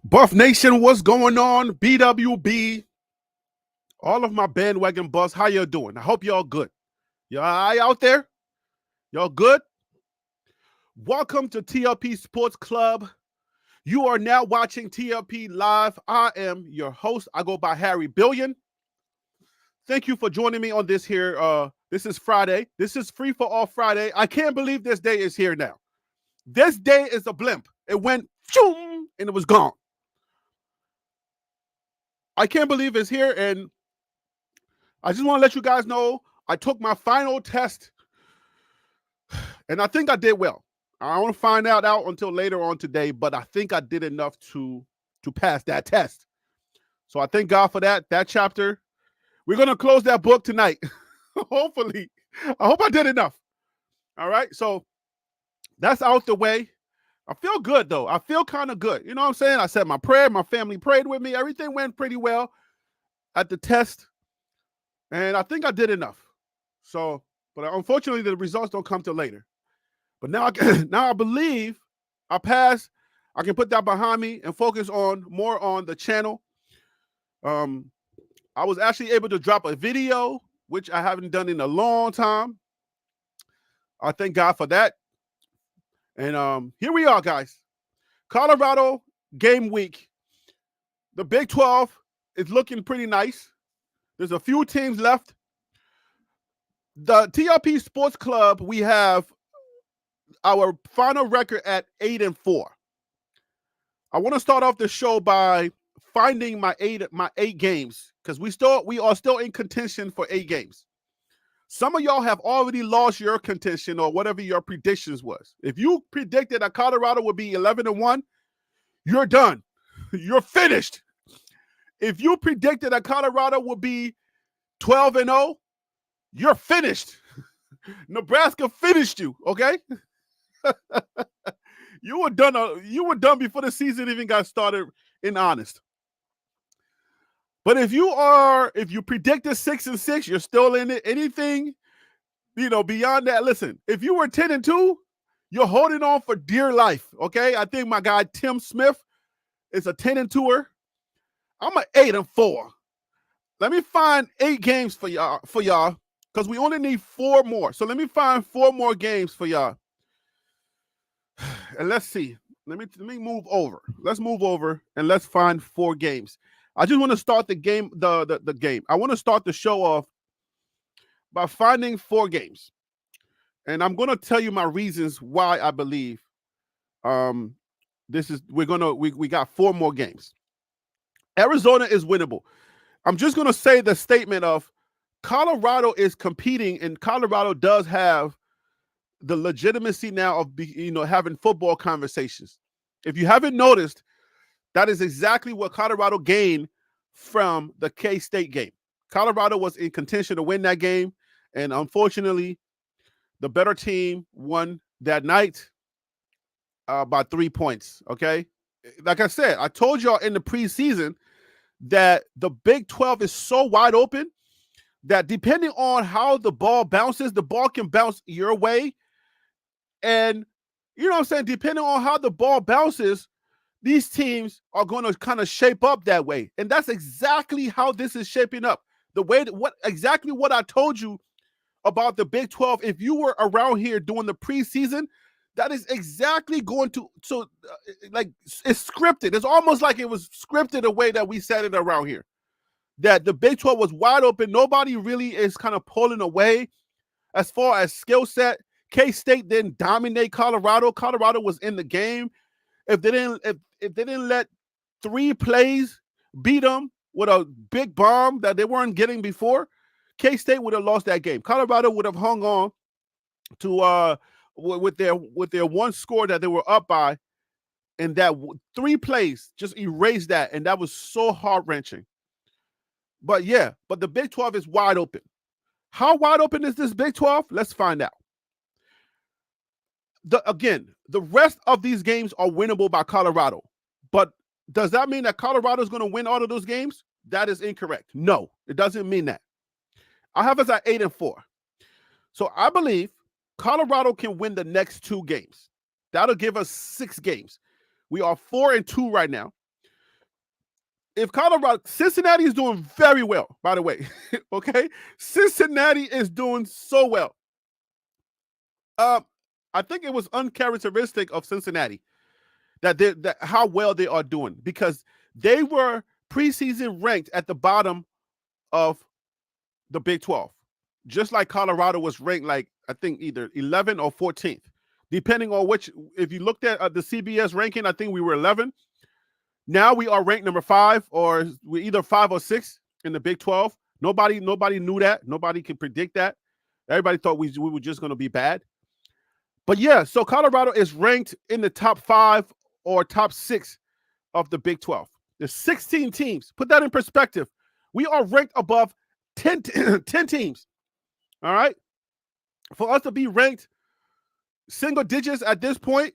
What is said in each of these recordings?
Buff Nation, what's going on? BWB, all of my bandwagon buffs, how y'all doing? I hope y'all good. Y'all all right out there? Y'all good? Welcome to TLP Sports Club. You are now watching TLP Live. I am your host. I go by Harry Billion. Thank you for joining me on this here. This is Friday. This is Free for All Friday. I can't believe this day is here now. This day is a blimp. It went shoom and it was gone. I can't believe it's here, and I just want to let you guys know I took my final test, and I think I did well. I don't want to find out until later on today, but I think I did enough to pass that test. So I thank God for that chapter. We're going to close that book tonight. Hopefully. I hope I did enough. All right? So that's out the way. I feel good, though. I feel kind of good. You know what I'm saying? I said my prayer. My family prayed with me. Everything went pretty well at the test. And I think I did enough. So, but unfortunately, the results don't come till later. But now I believe I passed. I can put that behind me and focus more on the channel. I was actually able to drop a video, which I haven't done in a long time. I thank God for that. And here we are, guys. Colorado game week. The Big 12 is looking pretty nice. There's a few teams left. The TLP Sports Club, we have our final record at 8-4. I want to start off the show by finding my eight games, because we are still in contention for 8 games. Some of y'all have already lost your contention or whatever your predictions was. If you predicted that Colorado would be 11-1, you're done. You're finished. If you predicted that Colorado would be 12-0, you're finished. Nebraska finished you, okay? You were done before the season even got started, in honest. But if you predicted 6-6, you're still in it. Anything, beyond that, listen, if you were 10-2, you're holding on for dear life, okay? I think my guy Tim Smith is a 10-2er. I'm an 8-4. Let me find 8 games for y'all, because we only need 4 more. So let me find 4 more games for y'all. And let's see. Let me move over. Let's move over and let's find 4 games. I just want to start the game. The game. I want to start the show off by finding 4 games, and I'm going to tell you my reasons why I believe we got 4 more games. Arizona is winnable. I'm just going to say the statement of Colorado is competing, and Colorado does have the legitimacy now of having football conversations. If you haven't noticed, that is exactly what Colorado gained from the K-State game. Colorado was in contention to win that game, and unfortunately, the better team won that night by 3 points, okay? Like I said, I told y'all in the preseason that the Big 12 is so wide open that depending on how the ball bounces, the ball can bounce your way. And, you know what I'm saying, depending on how the ball bounces, these teams are going to kind of shape up that way. And that's exactly how this is shaping up. Exactly what I told you about the Big 12. If you were around here during the preseason, that is exactly going to, it's scripted. It's almost like it was scripted the way that we said it around here. That the Big 12 was wide open. Nobody really is kind of pulling away as far as skill set. K-State didn't dominate Colorado. Colorado was in the game. If they didn't let 3 plays beat them with a big bomb that they weren't getting before, K-State would have lost that game. Colorado would have hung on to with their 1 score that they were up by, and that 3 plays just erased that, and that was so heart-wrenching. But the Big 12 is wide open. How wide open is this Big 12? Let's find out. The rest of these games are winnable by Colorado. But does that mean that Colorado is going to win all of those games? That is incorrect. No, it doesn't mean that. I have us at 8-4. So I believe Colorado can win the next 2 games. That'll give us 6 games. We are 4-2 right now. if Cincinnati is doing very well, by the way. Okay, Cincinnati is doing so well. I think it was uncharacteristic of Cincinnati that how well they are doing, because they were preseason ranked at the bottom of the Big 12, just like Colorado was ranked, like, I think either 11 or 14th, depending on which. If you looked at the CBS ranking, I think we were 11. Now we are ranked number 5, or we're either 5 or 6 in the Big 12. Nobody knew that. Nobody could predict that. Everybody thought we were just going to be bad. But yeah, so Colorado is ranked in the top 5 or top 6 of the Big 12. There's 16 teams. Put that in perspective. We are ranked above 10 teams. All right? For us to be ranked single digits at this point,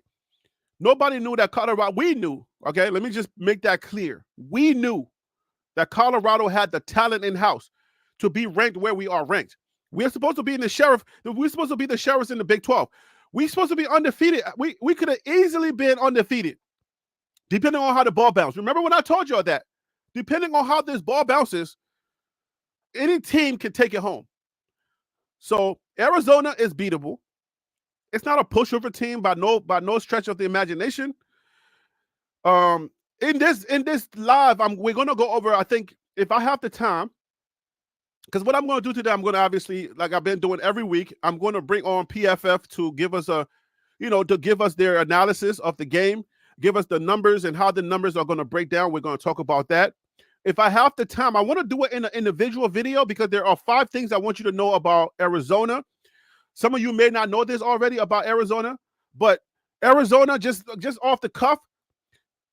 nobody knew that Colorado. We knew, okay? Let me just make that clear. We knew that Colorado had the talent in-house to be ranked where we are ranked. We're supposed to be in the sheriff. We're supposed to be the sheriffs in the Big 12. We're supposed to be undefeated. We could have easily been undefeated, depending on how the ball bounces. Remember when I told you that? Depending on how this ball bounces, any team can take it home. So Arizona is beatable. It's not a pushover team by no stretch of the imagination. In this live, we're gonna go over, I think, if I have the time, because what I'm going to do today, I'm going to obviously, like I've been doing every week, I'm going to bring on PFF to give us to give us their analysis of the game, give us the numbers and how the numbers are going to break down. We're going to talk about that. If I have the time, I want to do it in an individual video, because there are 5 things I want you to know about Arizona. Some of you may not know this already about Arizona, but Arizona, just off the cuff,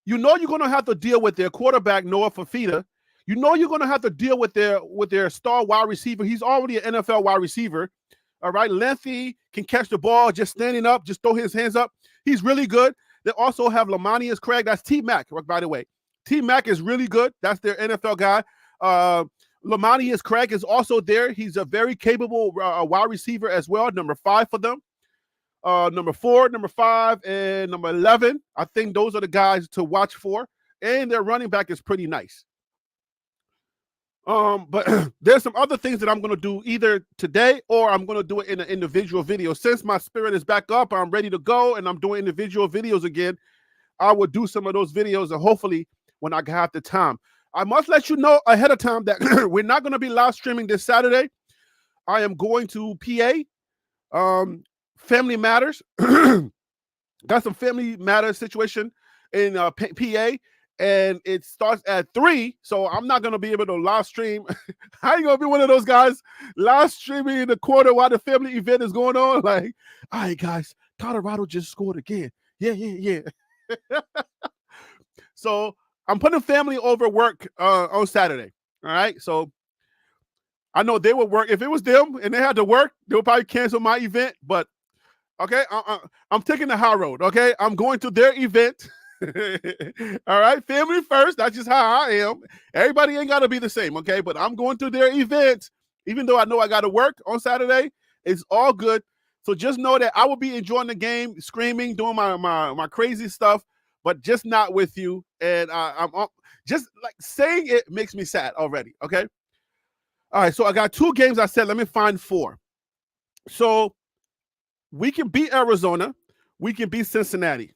you're going to have to deal with their quarterback, Noah Fafita. You're going to have to deal with their star wide receiver. He's already an NFL wide receiver. All right. Lengthy, can catch the ball just standing up, just throw his hands up. He's really good. They also have Lamonius Craig. That's T-Mac, by the way. T-Mac is really good. That's their NFL guy. Lamonius Craig is also there. He's a very capable wide receiver as well. Number 5 for them. Number 4, number 5, and number 11. I think those are the guys to watch for. And their running back is pretty nice. But there's some other things that I'm going to do either today, or I'm going to do it in an individual video. Since my spirit is back up, I'm ready to go, and I'm doing individual videos again, I will do some of those videos, and hopefully when I have the time. I must let you know ahead of time that we're not going to be live streaming this Saturday. I am going to PA, Family Matters. Got some Family Matters situation in PA. And it starts at 3, so I'm not going to be able to live stream. I ain't going to be one of those guys live streaming in the quarter while the family event is going on. Like, all right, guys, Colorado just scored again. Yeah. So I'm putting family over work on Saturday. All right, so I know they would work. If it was them and they had to work, they would probably cancel my event. But, okay, I'm taking the high road, okay? I'm going to their event. All right, family first. That's just how I am. Everybody ain't got to be the same, okay? But I'm going to their event, even though I know I got to work on Saturday. It's all good. So just know that I will be enjoying the game, screaming, doing my crazy stuff, but just not with you. And I'm just like saying it makes me sad already, okay? All right, so I got 2 games. I said, let me find 4. So we can beat Arizona. We can beat Cincinnati.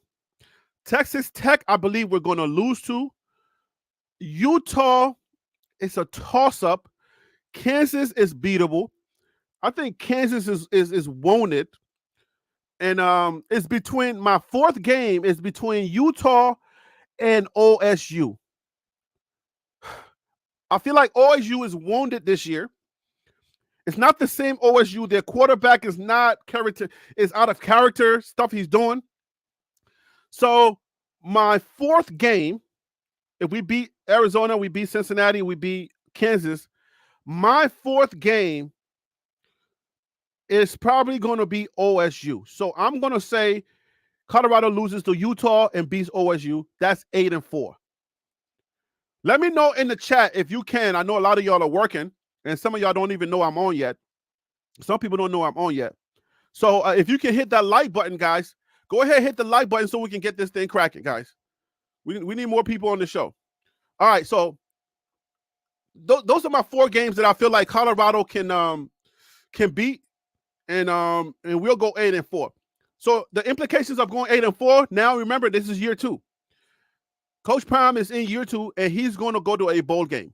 Texas Tech, I believe we're going to lose to. Utah, it's a toss-up. Kansas is beatable. I think Kansas is wounded. And it's between, my 4th game is between Utah and OSU. I feel like OSU is wounded this year. It's not the same OSU. Their quarterback is out of character, stuff he's doing. So my 4th game, if we beat Arizona, we beat Cincinnati, we beat Kansas, my 4th game is probably going to be OSU. So I'm going to say Colorado loses to Utah and beats OSU. That's 8-4. Let me know in the chat if you can. I know a lot of y'all are working, and some of y'all don't even know I'm on yet. Some people don't know I'm on yet. So if you can hit that like button, guys, go ahead and hit the like button so we can get this thing cracking, guys. We need more people on the show. All right, so those are my 4 games that I feel like Colorado can beat, and we'll go 8-4. So the implications of going 8-4. Now remember, this is year 2. Coach Prime is in year 2, and he's going to go to a bowl game.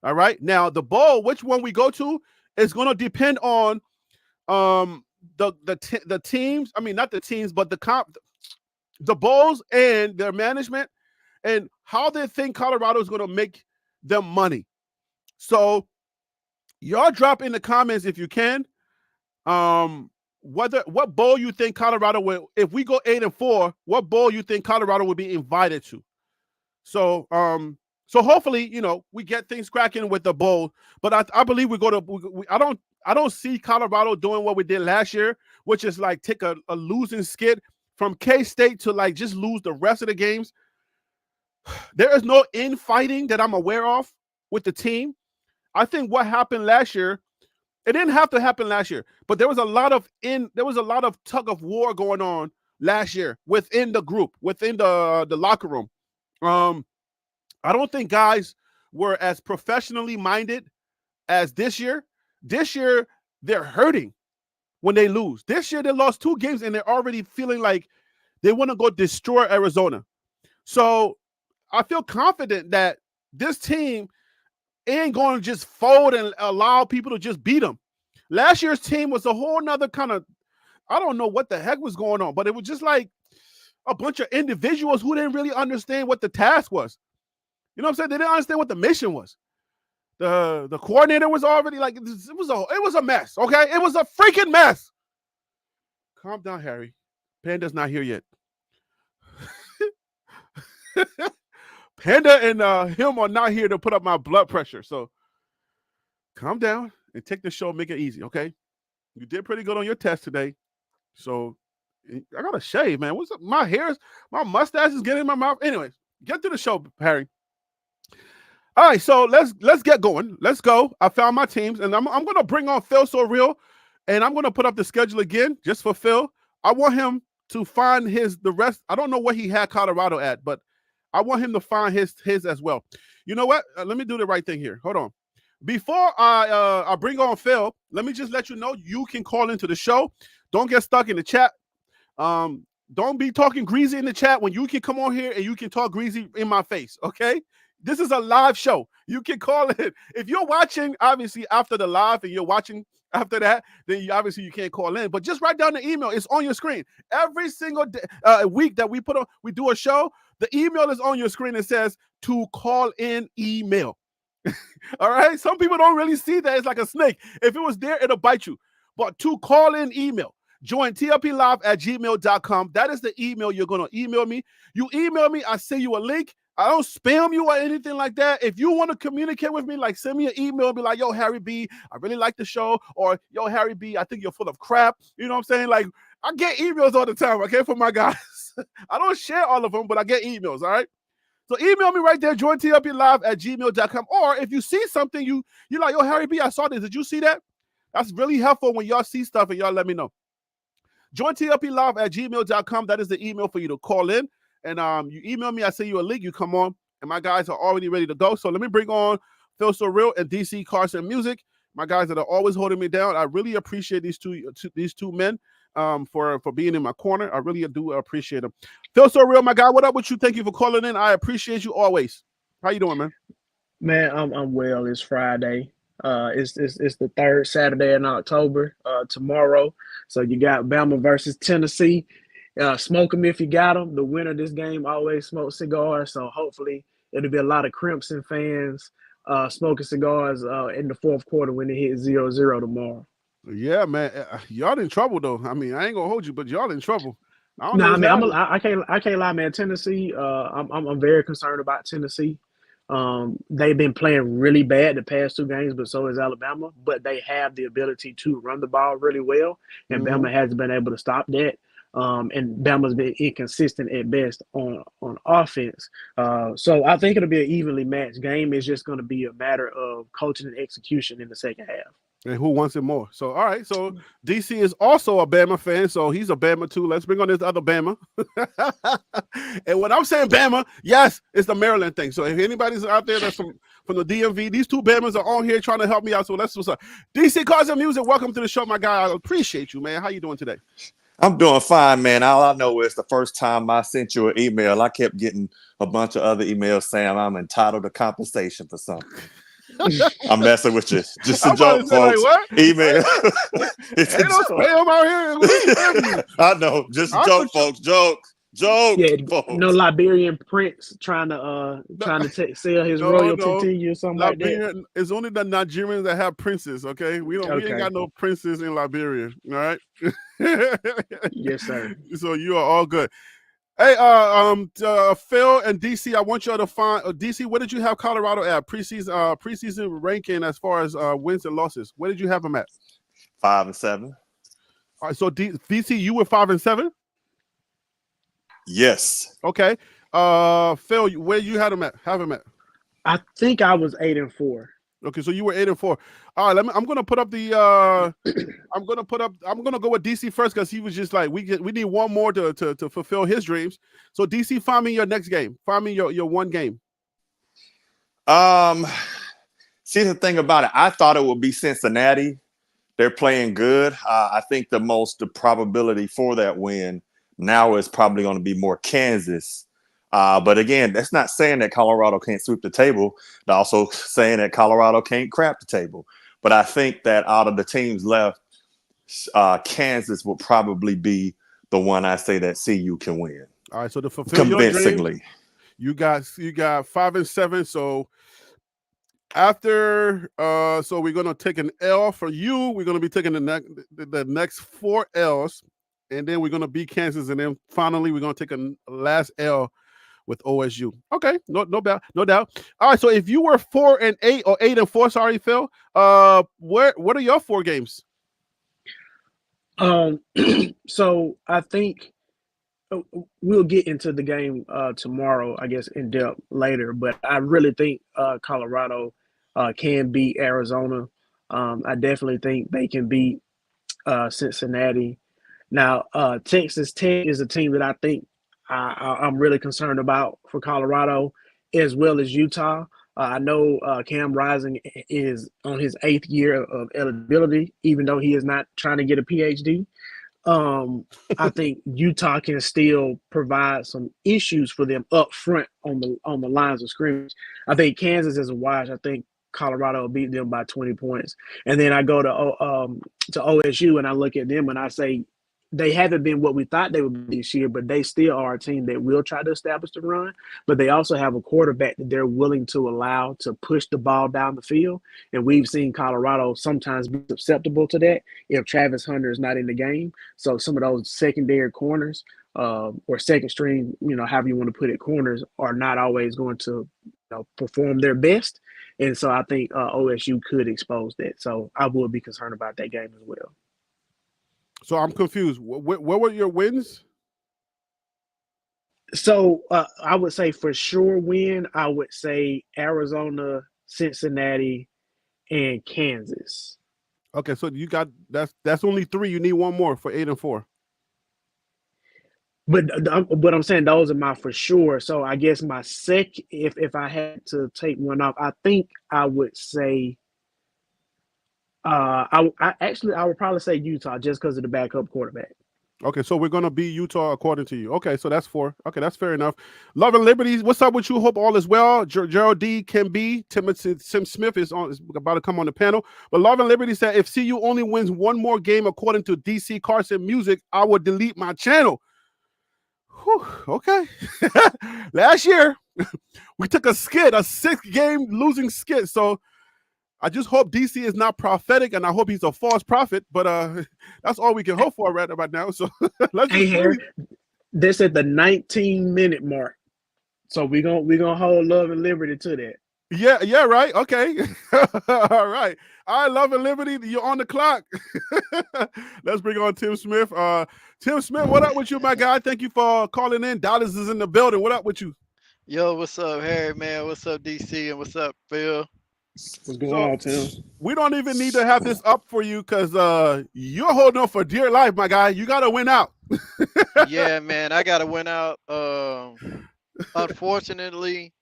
All right. Now the bowl, which one we go to, is going to depend on the teams. I mean, not the teams, but the bowls and their management and how they think Colorado is going to make them money. So y'all drop in the comments if you can. What bowl you think Colorado will, if we go 8-4, what bowl you think Colorado will be invited to. So hopefully, we get things cracking with the bowl, but I believe we go to, I don't see Colorado doing what we did last year, which is like take a losing skid from K-State to like just lose the rest of the games. There is no infighting that I'm aware of with the team. I think what happened last year, it didn't have to happen last year, but there was a lot of tug of war going on last year within the group, within the locker room. I don't think guys were as professionally minded as this year. This year, they're hurting when they lose. This year, they lost 2 games, and they're already feeling like they want to go destroy Arizona. So I feel confident that this team ain't going to just fold and allow people to just beat them. Last year's team was a whole nother kind of, I don't know what the heck was going on, but it was just like a bunch of individuals who didn't really understand what the task was. You know what I'm saying? They didn't understand what the mission was. The coordinator was already like, it was a mess, okay? It was a freaking mess. Calm down, Harry. Panda's not here yet. Panda and him are not here to put up my blood pressure. So calm down and take the show, make it easy, okay? You did pretty good on your test today. So I got to shave, man. What's up? My mustache is getting in my mouth. Anyways, get to the show, Harry. All right, so let's get going. Let's go. I found my teams, and I'm going to bring on Phil So Real, and I'm going to put up the schedule again just for Phil. I want him to find the rest. I don't know what he had Colorado at, but I want him to find his as well. You know what? Let me do the right thing here. Hold on. Before I bring on Phil, let me just let you know you can call into the show. Don't get stuck in the chat. Don't be talking greasy in the chat when you can come on here and you can talk greasy in my face, okay? This is a live show. You can call it. If you're watching, obviously, after the live and you're watching after that, then obviously you can't call in. But just write down the email. It's on your screen. Every single day, week that we do a show, the email is on your screen. It says to call in email. All right? Some people don't really see that. It's like a snake. If it was there, it'll bite you. But to call in email. Join TLPlive@gmail.com. That is the email you're going to email me. You email me, I send you a link. I don't spam you or anything like that. If you want to communicate with me, like send me an email and be like, yo, Harry B, I really like the show. Or, yo, Harry B, I think you're full of crap. You know what I'm saying? Like, I get emails all the time, okay, from my guys. I don't share all of them, but I get emails, all right? So email me right there, join TLPlive@gmail.com. Or if you see something, you're like, yo, Harry B, I saw this. Did you see that? That's really helpful when y'all see stuff and y'all let me know. Join TLPlive@gmail.com. That is the email for you to call in. And you email me, I send you a link, you come on, and my guys are already ready to go. So let me bring on Phil So Real and DC Carson Music, my guys that are always holding me down. I really appreciate these two men for being in my corner. I really do appreciate them. Phil So Real, my guy, what up with you? Thank you for calling in. I appreciate you always. How you doing, man? Man, I'm well. It's Friday. It's the third Saturday in October. Tomorrow, so you got Bama versus Tennessee. Smoke them if you got them. The winner of this game always smokes cigars, so hopefully it'll be a lot of Crimson fans smoking cigars in the fourth quarter when it hits 0-0 tomorrow. Yeah, man. Y'all in trouble though. I mean, I ain't gonna hold you, but y'all in trouble. I don't No, know I what's mean happening. I can't lie, man. Tennessee, I'm very concerned about Tennessee. They've been playing really bad the past 2 games, but so is Alabama. But they have the ability to run the ball really well, and Mm-hmm. Bama hasn't been able to stop that. And Bama's been inconsistent at best on offense. So I think it'll be an evenly matched game. It's just going to be a matter of coaching and execution in the second half. And who wants it more? So, all right. So, DC is also a Bama fan. So, he's a Bama too. Let's bring on this other Bama. And when I'm saying Bama, yes, it's the Maryland thing. So, if anybody's out there that's from the DMV, these two Bamas are on here trying to help me out. So, let's what's up. DC Cars and Music, welcome to the show, my guy. I appreciate you, man. How you doing today? I'm doing fine, man. All I know is the first time I sent you an email, I kept getting a bunch of other emails saying I'm entitled to compensation for something. I'm messing with you. Just a joke, folks. Like, email. It's ain't no spam out here. I know. Just a joke, folks. Joke. Yeah, folks. no Liberian prince trying to sell his royalty to you or something Liberia, like that. It's only the Nigerians that have princes. Okay, we ain't got no princes in Liberia. All right. Yes, sir. So you are all good. Hey, Phil and DC, I want y'all to find DC. Where did you have Colorado at preseason ranking as far as wins and losses? Where did you have them at? 5-7. All right, so DC, you were 5-7. Yes. Okay. Phil, where you had them at? Have them at? I think I was 8-4. Okay, so you were 8-4. All right, I'm gonna put up the. I'm gonna go with DC first because he was just like we need one more to fulfill his dreams. So DC, find me your next game. Find me your one game. See the thing about it, I thought it would be Cincinnati. They're playing good. I think the probability for that win now is probably going to be more Kansas. But again, that's not saying that Colorado can't sweep the table. They're also saying that Colorado can't crap the table. But I think that out of the teams left, Kansas will probably be the one I say that CU can win. All right, so to fulfill convincingly, your dream, you got 5-7. So after, so we're gonna take an L for you. We're gonna be taking the next 4 L's, and then we're gonna beat Kansas, and then finally we're gonna take a last L with OSU. Okay, no doubt. All right, so if you were 4-8 or 8-4, sorry, Phil. What are your 4 games? So I think we'll get into the game tomorrow, I guess, in depth later. But I really think Colorado can beat Arizona. I definitely think they can beat Cincinnati. Now, Texas Tech is a team that I think I'm really concerned about for Colorado, as well as Utah. I know Cam Rising is on his 8th year of eligibility, even though he is not trying to get a PhD. I think Utah can still provide some issues for them up front on the lines of scrimmage. I think Kansas is a wash. I think Colorado will beat them by 20 points. And then I go to OSU and I look at them and I say, they haven't been what we thought they would be this year, but they still are a team that will try to establish the run. But they also have a quarterback that they're willing to allow to push the ball down the field. And we've seen Colorado sometimes be susceptible to that if Travis Hunter is not in the game. So some of those secondary corners or second string, however you want to put it, corners are not always going to perform their best. And so I think OSU could expose that. So I would be concerned about that game as well. So I'm confused. What were your wins? So I would say for sure win, I would say Arizona, Cincinnati, and Kansas. Okay, so you got that's only 3. You need one more for 8-4. But I'm saying those are my for sure. So I guess my second, if I had to take one off, I think I would say I would probably say Utah just because of the backup quarterback. Okay, so we're gonna be Utah according to you. Okay, so that's 4. Okay, that's fair enough. Love and Liberty, what's up with you? Hope all is well. Gerald D. Tim Smith is about to come on the panel. But Love and Liberty said if CU only wins one more game according to DC Carson Music, I would delete my channel. Whew, okay. Last year we took a 6-game losing skid. So I just hope DC is not prophetic, and I hope he's a false prophet. But that's all we can hope for right about now. So let's. Hey, Harry, this at the 19-minute mark, so we're gonna hold Love and Liberty to that. Yeah, right. Okay, all right. I Love and Liberty. You're on the clock. Let's bring on Tim Smith. Tim Smith, what up with you, my guy? Thank you for calling in. Dallas is in the building. What up with you? Yo, what's up, Harry, man? What's up, DC? And what's up, Phil? What's going on, Tim? We don't even need to have this up for you because you're holding on for dear life, my guy. You got to win out. Yeah, man, I gotta win out. Unfortunately,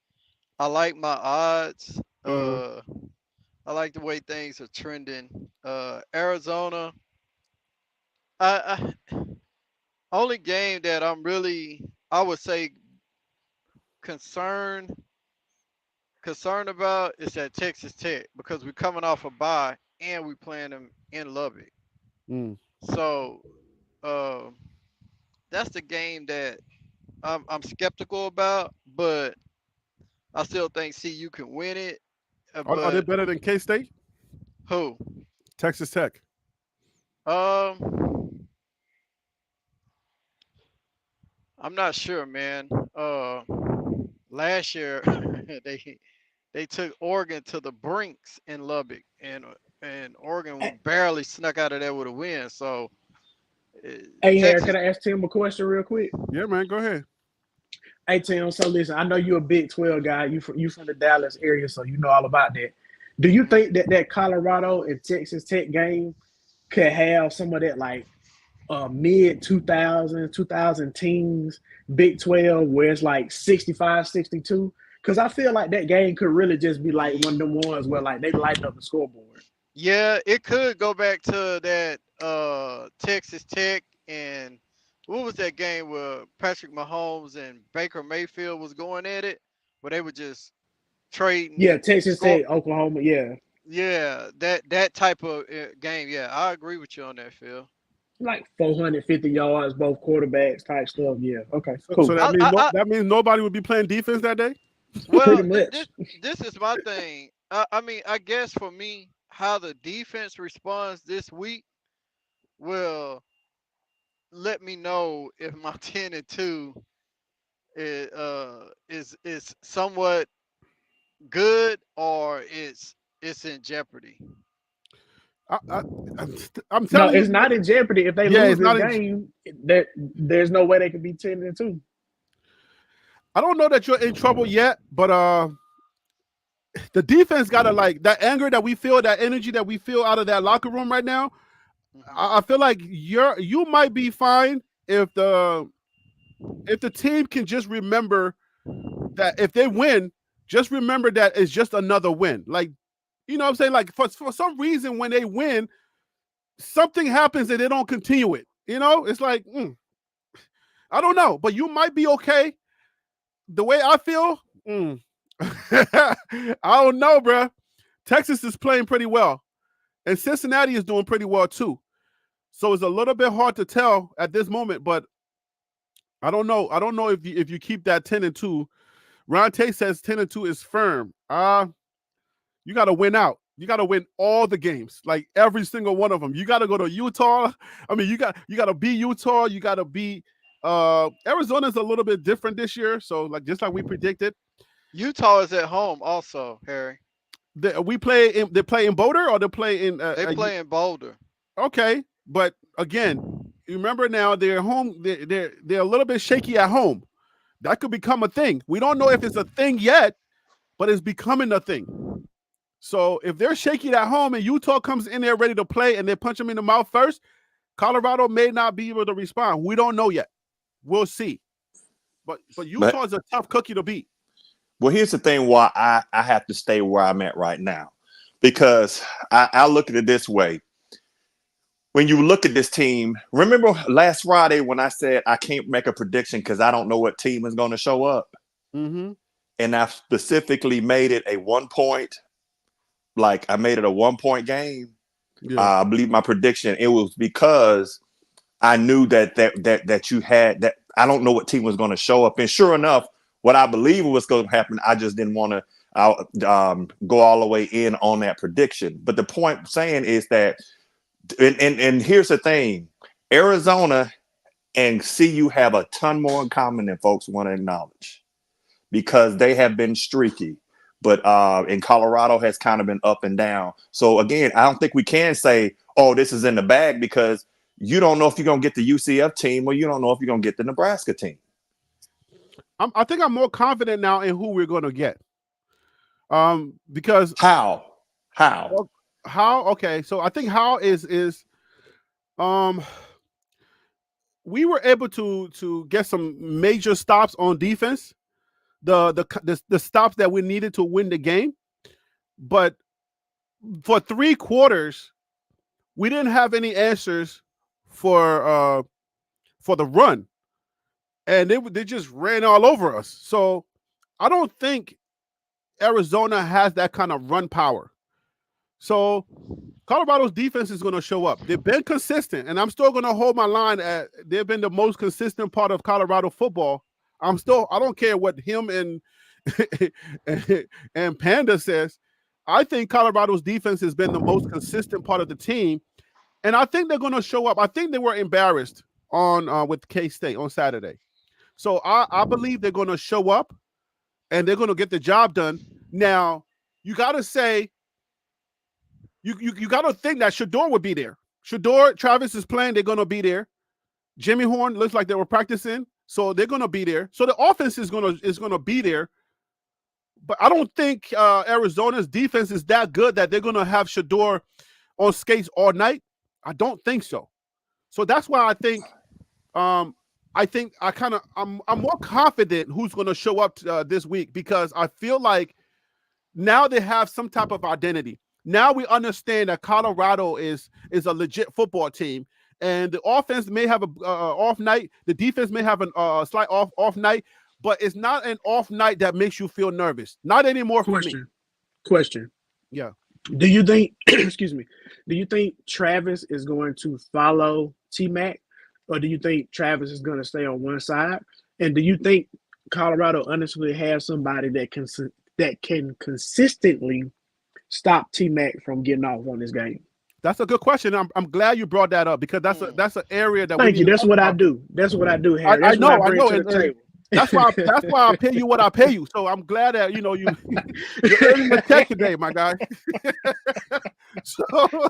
I like my odds. I like the way things are trending. Arizona. I only game that I'm really, I would say, concerned about is that Texas Tech because we're coming off a bye and we playing them in Lubbock. Mm. So that's the game that I'm skeptical about, but I still think CU can win it. Are they better than K-State? Who? Texas Tech. I'm not sure, man. Last year they took Oregon to the brinks in Lubbock, and Oregon barely snuck out of there with a win. So, Hey, Harry, can I ask Tim a question real quick? Yeah, man, go ahead. Hey, Tim, so listen, I know you're a Big 12 guy. You from the Dallas area, so you know all about that. Do you think that Colorado and Texas Tech game could have some of that like mid 2000 teens Big 12 where it's like 65-62? Because I feel like that game could really just be like one of them ones where like they light up the scoreboard. Yeah, it could go back to that Texas Tech and what was that game where Patrick Mahomes and Baker Mayfield was going at it, where they were just trading. Yeah, Texas Tech, Oklahoma, yeah. Yeah, that type of game. Yeah, I agree with you on that, Phil. Like 450 yards, both quarterbacks type stuff. Yeah. Okay. Cool. So that means nobody would be playing defense that day? Well, pretty much. This is my thing. I mean, I guess for me, how the defense responds this week will let me know if my 10-2 is somewhat good or it's in jeopardy. I'm telling you, it's not in jeopardy. If they lose this game, there's no way they can be 10-2. I don't know that you're in trouble yet, but the defense gotta like that anger that we feel, that energy that we feel out of that locker room right now. I feel like you might be fine if the team can just remember that if they win, just remember that it's just another win. Like, you know what I'm saying? Like for some reason when they win, something happens and they don't continue it. You know, it's like I don't know, but you might be okay. The way I feel, I don't know, bro. Texas is playing pretty well, and Cincinnati is doing pretty well too. So it's a little bit hard to tell at this moment, but I don't know. I don't know if you keep that 10-2. Ron Tate says 10-2 is firm. You got to win out. You got to win all the games, like every single one of them. You got to go to Utah. I mean, you got to beat Utah. You got to beat Arizona's a little bit different this year. So just like we predicted. Utah is at home also, Harry. They play in Boulder or they play in they play in Boulder. Okay, but again, you remember now they're home. They're a little bit shaky at home. That could become a thing. We don't know if it's a thing yet, but it's becoming a thing. So if they're shaky at home and Utah comes in there ready to play and they punch them in the mouth first, Colorado may not be able to respond. We don't know yet. We'll see. But Utah is a tough cookie to beat. Well, here's the thing why I have to stay where I'm at right now. Because I look at it this way. When you look at this team, remember last Friday when I said I can't make a prediction because I don't know what team is going to show up? Mm-hmm. And I specifically made it a 1 point. Like I made it a 1 point game. Yeah. I believe my prediction. It was because I knew that you had that. I don't know what team was going to show up. And sure enough, what I believe was going to happen, I just didn't want to go all the way in on that prediction. But the point I'm saying is that, and here's the thing, Arizona and CU have a ton more in common than folks want to acknowledge because they have been streaky. But in Colorado has kind of been up and down. So again, I don't think we can say, oh, this is in the bag because you don't know if you're going to get the UCF team or you don't know if you're going to get the Nebraska team. I think I'm more confident now in who we're going to get. Because How? okay, so I think how is we were able to get some major stops on defense, the stops that we needed to win the game, but for 3 quarters we didn't have any answers for the run, and they just ran all over us. So I don't think Arizona has that kind of run power. So Colorado's defense is going to show up. They've been consistent, and I'm still going to hold my line at they've been the most consistent part of Colorado football. I don't care what him and and Panda says. I think Colorado's defense has been the most consistent part of the team, and I think they're going to show up. I think they were embarrassed on with K-State on Saturday. So I believe they're going to show up, and they're going to get the job done. Now, you got to say, you got to think that Shedeur would be there. Shedeur, Travis is playing. They're going to be there. Jimmy Horn looks like they were practicing, so they're going to be there. So the offense is going to be there. But I don't think Arizona's defense is that good that they're going to have Shedeur on skates all night. I don't think so. So that's why I think I'm more confident who's going to show up this week, because I feel like now they have some type of identity. Now we understand that Colorado is a legit football team, and the offense may have a off night. The defense may have a slight off night, but it's not an off night that makes you feel nervous. Not anymore for me. Question. Yeah. Do you think, excuse me, do you think Travis is going to follow T-Mac, or do you think Travis is going to stay on one side? And do you think Colorado honestly has somebody that can consistently stop T-Mac from getting off on this game? That's a good question. I'm glad you brought that up, because that's an area that. Thank you. That's what I do. That's what I do, Harry. I know. Table. That's why I pay you what I pay you. So I'm glad that you're earning the check today, my guy. So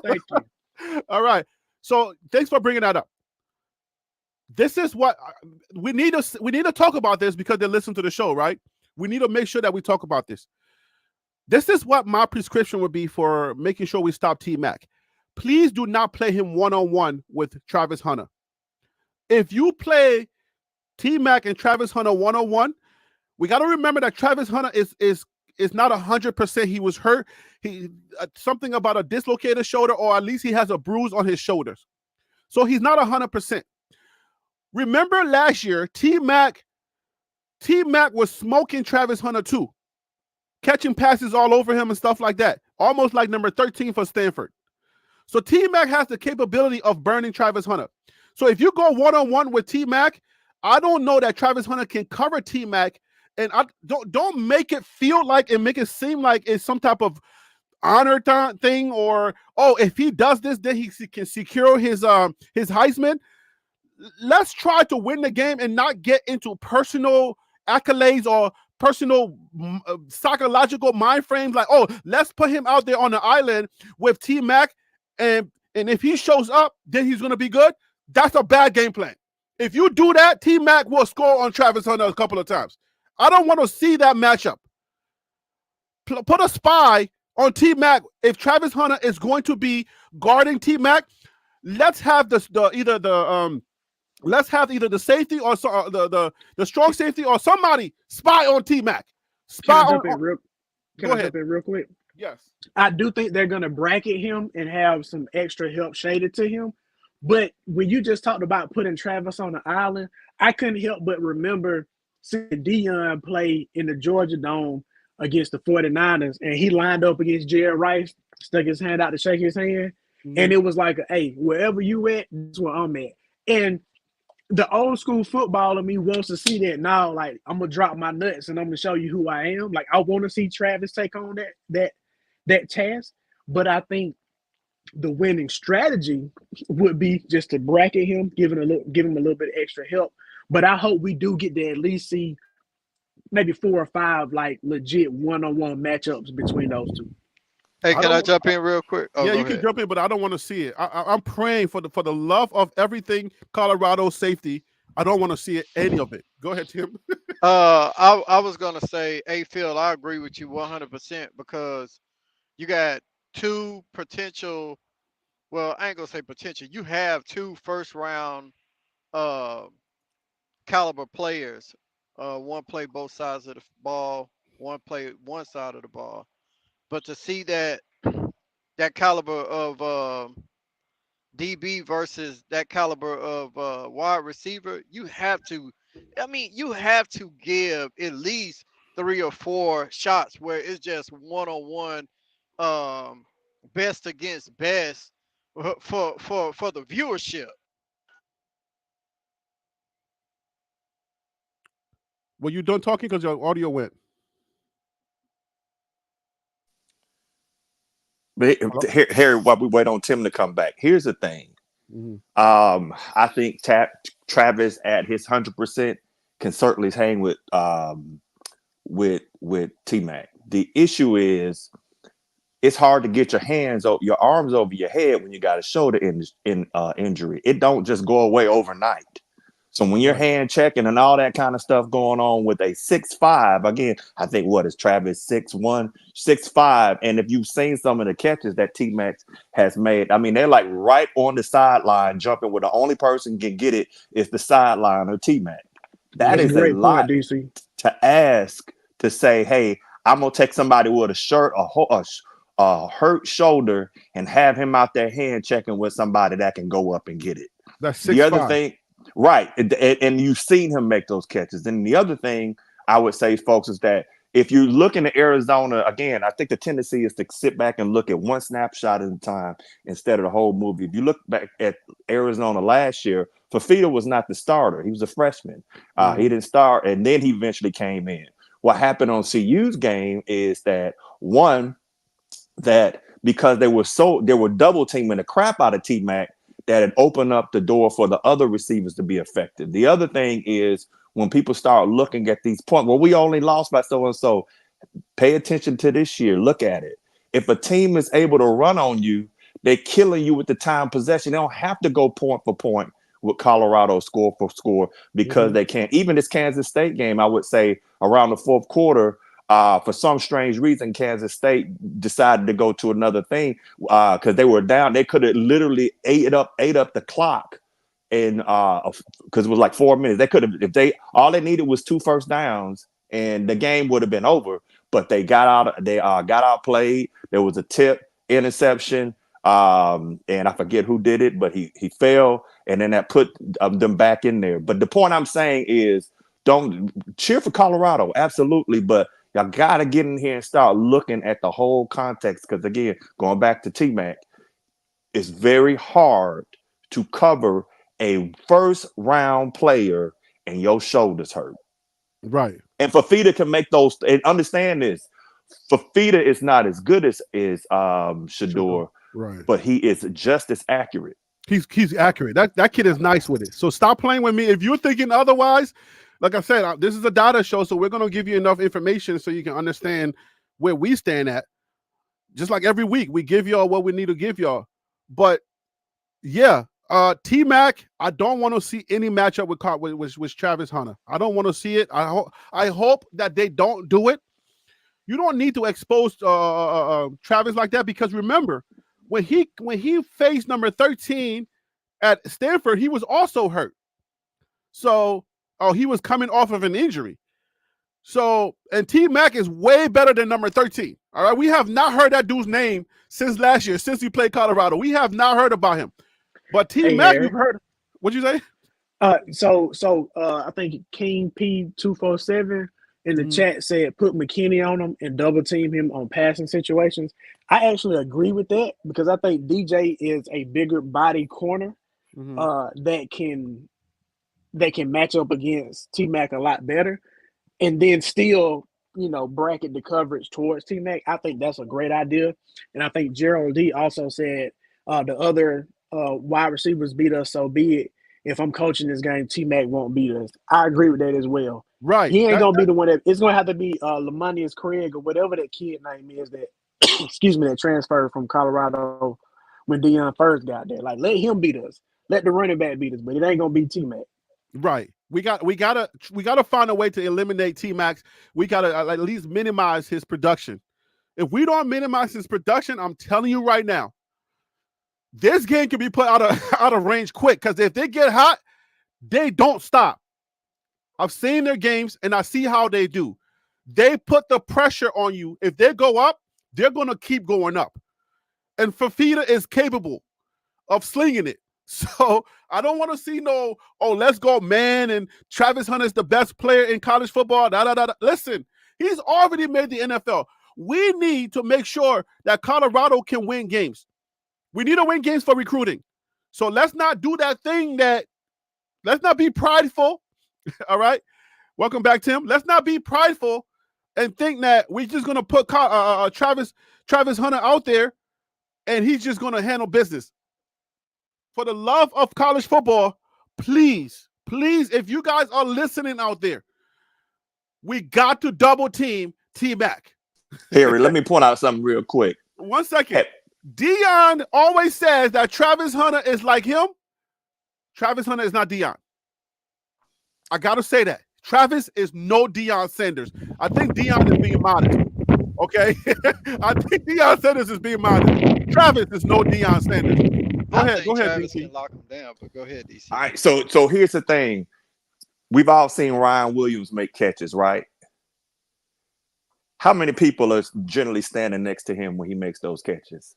Thank you. All right. So thanks for bringing that up. This is what we need to talk about this, because they listen to the show, right? We need to make sure that we talk about this. This is what my prescription would be for making sure we stop T-Mac. Please do not play him one-on-one with Travis Hunter. If you play T-Mac and Travis Hunter one-on-one, we got to remember that Travis Hunter is not 100%. He was hurt. He something about a dislocated shoulder, or at least he has a bruise on his shoulders. So he's not 100%. Remember last year, T-Mac was smoking Travis Hunter too, catching passes all over him and stuff like that, almost like number 13 for Stanford. So T-Mac has the capability of burning Travis Hunter. So if you go one-on-one with T-Mac, I don't know that Travis Hunter can cover T-Mac, and I don't make it feel like and make it seem like it's some type of honor thing, or if he does this, then he can secure his Heisman. Let's try to win the game and not get into personal accolades or personal psychological mind frames like, let's put him out there on the island with T-Mac, and if he shows up, then he's going to be good. That's a bad game plan. If you do that, T-Mac will score on Travis Hunter a couple of times. I don't want to see that matchup. Put a spy on T-Mac. If Travis Hunter is going to be guarding T-Mac, let's have either the safety or the strong safety or somebody spy on T-Mac. Can I jump in real quick? Yes. I do think they're going to bracket him and have some extra help shaded to him. But when you just talked about putting Travis on the island, I couldn't help but remember seeing Deion play in the Georgia Dome against the 49ers, and he lined up against Jerry Rice, stuck his hand out to shake his hand, and it was like, hey, wherever you at, that's where I'm at. And the old school football of me wants to see that now. Like, I'm gonna drop my nuts and I'm gonna show you who I am. Like, I want to see Travis take on that task, but I think the winning strategy would be just to bracket him, give him a little bit of extra help. But I hope we do get to at least see maybe 4 or 5 like legit one-on-one matchups between those two. Hey, can I jump in real quick? Yeah, you can jump in, but I don't want to see it. I'm praying for the love of everything Colorado safety. I don't want to see any of it. Go ahead, Tim. I was gonna say, A Phil, I agree with you 100% because you got two potential. Well, I ain't gonna say potential. You have two first round uh caliber players. One play both sides of the ball. One play one side of the ball. But to see that caliber of DB versus that caliber of wide receiver, you have to. I mean, you have to give at least 3 or 4 shots where it's just one on one, best against best for the viewership. Were you done talking? Because your audio went. But Hello? here, while we wait on Tim to come back, here's the thing. Mm-hmm. I think Travis at his 100% can certainly hang with T Mac. The issue is it's hard to get your arms over your head when you got a shoulder injury. It don't just go away overnight. So when you're Right. hand checking and all that kind of stuff going on with a 6'5", again, I think what is Travis 6'1", 6'5", and if you've seen some of the catches that T Mac has made, I mean they're like right on the sideline jumping where the only person can get it is the sideline or T Mac. That That's a is a great point, lot DC. to ask to say, hey, I'm gonna take somebody with a hurt shoulder and have him out there hand checking with somebody that can go up and get it. That's The other 6'5". thing, right, and you've seen him make those catches. And the other thing I would say, folks, is that if you look into Arizona, again, I think the tendency is to sit back and look at one snapshot at a time instead of the whole movie. If you look back at Arizona last year, Fafita was not the starter. He was a freshman. He didn't start, and then he eventually came in. What happened on CU's game is that one, that because they were double teaming the crap out of T Mac, that it opened up the door for the other receivers to be effective. The other thing is when people start looking at these points, well, we only lost by so and so. Pay attention to this year. Look at it. If a team is able to run on you, they're killing you with the time possession. They don't have to go point for point with Colorado score for score because they can't. Even this Kansas State game, I would say around the fourth quarter, for some strange reason, Kansas State decided to go to another thing because they were down. They could have literally ate up the clock, and because it was like 4 minutes. They could have, if they all they needed was 2 first downs, and the game would have been over. But they got out. They got outplayed. There was a tip interception, and I forget who did it, but he fell, and then that put them back in there. But the point I'm saying is, don't cheer for Colorado, absolutely, but y'all got to get in here and start looking at the whole context. Because again, going back to T Mac, it's very hard to cover a first round player and your shoulders hurt. Right. And Fafita can make those. And understand this: Fafita is not as good as Shedeur, Right. but he is just as accurate. He's accurate. That kid is nice with it. So stop playing with me. If you're thinking otherwise, like I said, this is a data show, so we're going to give you enough information so you can understand where we stand at. Just like every week, we give y'all what we need to give y'all. But yeah, T Mac, I don't want to see any matchup with Travis Hunter. I don't want to see it. I hope that they don't do it. You don't need to expose Travis like that, because remember, when he faced number 13 at Stanford, he was also hurt. So, he was coming off of an injury. So, and T Mac is way better than number 13. All right. We have not heard that dude's name since last year, since he played Colorado. We have not heard about him. But T Mac, you've heard. What'd you say? So I think King P247 in the chat said put McKinney on him and double team him on passing situations. I actually agree with that, because I think DJ is a bigger body corner that can match up against T Mac a lot better, and then still, bracket the coverage towards T Mac. I think that's a great idea. And I think Gerald D also said the other wide receivers beat us, so be it. If I'm coaching this game, T Mac won't beat us. I agree with that as well. Right. He ain't gonna be the one that. It's gonna have to be Lamonius Craig or whatever that kid name is that excuse me, that transferred from Colorado when Deion first got there. Like, let him beat us. Let the running back beat us, but it ain't gonna be T Mac. Right. We gotta find a way to eliminate T Max. We gotta at least minimize his production. If we don't minimize his production, I'm telling you right now, this game can be put out of out of range quick. Because if they get hot, they don't stop. I've seen their games and I see how they do. They put the pressure on you. If they go up, they're gonna keep going up. And Fafita is capable of slinging it. So I don't want to see no, oh, let's go, man. And Travis Hunter is the best player in college football. Listen, he's already made the NFL. We need to make sure that Colorado can win games. We need to win games for recruiting. So let's not do that thing let's not be prideful. All right. Welcome back, Tim. Let's not be prideful and think that we're just going to put Travis Hunter out there and he's just going to handle business. For the love of college football, please, if you guys are listening out there, we got to double team T-Mac. Harry, let me point out something real quick. 1 second. Deion always says that Travis Hunter is like him. Travis Hunter is not Deion. I got to say that. Travis is no Deion Sanders. I think Deion is being modest. Okay? I think Deion Sanders is being modest. Travis is no Deion Sanders. Go ahead, Travis DC. can lock him down, but go ahead, DC. All right, so here's the thing. We've all seen Ryan Williams make catches, right? How many people are generally standing next to him when he makes those catches?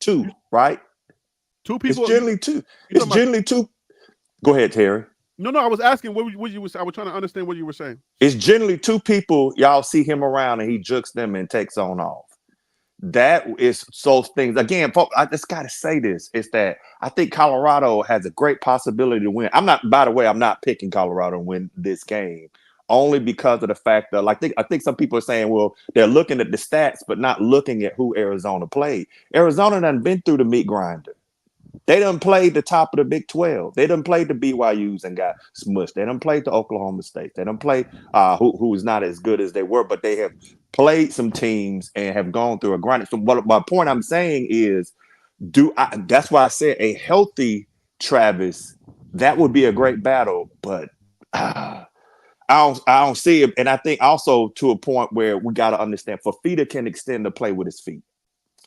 2, right? 2 people. It's generally 2. It's generally 2. Go ahead, Terry. No, I was asking what you was. I was trying to understand what you were saying. It's generally 2 people. Y'all see him around and he jukes them and takes on off. That is those things. Again, folks, I just got to say this. It's that I think Colorado has a great possibility to win. I'm not picking Colorado to win this game only because of the fact that I think some people are saying, well, they're looking at the stats, but not looking at who Arizona played. Arizona done been through the meat grinder. They done played the top of the Big 12. They done played the BYUs and got smushed. They done played the Oklahoma State. They done played who is not as good as they were, but they have played some teams and have gone through a grind. So what my point I'm saying is, that's why I said a healthy Travis, that would be a great battle, but I don't see it. And I think also to a point where we got to understand Fafita can extend the play with his feet.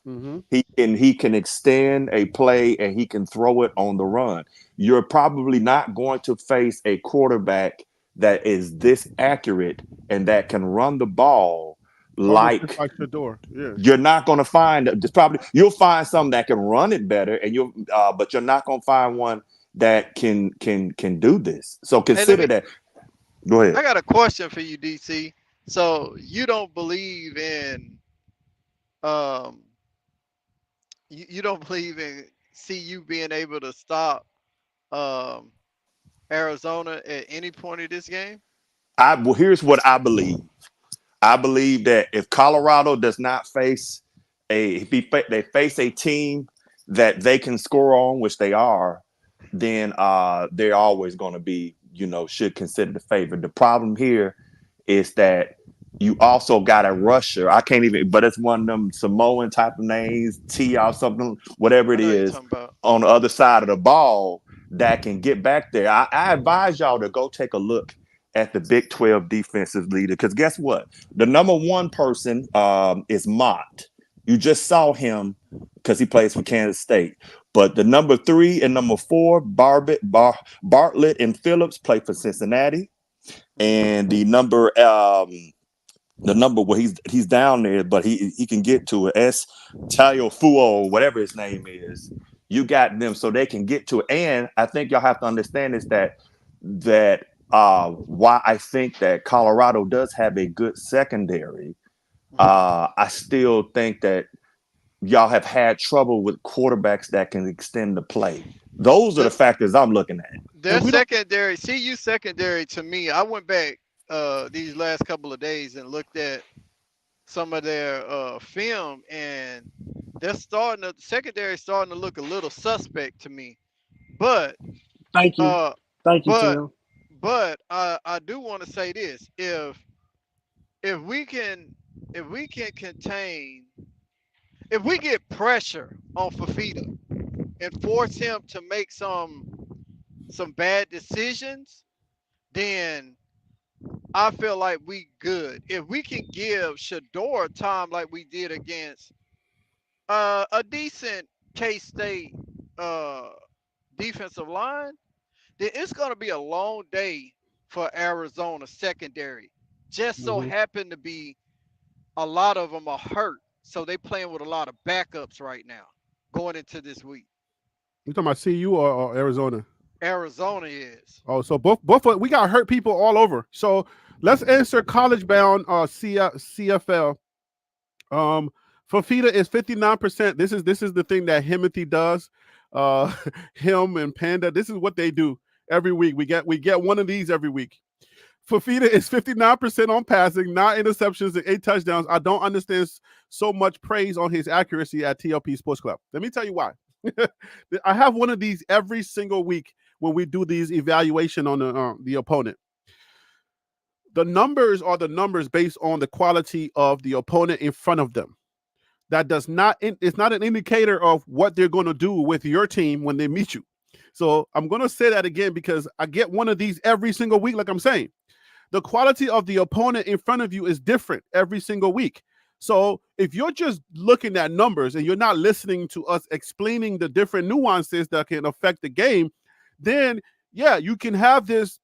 Mm-hmm. He can extend a play and he can throw it on the run. You're probably not going to face a quarterback that is this accurate and that can run the ball like Shedeur. Yeah. You're not going to find you'll find some that can run it better, and but you're not going to find one that can do this. So consider that. Go ahead. I got a question for you, DC. So you don't believe in you don't believe in CU being able to stop Arizona at any point of this game? Here's what I believe. I believe that if Colorado does not face they face a team that they can score on, which they are, then they're always going to be, should consider the favorite. The problem here is that you also got a rusher. I can't even, but it's one of them Samoan type of names, T or something, whatever it is, on the other side of the ball that can get back there. I advise y'all to go take a look at the Big 12 defensive leader, because guess what? The number 1 person is Mott. You just saw him because he plays for Kansas State. But the number 3 and number 4, Bartlett and Phillips, play for Cincinnati. And the number well, he's down there, but he can get to it. Taiofuo, whatever his name is. You got them so they can get to it. And I think y'all have to understand is that why I think that Colorado does have a good secondary. I still think that y'all have had trouble with quarterbacks that can extend the play. Those are the factors I'm looking at. Their secondary, CU secondary, to me, I went back these last couple of days and looked at some of their film, and secondary starting to look a little suspect to me. But thank you, Tim. But I do want to say this: if we can contain, if we get pressure on Fafita and force him to make some some bad decisions, then I feel like we good. If we can give Shador time like we did against a decent K-State uh, defensive line, then it's going to be a long day for Arizona secondary. Just so happen to be a lot of them are hurt, so they playing with a lot of backups right now going into this week. You talking about CU or Arizona? Arizona is. Oh, so both we got hurt people all over. So let's answer college bound CFL. Fafita is 59%. This is the thing that Himothy does. Him and Panda. This is what they do every week. We get one of these every week. Fafita is 59% on passing, 9 interceptions and 8 touchdowns. I don't understand so much praise on his accuracy at TLP Sports Club. Let me tell you why. I have one of these every single week when we do these evaluation on the opponent. The numbers are the numbers based on the quality of the opponent in front of them. That does not, it's not an indicator of what they're going to do with your team when they meet you. So I'm going to say that again because I get one of these every single week, like I'm saying. The quality of the opponent in front of you is different every single week. So if you're just looking at numbers and you're not listening to us explaining the different nuances that can affect the game, then yeah, you can have this,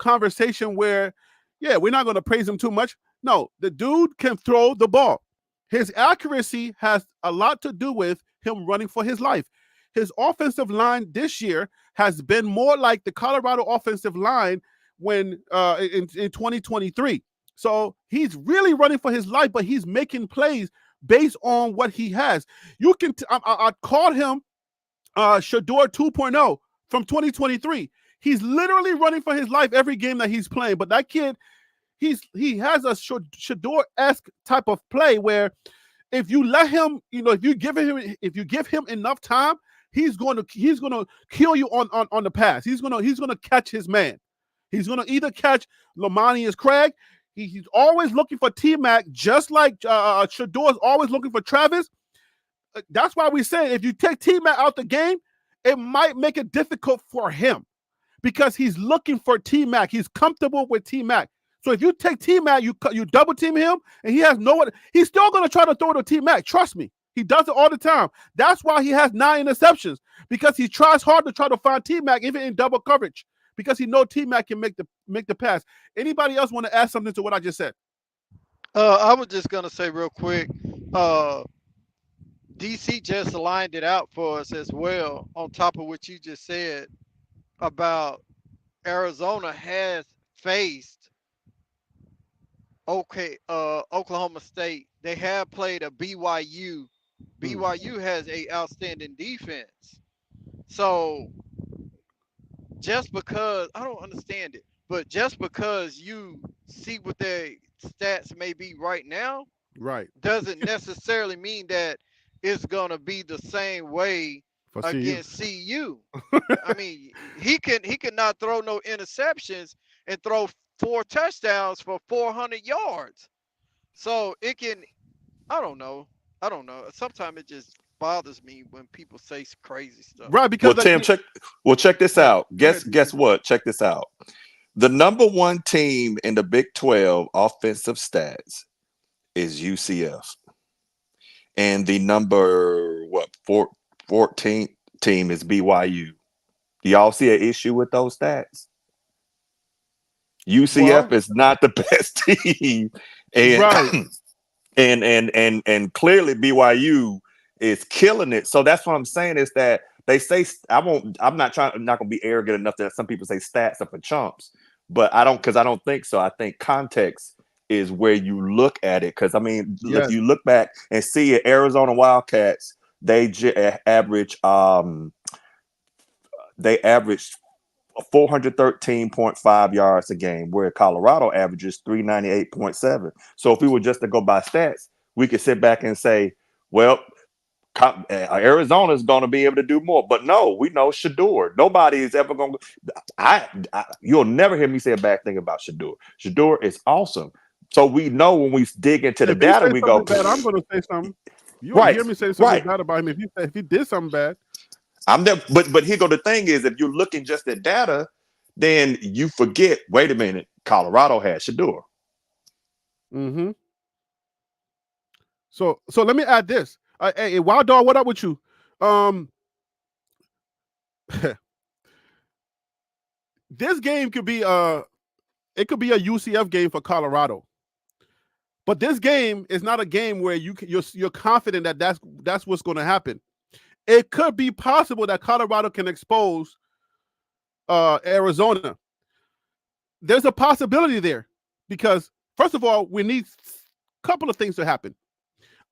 conversation where, yeah, we're not going to praise him too much. No, the dude can throw the ball. His accuracy has a lot to do with him running for his life. His offensive line this year has been more like the Colorado offensive line when in 2023. So he's really running for his life, but he's making plays based on what he has. You can I called him Shador 2.0 from 2023. He's literally running for his life every game that he's playing. But that kid, he has a Shador-esque type of play where if you let him, if you give him enough time, he's gonna kill you on the pass. He's gonna catch his man. He's gonna either catch Lamonius Craig. He's always looking for T-Mac, just like Shador is always looking for Travis. That's why we say if you take T-Mac out the game, it might make it difficult for him because he's looking for T-Mac. He's comfortable with T-Mac. So if you take T-Mac, you double team him, and he has no one. He's still going to try to throw to T-Mac. Trust me. He does it all the time. That's why he has 9 interceptions, because he tries hard to try to find T-Mac even in double coverage, because he knows T-Mac can make the pass. Anybody else want to add something to what I just said? I was just going to say real quick, DC just lined it out for us as well, on top of what you just said about Arizona has faced Oklahoma State. They have played a BYU. BYU has a outstanding defense. So just because, I don't understand it, but just because you see what their stats may be right now, right, doesn't necessarily mean that it's going to be the same way for against CU. I mean, he can not throw no interceptions and throw 4 touchdowns for 400 yards. So it can, I don't know. Sometimes it just bothers me when people say crazy stuff. Right, because Tim, check this out. Guess what? Check this out. The number 1 team in the Big 12 offensive stats is UCF. And the number 14th team is BYU. Do y'all see an issue with those stats? UCF is not the best team, and right. and clearly BYU is killing it. So that's what I'm saying is that they say I'm not gonna be arrogant enough that some people say stats are for chumps, but I don't think so. I think context is where you look at it, because I mean, if you look back and see it, Arizona Wildcats, they averaged 413.5 yards a game, where Colorado averages 398.7. So if we were just to go by stats, we could sit back and say, well, Arizona is going to be able to do more. But no, we know Shador. Nobody is ever going to. You'll never hear me say a bad thing about Shador. Shador is awesome. So we know when we dig into the data, we go, bad, I'm going to say something. You won't hear me say something bad about him if he did something bad. I'm there, but here go the thing is, if you're looking just at data, then you forget. Wait a minute, Colorado had Shador. Mm-hmm. So let me add this. Hey, Wild Dog, what up with you? This game could be it could be a UCF game for Colorado. But this game is not a game where you're confident that that's what's going to happen. It could be possible that Colorado can expose Arizona. There's a possibility there because first of all, we need a couple of things to happen.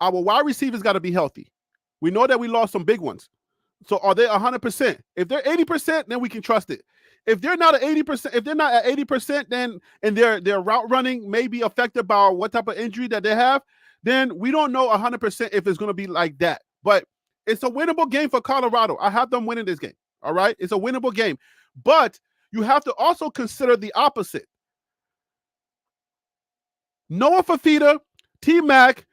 Our wide receivers got to be healthy. We know that we lost some big ones. So are they 100%? If they're 80%, then we can trust it. If they're not at 80%, if they're not at 80%, then and their route running may be affected by what type of injury that they have, then we don't know 100% if it's going to be like that. But it's a winnable game for Colorado. I have them winning this game. All right, it's a winnable game, but you have to also consider the opposite. Noah Fafita, T Mac,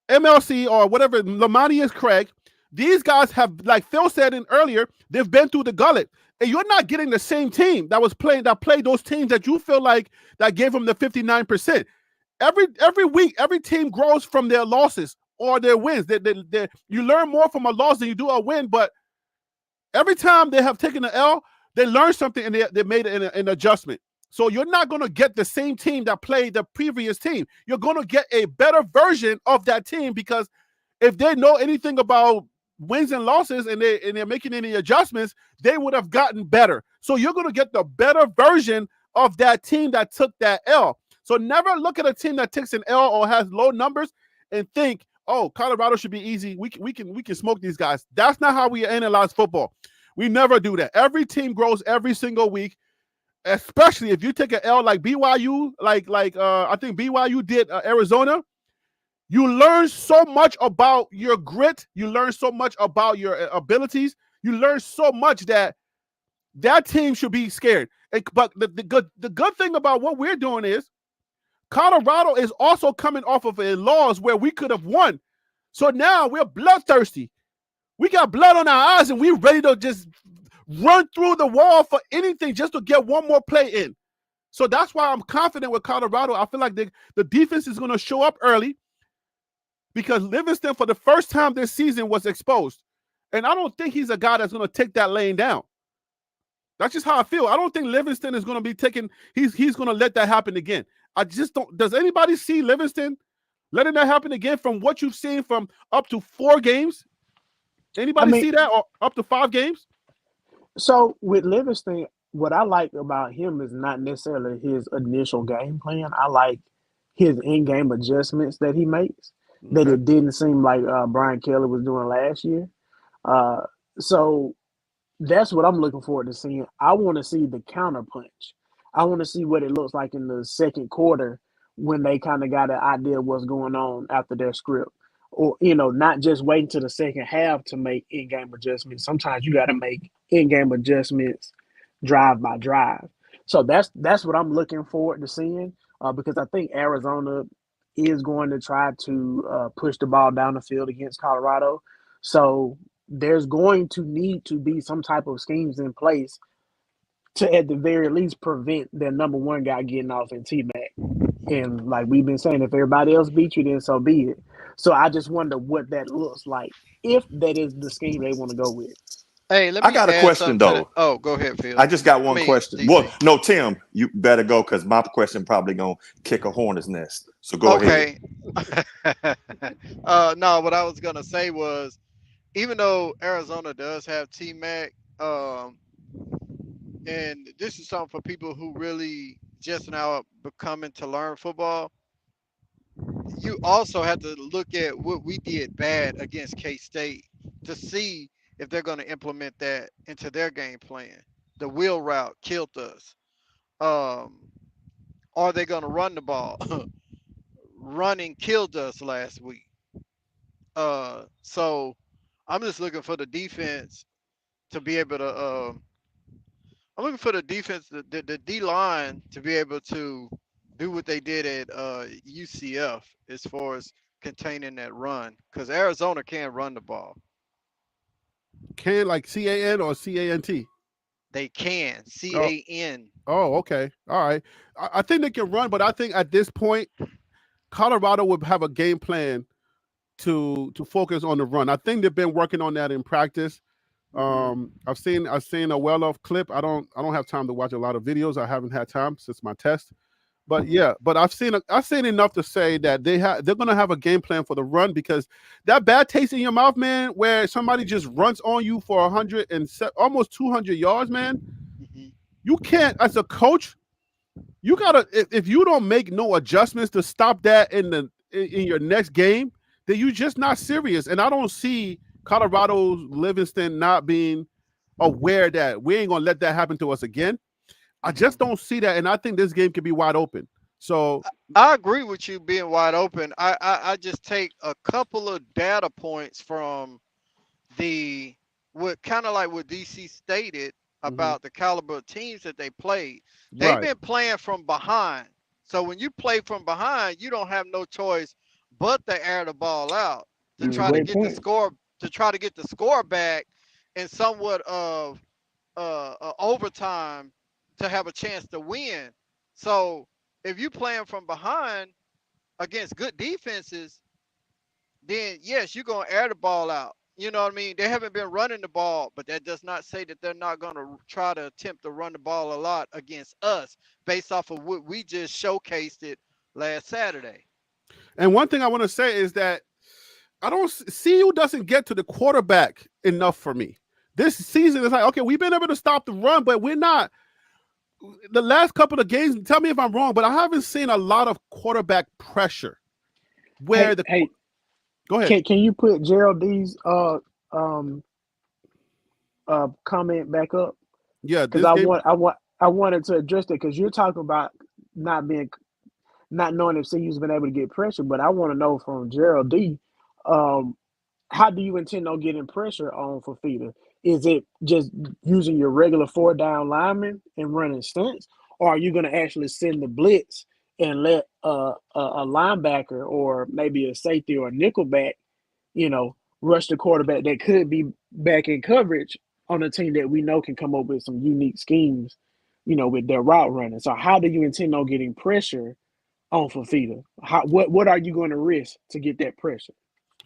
MLC, or whatever, Lamonius Craig. These guys have, like Phil said in earlier, they've been through the gullet. And you're not getting the same team that played those teams that you feel like that gave them the 59%. Every week, every team grows from their losses or their wins. You learn more from a loss than you do a win, but every time they have taken an L, they learn something and they made an adjustment. So you're not going to get the same team that played the previous team. You're going to get a better version of that team because if they know anything about wins and losses and they're making any adjustments, they would have gotten better. So you're going to get the better version of that team that took that L. So never look at a team that takes an L or has low numbers and think, oh, Colorado should be easy. We can smoke these guys. That's not how we analyze football. We never do that. Every team grows every single week, especially if you take an L like BYU, like I think BYU did Arizona. You learn so much about your grit. You learn so much about your abilities. You learn so much that team should be scared. But the good thing about what we're doing is Colorado is also coming off of a loss where we could have won. So now we're bloodthirsty. We got blood on our eyes and we're ready to just run through the wall for anything just to get one more play in. So that's why I'm confident with Colorado. I feel like the defense is going to show up early, because Livingston, for the first time this season, was exposed. And I don't think he's a guy that's going to take that lane down. That's just how I feel. I don't think Livingston is going to be taking, he's going to let that happen again. I just don't. Does anybody see Livingston letting that happen again from what you've seen from up to 4 games? Anybody see that, or up to 5 games? So with Livingston, what I like about him is not necessarily his initial game plan. I like his in-game adjustments that he makes. That it didn't seem like Brian Kelly was doing last year. So that's what I'm looking forward to seeing. I want to see the counter punch. I want to see what it looks like in the second quarter when they kind of got an idea of what's going on after their script. Or, not just waiting to the second half to make in-game adjustments. Sometimes you got to make in-game adjustments drive by drive. So that's what I'm looking forward to seeing because I think Arizona is going to try to push the ball down the field against Colorado. So there's going to need to be some type of schemes in place to, at the very least, prevent their number one guy getting off in T-Mac. And like we've been saying, if everybody else beat you, then so be it. So I just wonder what that looks like, if that is the scheme they want to go with. Hey, let me I got a add question something to though. Oh, go ahead, Phil. I just got one question. DC. Well, no, Tim, you better go because my question probably gonna kick a hornet's nest. So go ahead. Okay. No, what I was gonna say was, even though Arizona does have T-Mac, and this is something for people who really just now becoming to learn football, you also have to look at what we did bad against K-State to see if they're going to implement that into their game plan. The wheel route killed us. Are they going to run the ball? Running killed us last week. So I'm just looking for the defense to be able to. I'm looking for the defense, the D line, to be able to do what they did at UCF as far as containing that run, because Arizona can't run the ball. Can like CAN or CANT? They can. CAN. Oh, okay. All right. I think they can run, but I think at this point, Colorado would have a game plan to focus on the run. I think they've been working on that in practice. I've seen a well-off clip. I don't have time to watch a lot of videos. I haven't had time since my test. But yeah, but I've seen enough to say that they're gonna have a game plan for the run, because that bad taste in your mouth, man, where somebody just runs on you for 100 and almost 200 yards, man. You can't, as a coach, you gotta, if you don't make no adjustments to stop that in your next game, then you're just not serious. And I don't see Colorado's Livingston not being aware that we ain't gonna let that happen to us again. I just don't see that, and I think this game could be wide open. So I agree with you being wide open. I just take a couple of data points from what kind of like what DC stated about the caliber of teams that they played. They've been playing from behind. So when you play from behind, you don't have no choice but to air the ball out to try to get the score back in somewhat of overtime to have a chance to win. So if you playing from behind against good defenses, then yes, you're gonna air the ball out. You know what I mean? They haven't been running the ball, but that does not say that they're not gonna try to attempt to run the ball a lot against us based off of what we just showcased it last Saturday. And one thing I want to say is that I don't see who doesn't get to the quarterback enough for me. This season is like, okay, we've been able to stop the run, but we're not. The last couple of games, tell me if I'm wrong, but I haven't seen a lot of quarterback pressure. Where go ahead. Can you put Gerald D's comment back up? Yeah, because I wanted to address it, because you're talking about not knowing if CU's been able to get pressure, but I want to know from Gerald D, how do you intend on getting pressure on Fifita? Is it just using your regular 4-down lineman and running stunts, or are you going to actually send the blitz and let a linebacker or maybe a safety or a nickelback, rush the quarterback that could be back in coverage on a team that we know can come up with some unique schemes, with their route running? So how do you intend on getting pressure on Fifita? What are you going to risk to get that pressure?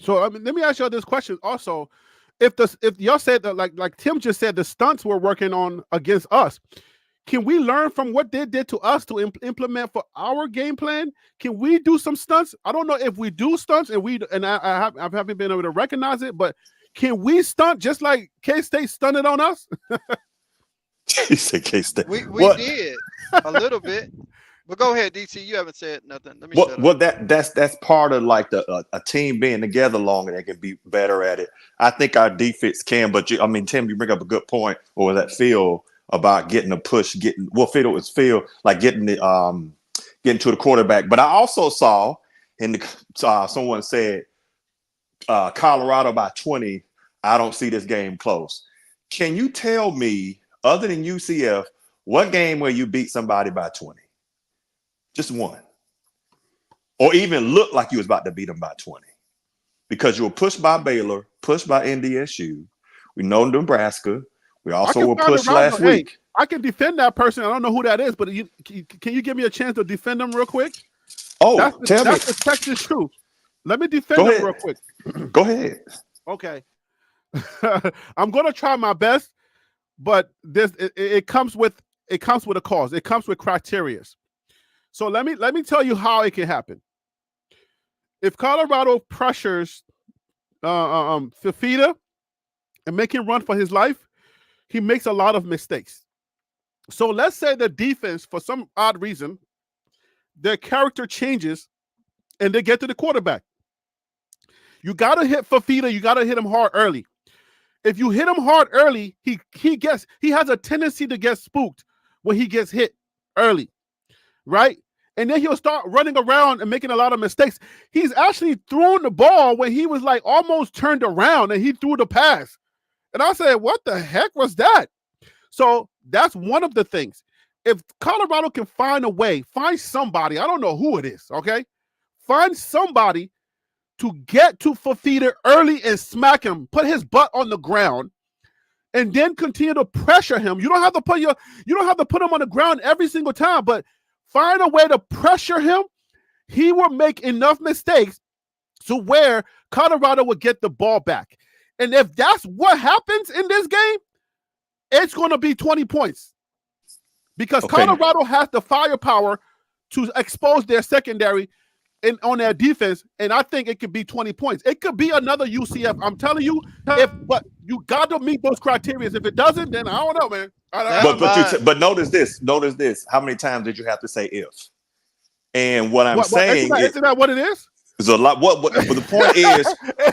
So let me ask you this question also. If y'all said that, like Tim just said, the stunts we're working on against us, can we learn from what they did to us to implement for our game plan? Can we do some stunts? I don't know if we do stunts, and I haven't been able to recognize it, but can we stunt just like K-State stunted on us? You said K-State. We did a little bit. But go ahead, DC. You haven't said nothing. Let me shut up. Well, that's part of like a team being together longer. They can be better at it. I think our defense can, but Tim, you bring up a good point. Or was that Phil about getting a push, Phil was Phil, like getting to the quarterback. But I also saw someone said Colorado by 20. I don't see this game close. Can you tell me, other than UCF, what game where you beat somebody by 20? Just one. Or even look like you was about to beat them by 20. Because you were pushed by Baylor, pushed by NDSU. We know Nebraska. We also were pushed last week. I can defend that person. I don't know who that is, but can you give me a chance to defend them real quick? Oh, tell me. That's the Texas truth. Let me defend them real quick. Go ahead. Okay. I'm going to try my best, but it comes with a cause. It comes with criteria. So let me tell you how it can happen. If Colorado pressures Fifita and make him run for his life, he makes a lot of mistakes. So let's say the defense, for some odd reason, their character changes and they get to the quarterback. You got to hit Fifita. You got to hit him hard early. If you hit him hard early, he has a tendency to get spooked when he gets hit early. Right? And then he'll start running around and making a lot of mistakes. He's actually thrown the ball when he was like almost turned around and he threw the pass. And I said, what the heck was that? So that's one of the things. If Colorado can find a way, find somebody, I don't know who it is, okay? Find somebody to get to Fifita early and smack him, put his butt on the ground, and then continue to pressure him. You don't have to put him on the ground every single time, but find a way to pressure him. He will make enough mistakes to where Colorado will get the ball back. And if that's what happens in this game, it's going to be 20 points. Because Colorado has the firepower to expose their secondary on their defense, and I think it could be 20 points. It could be another UCF. I'm telling you, but you got to meet those criteria. If it doesn't, then I don't know, man. But notice this. How many times did you have to say if? And what I'm saying isn't that what it is? It's a lot. But the point is,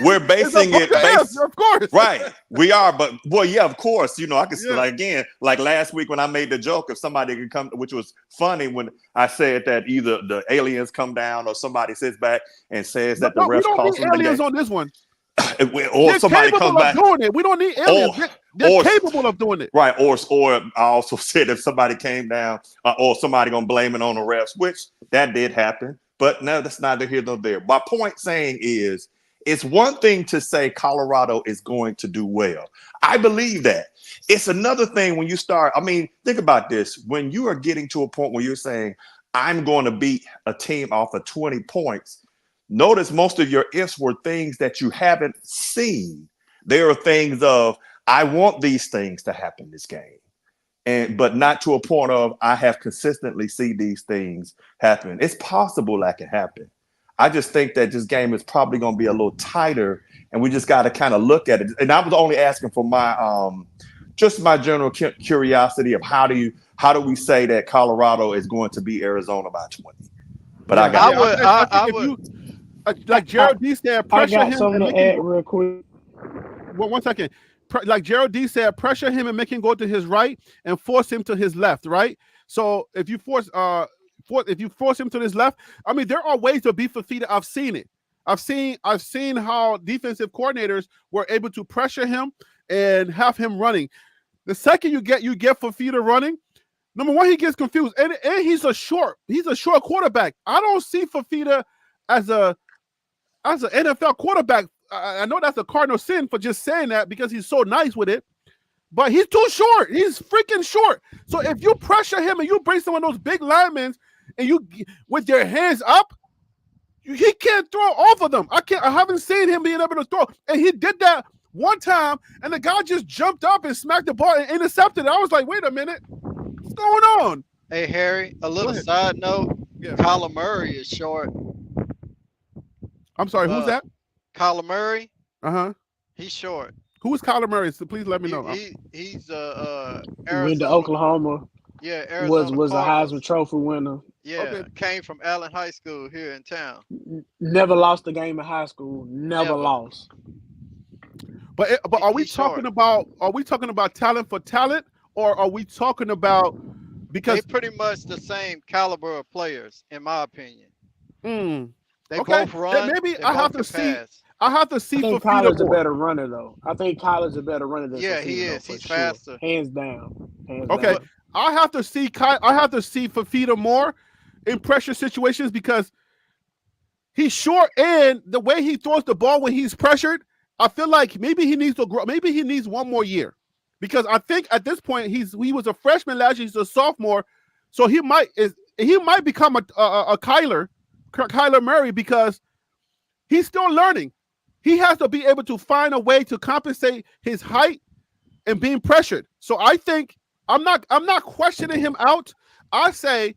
we're basing it based. Of course, right? We are, but yeah, of course. I can like last week when I made the joke, if somebody could come, which was funny when I said that either the aliens come down or somebody sits back and says that the refs cost them the aliens game. on this one. Or they're somebody comes back doing it. We don't need aliens. They're capable of doing it. Right. Or I also said if somebody came down or somebody gonna blame it on the refs, which that did happen. But no, that's neither here nor there. My point saying is, it's one thing to say Colorado is going to do well. I believe that. It's another thing when you start. I mean, think about this. When you are getting to a point where you're saying, I'm going to beat a team off of 20 points, notice most of your ifs were things that you haven't seen. There are things of, I want these things to happen this game. But not to a point of I have consistently seen these things happen. It's possible that can happen. I just think that this game is probably going to be a little tighter, and we just got to kind of look at it. And I was only asking for my just my general curiosity of how do we say that Colorado is going to beat Arizona by 20? But I would like Gerald D said, pressure him. I got something to add real quick. Well, 1 second. Like Gerald D said, pressure him and make him go to his right and force him to his left, right? So if you force him to his left, I mean, there are ways to beat Fifita. I've seen it. I've seen how defensive coordinators were able to pressure him and have him running. The second you get Fifita running, number one, he gets confused, and he's a short quarterback. I don't see Fifita as an NFL quarterback. I know that's a cardinal sin for just saying that because he's so nice with it, but he's too short. He's freaking short. So if you pressure him and you bring some of those big linemen and you with their hands up, he can't throw off of them. I haven't seen him being able to throw, and he did that one time, and the guy just jumped up and smacked the ball and intercepted it. I was like, wait a minute, what's going on? Hey Harry, a little side note. Yeah. Kyler Murray is short. I'm sorry, who's that? Kyler Murray. He's short. Who is Kyler Murray? So please let me know. He's Arizona. Went to Oklahoma. Yeah, Arizona was a Heisman Trophy winner. Yeah, came from Allen High School here in town. Never lost a game in high school. Never lost. But are we talking about talent for talent, or are we talking about because they're pretty much the same caliber of players, in my opinion. They okay. both run. Maybe I have to see. Pass. I have to see. I think Kyler's a better runner, though. I think Kyler's a better runner than Fifita, he is. He's faster, hands down. Okay, I have to see Fifita more in pressure situations because he's short, and the way he throws the ball when he's pressured, I feel like maybe he needs to grow. Maybe he needs one more year because I think at this point he was a freshman last year. He's a sophomore, so he might become a Kyler Murray because he's still learning. He has to be able to find a way to compensate his height and being pressured. So I think I'm not questioning him out. I say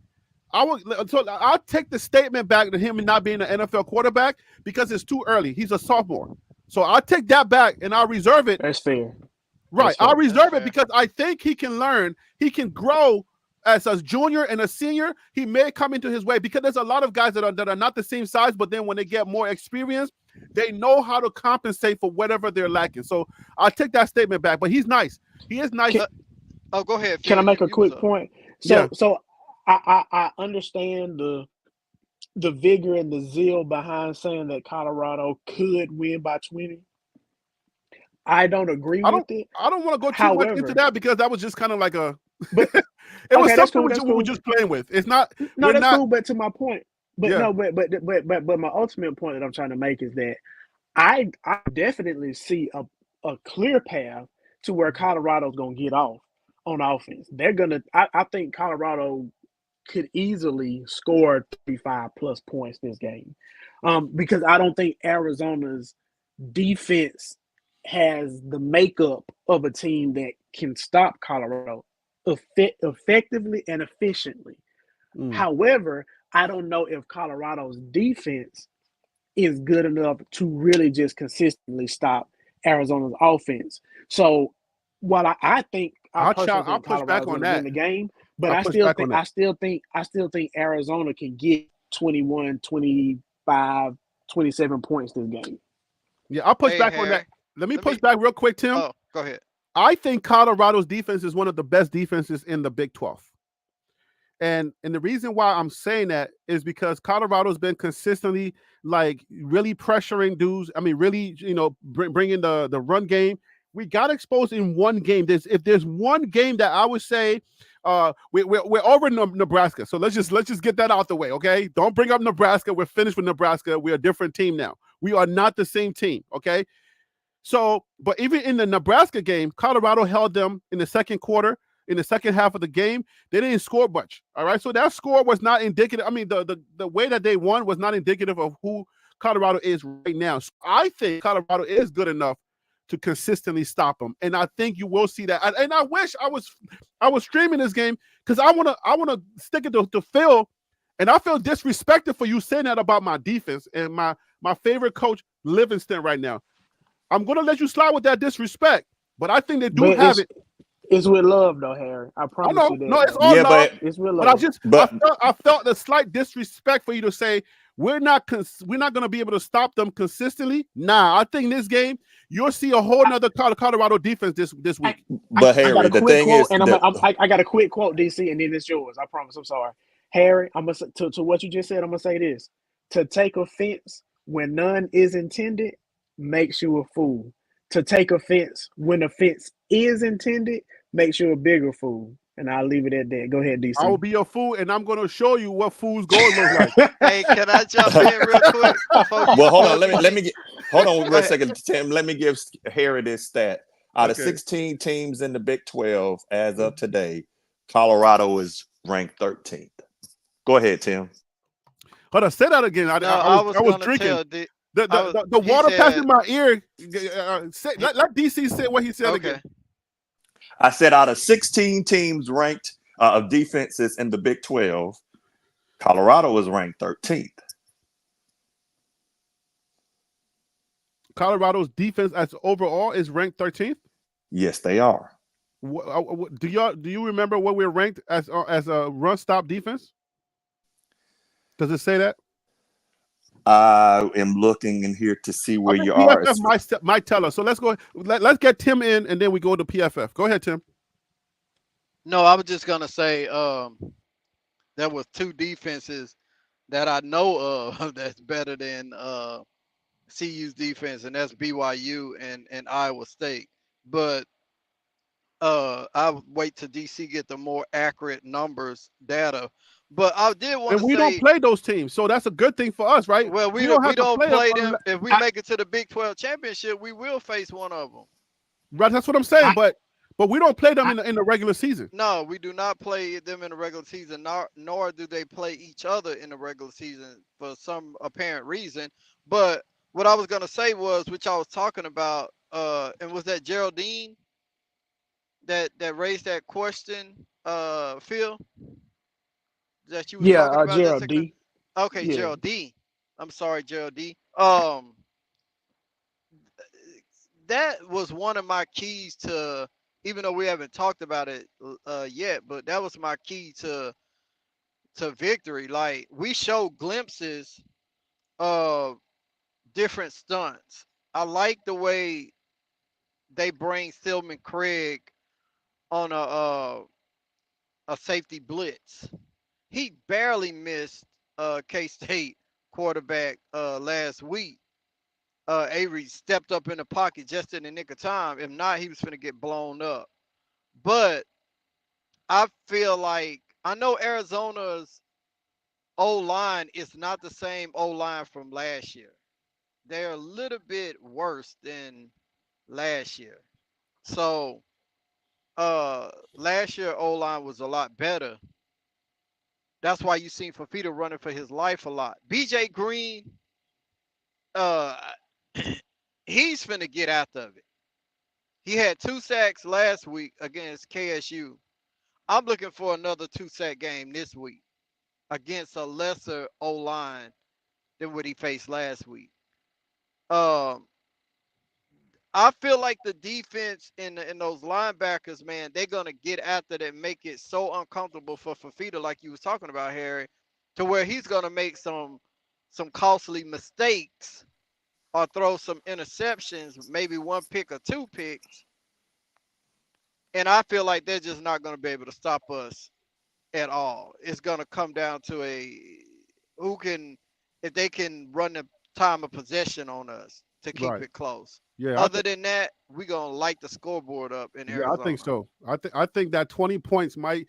I'll take the statement back to him not being an NFL quarterback because it's too early. He's a sophomore. So I'll take that back and I'll reserve it. That's fair. Right. I'll reserve it because I think he can learn. He can grow as a junior and a senior. He may come into his way because there's a lot of guys that are not the same size, but then when they get more experience, they know how to compensate for whatever they're lacking. So I'll take that statement back. But he's nice. He is nice. Go ahead. Can I make a quick point? So I understand the vigor and the zeal behind saying that Colorado could win by 20. I don't agree with it. I don't want to go too much into that because that was just kind of like a it was something we were just playing with. It's not cool, but to my point. But my ultimate point that I'm trying to make is that I definitely see a clear path to where Colorado's gonna get off on offense. They're gonna. I think Colorado could easily score 35 plus points this game, because I don't think Arizona's defense has the makeup of a team that can stop Colorado effectively and efficiently. However, I don't know if Colorado's defense is good enough to really just consistently stop Arizona's offense. So, while I think I personally think push back Colorado's on going to win that. the game, but I'll I push still back on think that. I still think Arizona can get 21, 25, 27 points this game. Yeah, I'll push Hey, back on that. Harry, Let me let push me. back real quick, Tim. Oh, go ahead. I think Colorado's defense is one of the best defenses in the Big 12. And the reason why I'm saying that is because Colorado's been consistently like really pressuring dudes. I mean, really, bringing the run game. We got exposed in one game. If there's one game that I would say, we're over Nebraska. So let's just get that out the way, okay? Don't bring up Nebraska. We're finished with Nebraska. We're a different team now. We are not the same team, okay? So, but even in the Nebraska game, Colorado held them in the second quarter. In the second half of the game, they didn't score much. All right, so that score was not indicative. I mean, the way that they won was not indicative of who Colorado is right now. So I think Colorado is good enough to consistently stop them, and I think you will see that. And I wish I was streaming this game because I wanna stick it to Phil, and I feel disrespected for you saying that about my defense and my favorite coach Livingston right now. I'm gonna let you slide with that disrespect, but I think they do But have it. it's with love, though, Harry. I promise know. you that. No, it's though. all Yeah, love. It's with But love. I felt a slight disrespect for you to say we're not going to be able to stop them consistently. Nah, I think this game you'll see a whole nother Colorado defense this week. But I got Harry, a the quick thing quote, is and that I got a quick quote, DC, and then it's yours. I promise. I'm sorry, Harry. I'm gonna to what you just said. I'm gonna say this: to take offense when none is intended makes you a fool. To take offense when offense is intended makes you a bigger fool. And I'll leave it at that. Go ahead, I will DC. be a fool, and I'm going to show you what fool's gold looks like. Hey, can I jump in real quick before you? well, hold on. before Let DC? me get hold on Go real ahead. second, Tim. Let me give Harry this stat. Out of Okay. 16 teams in the Big 12 as of today, Colorado is ranked 13th. Go ahead, Tim. Hold on, say that again. No, I was I was gonna drinking. tell. D, The he water passing said, my ear. Let DC say what he said okay. again. I said out of 16 teams ranked of defenses in the Big 12, Colorado is ranked 13th. Colorado's defense as overall is ranked 13th. Yes, they are. Do you remember what we're ranked as a run stop defense? Does it say that? I am looking in here to see where I think you are. PFF might tell us. So let's go. Let's get Tim in, and then we go to PFF. Go ahead, Tim. No, I was just gonna say, there was two defenses that I know of that's better than CU's defense, and that's BYU and Iowa State. But I'll wait till DC get the more accurate numbers data. But I did want And to we don't say, play those teams, so that's a good thing for us, right? well, We don't we have to don't play them. play them. If we I, make it to the Big 12 championship, we will face one of them. Right, that's what I'm saying. I, But we don't play them I, in the regular season. No, we do not play them in the regular season, nor do they play each other in the regular season for some apparent reason. But what I was gonna say was, which I was talking about, and was that Geraldine that raised that question, Phil, that you was yeah, talking about just Gerald a second. D. Okay, Yeah, Geraldine. I'm sorry, Geraldine. That was one of my keys to, even though we haven't talked about it yet, but that was my key to victory. Like, we showed glimpses of different stunts. I like the way they bring Stillman Craig on a safety blitz. He barely missed K-State quarterback last week. Avery stepped up in the pocket just in the nick of time. If not, he was going to get blown up. But I feel like, I know Arizona's O-line is not the same O-line from last year. They're a little bit worse than last year. So last year O-line was a lot better. That's why you seen Fafita running for his life a lot. BJ Green, uh he's finna get out of it. He had 2 sacks last week against KSU. I'm looking for another 2-sack game this week against a lesser O-line than what he faced last week. Um, I feel like the defense in those linebackers, man, they're gonna get after it and make it so uncomfortable for Fafita, like you was talking about, Harry, to where he's gonna make some costly mistakes or throw some interceptions, maybe 1 pick or 2 picks. And I feel like they're just not gonna be able to stop us at all. It's gonna come down to who can, if they can run the time of possession on us to keep Right. it close. Yeah. Other than that, we're gonna light the scoreboard up in Arizona. I think so. I think that 20 points might.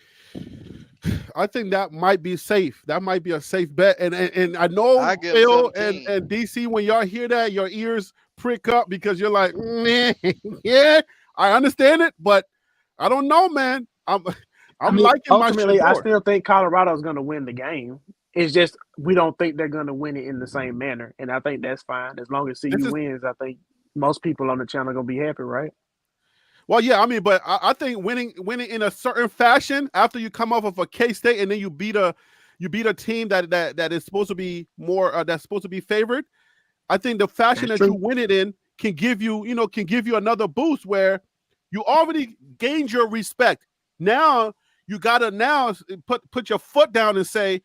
I think that might be safe. That might be a safe bet. And I know I give Phil 17. and DC, when y'all hear that, your ears prick up because you're like, yeah, I understand it, but I don't know, man. I'm liking my ultimately, I Shador. still think Colorado's going to win the game. It's just we don't think they're going to win it in the same manner, and I think that's fine. As long as CU wins, I think most people on the channel are going to be happy, right? Well, yeah, I mean, but I think winning in a certain fashion after you come off of a K-State and then you beat a team that is supposed to be more that's supposed to be favored. I think the fashion that you win it in can give you another boost where you already gained your respect. Now you gotta put your foot down and say,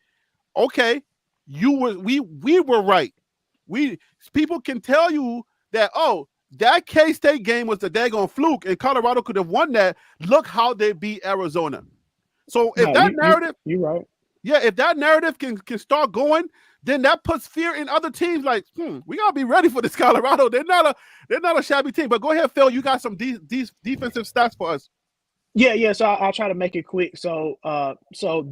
okay, we were right. People can tell you that, oh, that K-State game was the daggone fluke, and Colorado could have won that. Look how they beat Arizona. So if narrative, you're right. Yeah, if that narrative can start going, then that puts fear in other teams. Like, we gotta be ready for this Colorado. They're not a shabby team. But go ahead, Phil. You got some defensive stats for us. Yeah. So I'll try to make it quick. So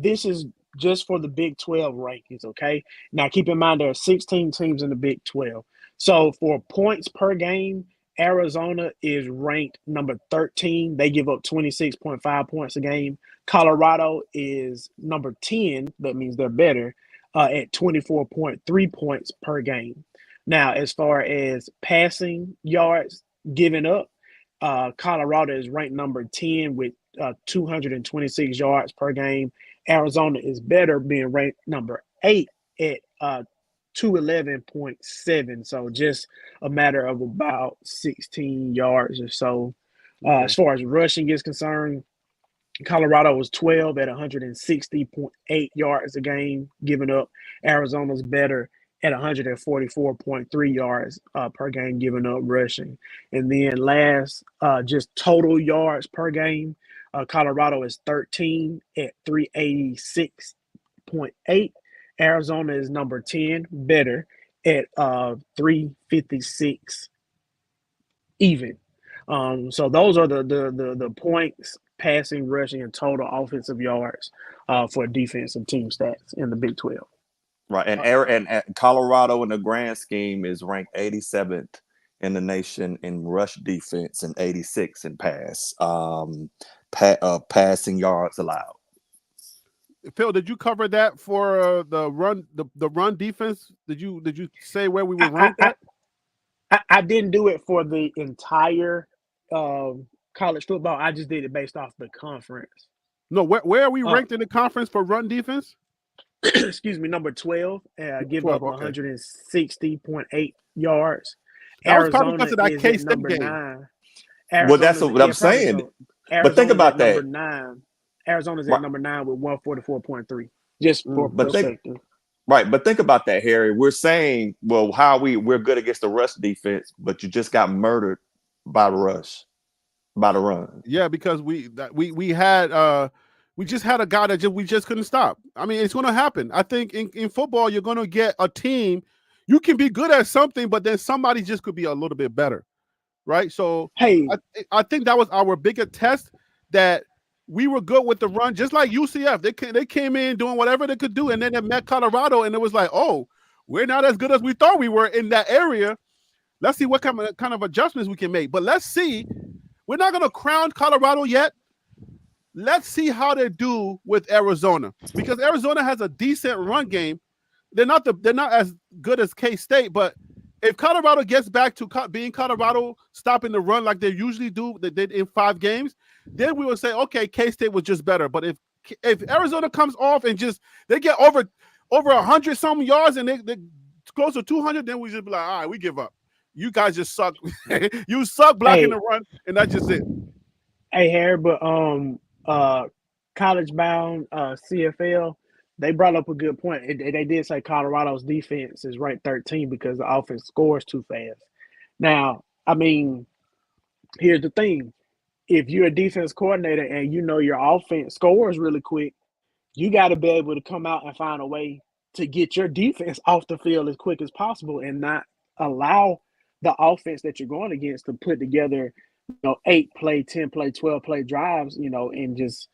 this is just for the Big 12 rankings. Okay. Now keep in mind there are 16 teams in the Big 12. So for points per game, Arizona is ranked number 13. They give up 26.5 points a game. Colorado is number 10. That means they're better at 24.3 points per game. Now, as far as passing yards given up, Colorado is ranked number 10 with 226 yards per game. Arizona is better, being ranked number 8 at 211.7. So just a matter of about 16 yards or so. As far as rushing is concerned, Colorado was 12 at 160.8 yards a game given up. Arizona's better at 144.3 yards per game given up rushing. And then last, just total yards per game, Colorado is 13 at 386.8. Arizona is number 10, better at 356 even. So those are the points, passing, rushing, and total offensive yards for defensive team stats in the Big 12. Right, and Colorado in the grand scheme is ranked 87th in the nation in rush defense and 86 in passing yards allowed. Phil, did you cover that for the run defense? Did you say where we were ranked at? I didn't do it for the entire college football. I just did it based off the conference. No, where are we ranked in the conference for run defense? Excuse me, number 12. Give up 160.8 yards. That was probably because of that K-State game. 9. Well, that's what I'm saying. So. But think about that. Number 9. Arizona's at number 9 with 144.3. Just for perspective. Right, but think about that, Harry. We're saying, well, we're good against the rush defense, but you just got murdered by the run. Yeah, because we just had a guy that we just couldn't stop. I mean, it's going to happen. I think in football, you're going to get a team. You can be good at something, but then somebody just could be a little bit better, right? So, hey, I think that was our biggest test, that we were good with the run, just like UCF. They came in doing whatever they could do, and then they met Colorado, and it was like, oh, we're not as good as we thought we were in that area. Let's see what kind of adjustments we can make. But let's see we're not gonna crown Colorado yet. Let's see how they do with Arizona, because Arizona has a decent run game. They're not as good as K-State, but if Colorado gets back to being Colorado, stopping the run like they usually do, they did in 5 games, then we will say, okay, K-State was just better. But if Arizona comes off and just they get over 100 some yards and they close to 200, then we just be like, all right, we give up. You guys just suck. You suck blocking the run, and that's just it. Hey, Harry, but college bound CFL, they brought up a good point. They did say Colorado's defense is ranked 13 because the offense scores too fast. Now, I mean, here's the thing. If you're a defense coordinator and you know your offense scores really quick, you got to be able to come out and find a way to get your defense off the field as quick as possible and not allow the offense that you're going against to put together, 8-play, 10-play, 12-play drives, and just,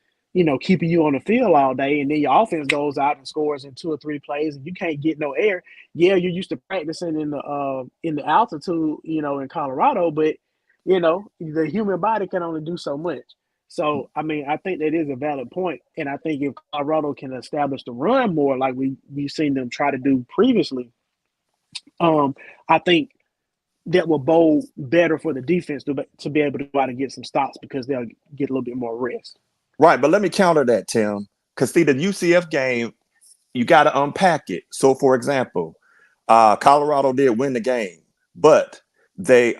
keeping you on the field all day. And then your offense goes out and scores in 2 or 3 plays and you can't get no air. Yeah, you're used to practicing in the altitude, in Colorado, but, the human body can only do so much. So, I mean, I think that is a valid point. And I think if Colorado can establish the run more like we've seen them try to do previously, I think that will bode better for the defense to be able to go out and get some stops because they'll get a little bit more rest. Right, but let me counter that, Tim. Because, see, the UCF game, you got to unpack it. So, for example, Colorado did win the game, but they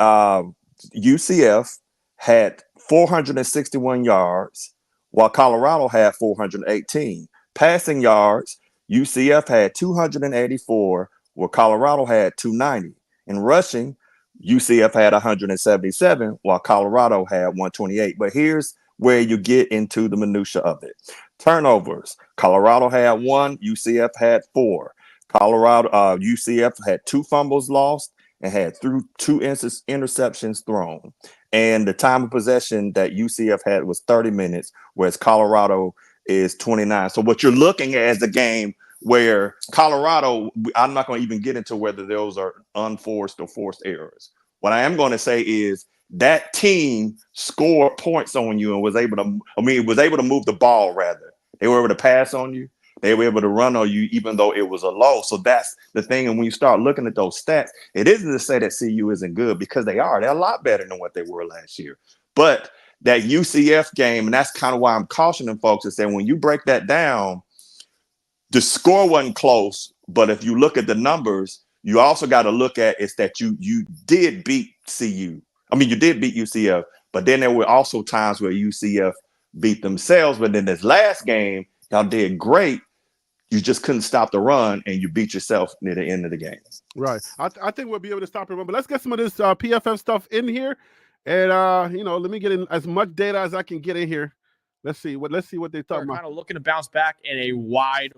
UCF had 461 yards, while Colorado had 418. Passing yards, UCF had 284, while Colorado had 290. In rushing, UCF had 177, while Colorado had 128. But here's where you get into the minutia of it. Turnovers, Colorado had 1, UCF had 4. UCF had 2 fumbles lost and had 2 interceptions thrown. And the time of possession that UCF had was 30 minutes, whereas Colorado is 29. So what you're looking at is a game where Colorado, I'm not going to even get into whether those are unforced or forced errors. What I am going to say is that team scored points on you and was able to move the ball rather. They were able to pass on you. They were able to run on you, even though it was a low. So that's the thing. And when you start looking at those stats, it isn't to say that CU isn't good, because they are. They're a lot better than what they were last year. But that UCF game, and that's kind of why I'm cautioning folks, is that when you break that down, the score wasn't close. But if you look at the numbers, you also got to look at is that you did beat CU. I mean, you did beat UCF, but then there were also times where UCF beat themselves. But in this last game, y'all did great. You just couldn't stop the run, and you beat yourself near the end of the game. Right. I think we'll be able to stop the run. But let's get some of this PFF stuff in here. And, let me get in as much data as I can get in here. Let's see what they talk about. Kind of looking to bounce back in a wide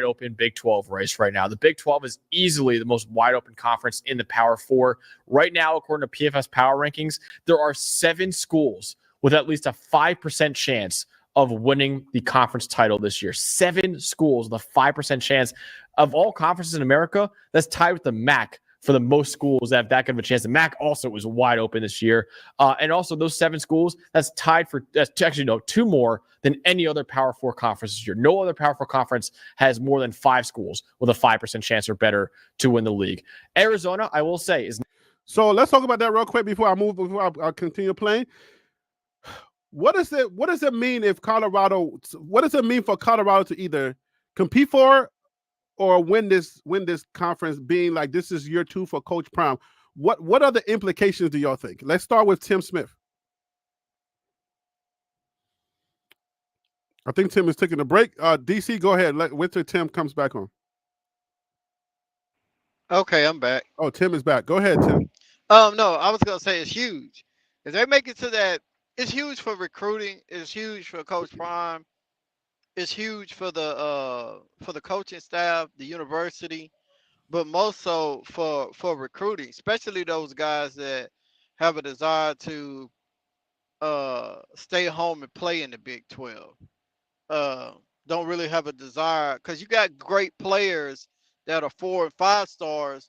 open Big 12 race right now. The Big 12 is easily the most wide open conference in the Power 4. Right now, according to PFF's power rankings, there are 7 schools with at least a 5% chance of winning the conference title this year. 7 schools with a 5% chance. Of all conferences in America, that's tied with the MAC for the most schools that have that good of a chance. The MAC also was wide open this year. And also those 7 schools, that's 2 more than any other Power 4 conference this year. No other Power 4 conference has more than 5 schools with a 5% chance or better to win the league. Arizona, I will say, is... So let's talk about that real quick before I continue playing. What does it mean if Colorado? What does it mean for Colorado to either compete for or win this conference? Being like this is year 2 for Coach Prime. What are the implications do y'all think? Let's start with Tim Smith. I think Tim is taking a break. DC, go ahead. Wait till Tim comes back on. Okay, I'm back. Oh, Tim is back. Go ahead, Tim. No, I was gonna say it's huge. If they make it to that, it's huge for recruiting. It's huge for Coach Prime. It's huge for the coaching staff, the university, but most so for recruiting, especially those guys that have a desire to stay home and play in the Big 12. Don't really have a desire because you got great players that are 4 and 5 stars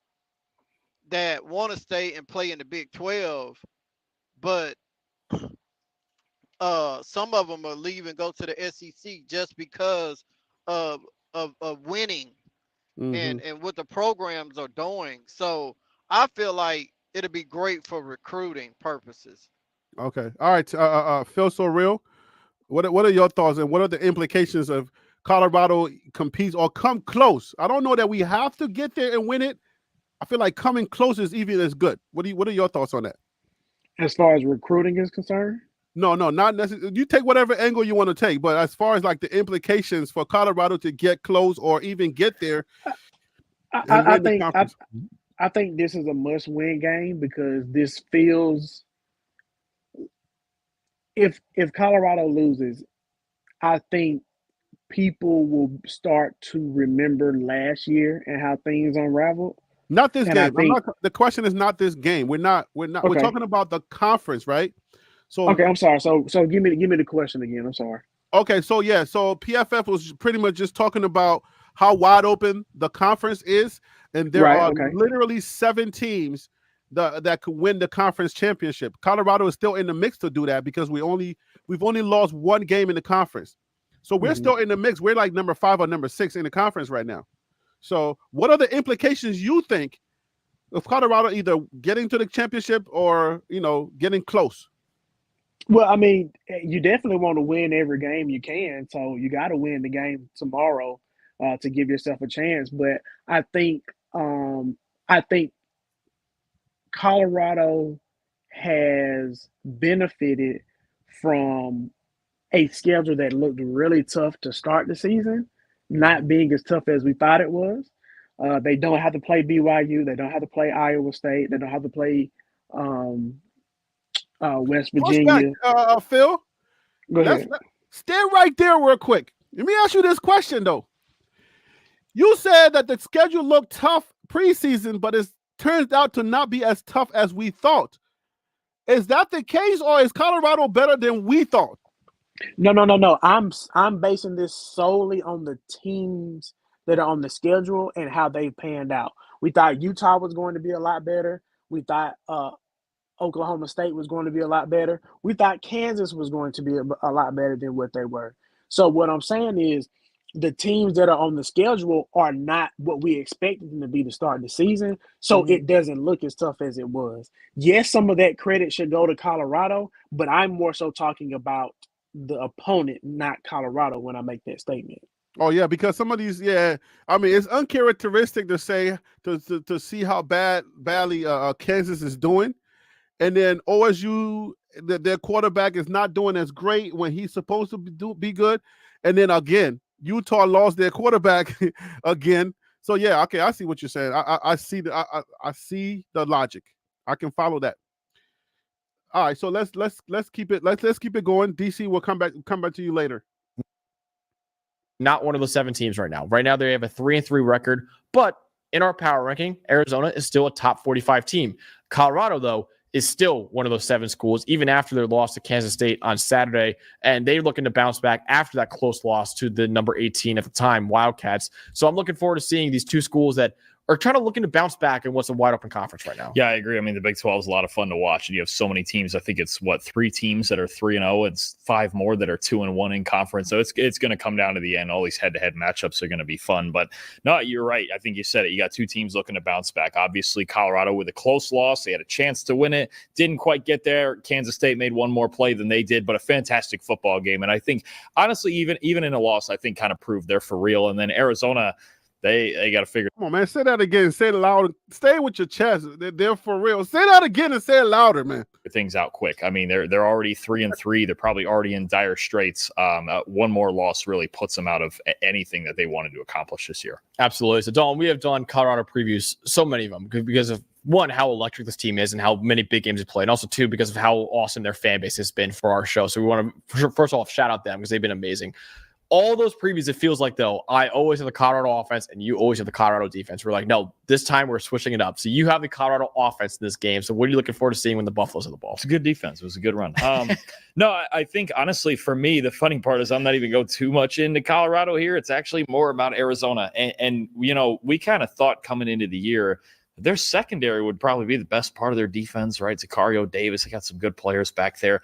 that want to stay and play in the Big 12, but some of them are leaving, go to the SEC just because of winning Mhm. and what the programs are doing. So I feel like it'll be great for recruiting purposes. Okay. All right. Phil So Real, what are your thoughts and what are the implications of Colorado competes or come close? I don't know that we have to get there and win it. I feel like coming close is even as good. What are your thoughts on that? As far as recruiting is concerned, No, not necessarily. You take whatever angle you want to take, but as far as like the implications for Colorado to get close or even get there I, and I win the think conference. I think this is a must-win game because this feels if Colorado loses, I think people will start to remember last year and how things unraveled. Not this And I game. I'm think not. The question is not this game. We're not. We're okay, talking about the conference, right? So okay. I'm sorry. So give me the question again. I'm sorry. okay, so yeah, so PFF was pretty much just talking about how wide open the conference is, and there Right. are Okay. literally 7 teams that could win the conference championship. Colorado is still in the mix to do that because we've only lost 1 game in the conference, so we're Mhm. still in the mix. We're like number 5 or number 6 in the conference right now. So, what are the implications you think of Colorado either getting to the championship or getting close? Well, I mean, you definitely want to win every game you can, so you got to win the game tomorrow to give yourself a chance. But I think I think Colorado has benefited from a schedule that looked really tough to start the season, not being as tough as we thought it was. They don't have to play BYU. They don't have to play Iowa State. They don't have to play um, West Push back, Virginia. Phil. Go ahead. Stay right there real quick. Let me ask you this question though. You said that the schedule looked tough preseason, but it turns out to not be as tough as we thought. Is that the case, or is Colorado better than we thought? No. I'm basing this solely on the teams that are on the schedule and how they panned out. We thought Utah was going to be a lot better. We thought Oklahoma State was going to be a lot better. We thought Kansas was going to be a lot better than what they were. So what I'm saying is the teams that are on the schedule are not what we expected them to be to start the season. So it doesn't look as tough as it was. Yes, some of that credit should go to Colorado, but I'm more so talking about the opponent, not Colorado, when I make that statement. Oh yeah, because some of these, I mean, it's uncharacteristic to say to see how badly Kansas is doing, and then OSU, their quarterback is not doing as great when he's supposed to be good, and then again, Utah lost their quarterback again. So yeah, okay, I see what you're saying. I see I see the logic. I can follow that. All right, so let's keep it going. DC will come back to you later. Not one of those 7 teams right now. Right now, they have a 3-3 record, but in our power ranking, Arizona is still a top 45 team. Colorado, though, is still one of those 7 schools, even after their loss to Kansas State on Saturday, and they're looking to bounce back after that close loss to the number 18 at the time, Wildcats. So I'm looking forward to seeing these 2 schools that are trying to looking to bounce back in what's a wide open conference right now. Yeah, I agree. I mean, the Big 12 is a lot of fun to watch, and you have so many teams. I think it's 3 teams that are 3-0. It's 5 more that are 2-1 in conference. So it's going to come down to the end. All these head-to-head matchups are going to be fun. But no, you're right. I think you said it. You got 2 teams looking to bounce back. Obviously, Colorado with a close loss. They had a chance to win it. Didn't quite get there. Kansas State made one more play than they did, but a fantastic football game. And I think, honestly, even in a loss, I think kind of proved they're for real. And then Arizona, They got to figure. Come on, man. Say that again. Say it louder. Stay with your chest. They're for real. Say that again and say it louder, man. Things out quick. I mean, they're already 3-3. They're probably already in dire straits. One more loss really puts them out of anything that they wanted to accomplish this year. Absolutely. So, Dawn, we have done Colorado previews, so many of them, because of, 1, how electric this team is and how many big games they play, and also 2, because of how awesome their fan base has been for our show. So we want to, first off, shout out them because they've been amazing. All those previews, it feels like, though, I always have the Colorado offense and you always have the Colorado defense. We're like, no, this time we're switching it up. So you have the Colorado offense in this game. So what are you looking forward to seeing when the Buffaloes have the ball? It's a good defense. It was a good run. No, I think, honestly, for me, the funny part is I'm not even going too much into Colorado here. It's actually more about Arizona. And you know, we kind of thought coming into the year, their secondary would probably be the best part of their defense, right? Sicario Davis, they got some good players back there.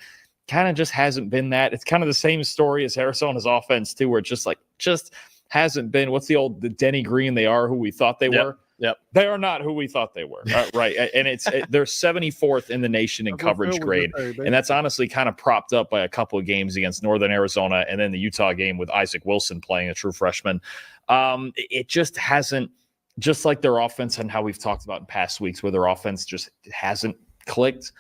kind of just hasn't been that. It's kind of the same story as Arizona's offense too, where it's just hasn't been. What's the Denny Green? They are who we thought they were. Yep. They are not who we thought they were. Right. And they're 74th in the nation in coverage grade. And that's honestly kind of propped up by a couple of games against Northern Arizona and then the Utah game with Isaac Wilson playing, a true freshman. It just hasn't, just like their offense and how we've talked about in past weeks, where their offense just hasn't clicked.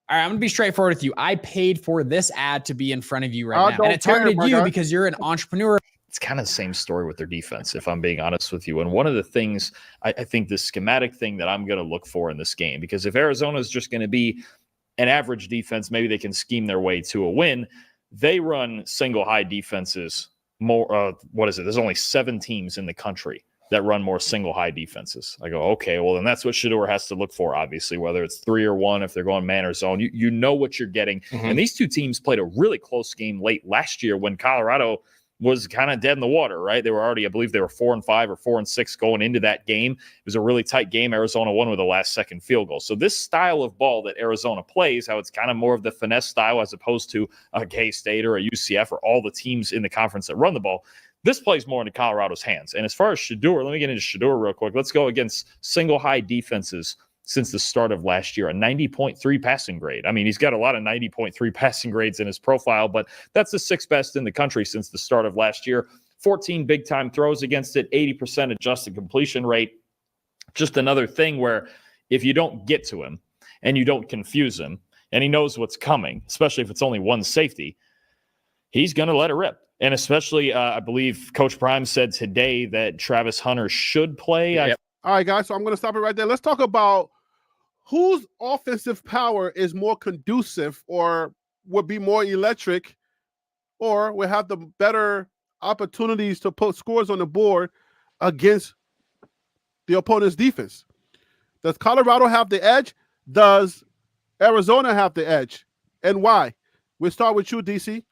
All right, I'm going to be straightforward with you. I paid for this ad to be in front of you right now. And it targeted you because you're an entrepreneur. It's kind of the same story with their defense, if I'm being honest with you. And one of the things, I think the schematic thing that I'm going to look for in this game, because if Arizona is just going to be an average defense, maybe they can scheme their way to a win. They run single high defenses more. There's only 7 teams in the country that run more single high defenses. I go, okay, well, then that's what Shedeur has to look for, obviously, whether it's 3 or 1, if they're going man or zone. You know what you're getting. Mm-hmm. And these two teams played a really close game late last year when Colorado was kind of dead in the water, right? They were already, I believe they were 4-5 or 4-6 going into that game. It was a really tight game. Arizona won with a last-second field goal. So this style of ball that Arizona plays, how it's kind of more of the finesse style as opposed to a K-State or a UCF or all the teams in the conference that run the ball, this plays more into Colorado's hands. And as far as Shedeur, let me get into Shedeur real quick. Let's go against single high defenses since the start of last year, a 90.3 passing grade. I mean, he's got a lot of 90.3 passing grades in his profile, but that's the 6th best in the country since the start of last year. 14 big-time throws against it, 80% adjusted completion rate. Just another thing where if you don't get to him and you don't confuse him and he knows what's coming, especially if it's only one safety, he's going to let it rip. And especially, I believe Coach Prime said today that Travis Hunter should play. Yep. All right, guys, so I'm going to stop it right there. Let's talk about whose offensive power is more conducive or would be more electric or will have the better opportunities to put scores on the board against the opponent's defense. Does Colorado have the edge? Does Arizona have the edge? And why? We'll start with you, DC.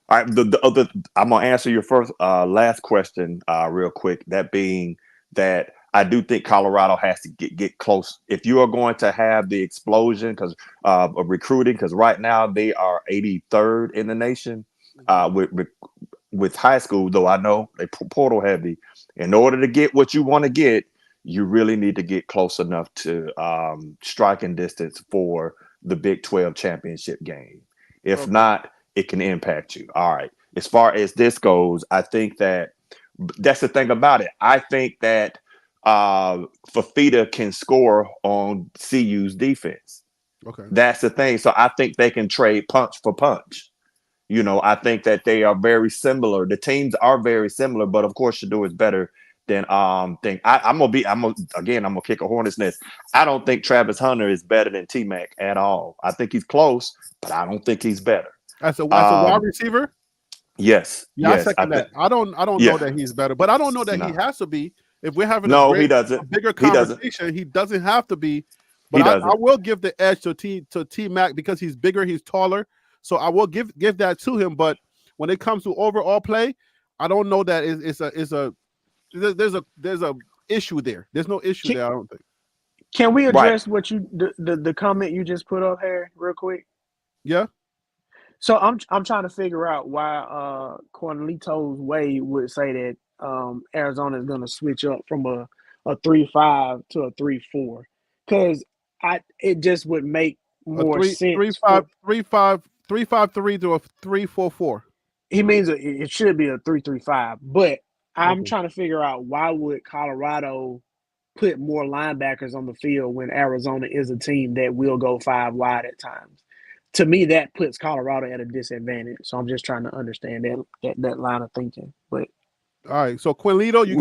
All right, I'm gonna answer your last question real quick. That being that I do think Colorado has to get close if you are going to have the explosion because of recruiting. Because right now they are 83rd in the nation with high school. Though I know they portal heavy. In order to get what you want to get, you really need to get close enough to striking distance for the Big 12 championship game. If not, it can impact you. All right. As far as this goes, I think that's the thing about it. I think that Fafita can score on CU's defense. Okay. That's the thing. So I think they can trade punch for punch. You know, I think that they are very similar. The teams are very similar, but of course Shedeur is better than I'm gonna kick a hornet's nest. I don't think Travis Hunter is better than T-Mac at all. I think he's close, but I don't think he's better. As a wide receiver? Yes. Yeah, yes, I second that. I don't know that he's better, but I don't know that he has to be. If we're having a bigger conversation, he doesn't have to be. But I will give the edge to T-Mac because he's bigger, he's taller. So I will give that to him. But when it comes to overall play, I don't know that there's a issue there. There's no issue there, I don't think. Can we address what you the comment you just put up here real quick? Yeah. So I'm trying to figure out why Cornelito's way would say that Arizona is going to switch up from a 3-5 to a 3-4 because it just would make more sense. 3-5-3 to a 3-4-4. He means it should be a 3-3-5, but I'm trying to figure out why would Colorado put more linebackers on the field when Arizona is a team that will go 5 wide at times. To me, that puts Colorado at a disadvantage. So I'm just trying to understand that line of thinking. But all right, so Quinlito, you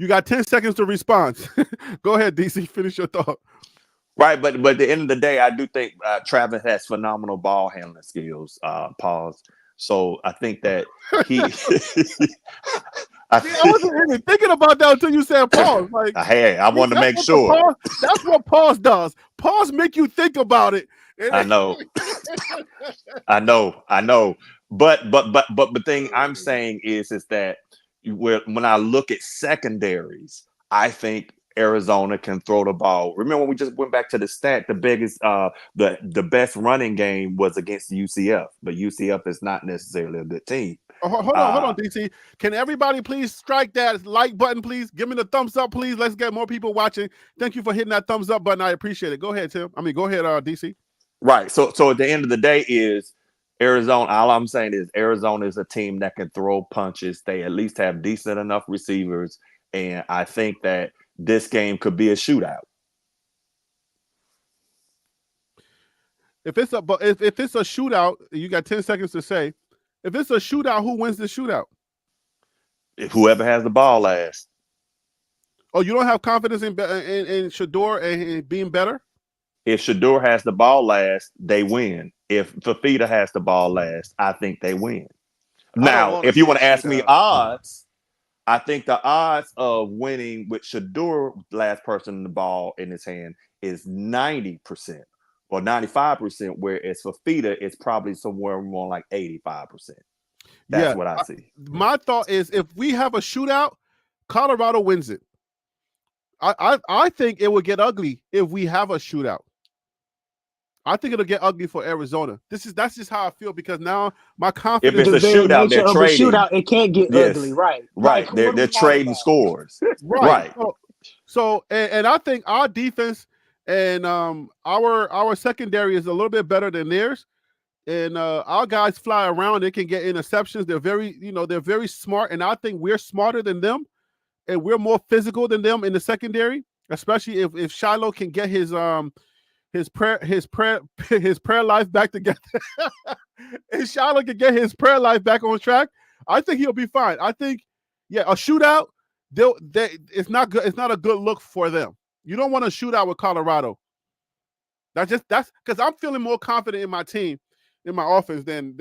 got 10 seconds to respond. Go ahead, DC. Finish your thought. Right, but at the end of the day, I do think Travis has phenomenal ball handling skills. Pause. So I think that he. I wasn't even thinking about that until you said pause. Like, I wanted to make sure. That's what pause does. Pause make you think about it. I know. But the thing I'm saying is that when I look at secondaries, I think Arizona can throw the ball. Remember when we just went back to the stat, the biggest, the best running game was against UCF, but UCF is not necessarily a good team. Hold on, DC. Can everybody please strike that like button, please? Give me the thumbs up, please. Let's get more people watching. Thank you for hitting that thumbs up button. I appreciate it. Go ahead, Tim. Go ahead, DC. Right. So at the end of the day is Arizona. All I'm saying is Arizona is a team that can throw punches. They at least have decent enough receivers, and I think that this game could be a shootout. If it's a shootout, you got 10 seconds to say. If it's a shootout, who wins the shootout? If whoever has the ball last. Oh, you don't have confidence in Shedeur and being better? If Shedeur has the ball last, they win. If Fifita has the ball last, I think they win. Now, if you want to ask me odds, I think the odds of winning with Shedeur, last person in the ball in his hand, is 90%. Or 95%, whereas Fifita it's probably somewhere more like 85%. That's what I see. My thought is if we have a shootout, Colorado wins it. I think it will get ugly if we have a shootout. I think it'll get ugly for Arizona. That's just how I feel because now my confidence. If it's a shootout, they're trading. Shootout, it can't get ugly, right? Right. They're trading scores. Right. So I think our defense and our secondary is a little bit better than theirs. And our guys fly around. They can get interceptions. They're very smart. And I think we're smarter than them. And we're more physical than them in the secondary, especially if Shiloh can get his prayer life back together. If Shiloh can get his prayer life back on track, I think he'll be fine. I think, a shootout, it's not good. It's not a good look for them. You don't want to shoot out with Colorado. That's because I'm feeling more confident in my team, in my offense than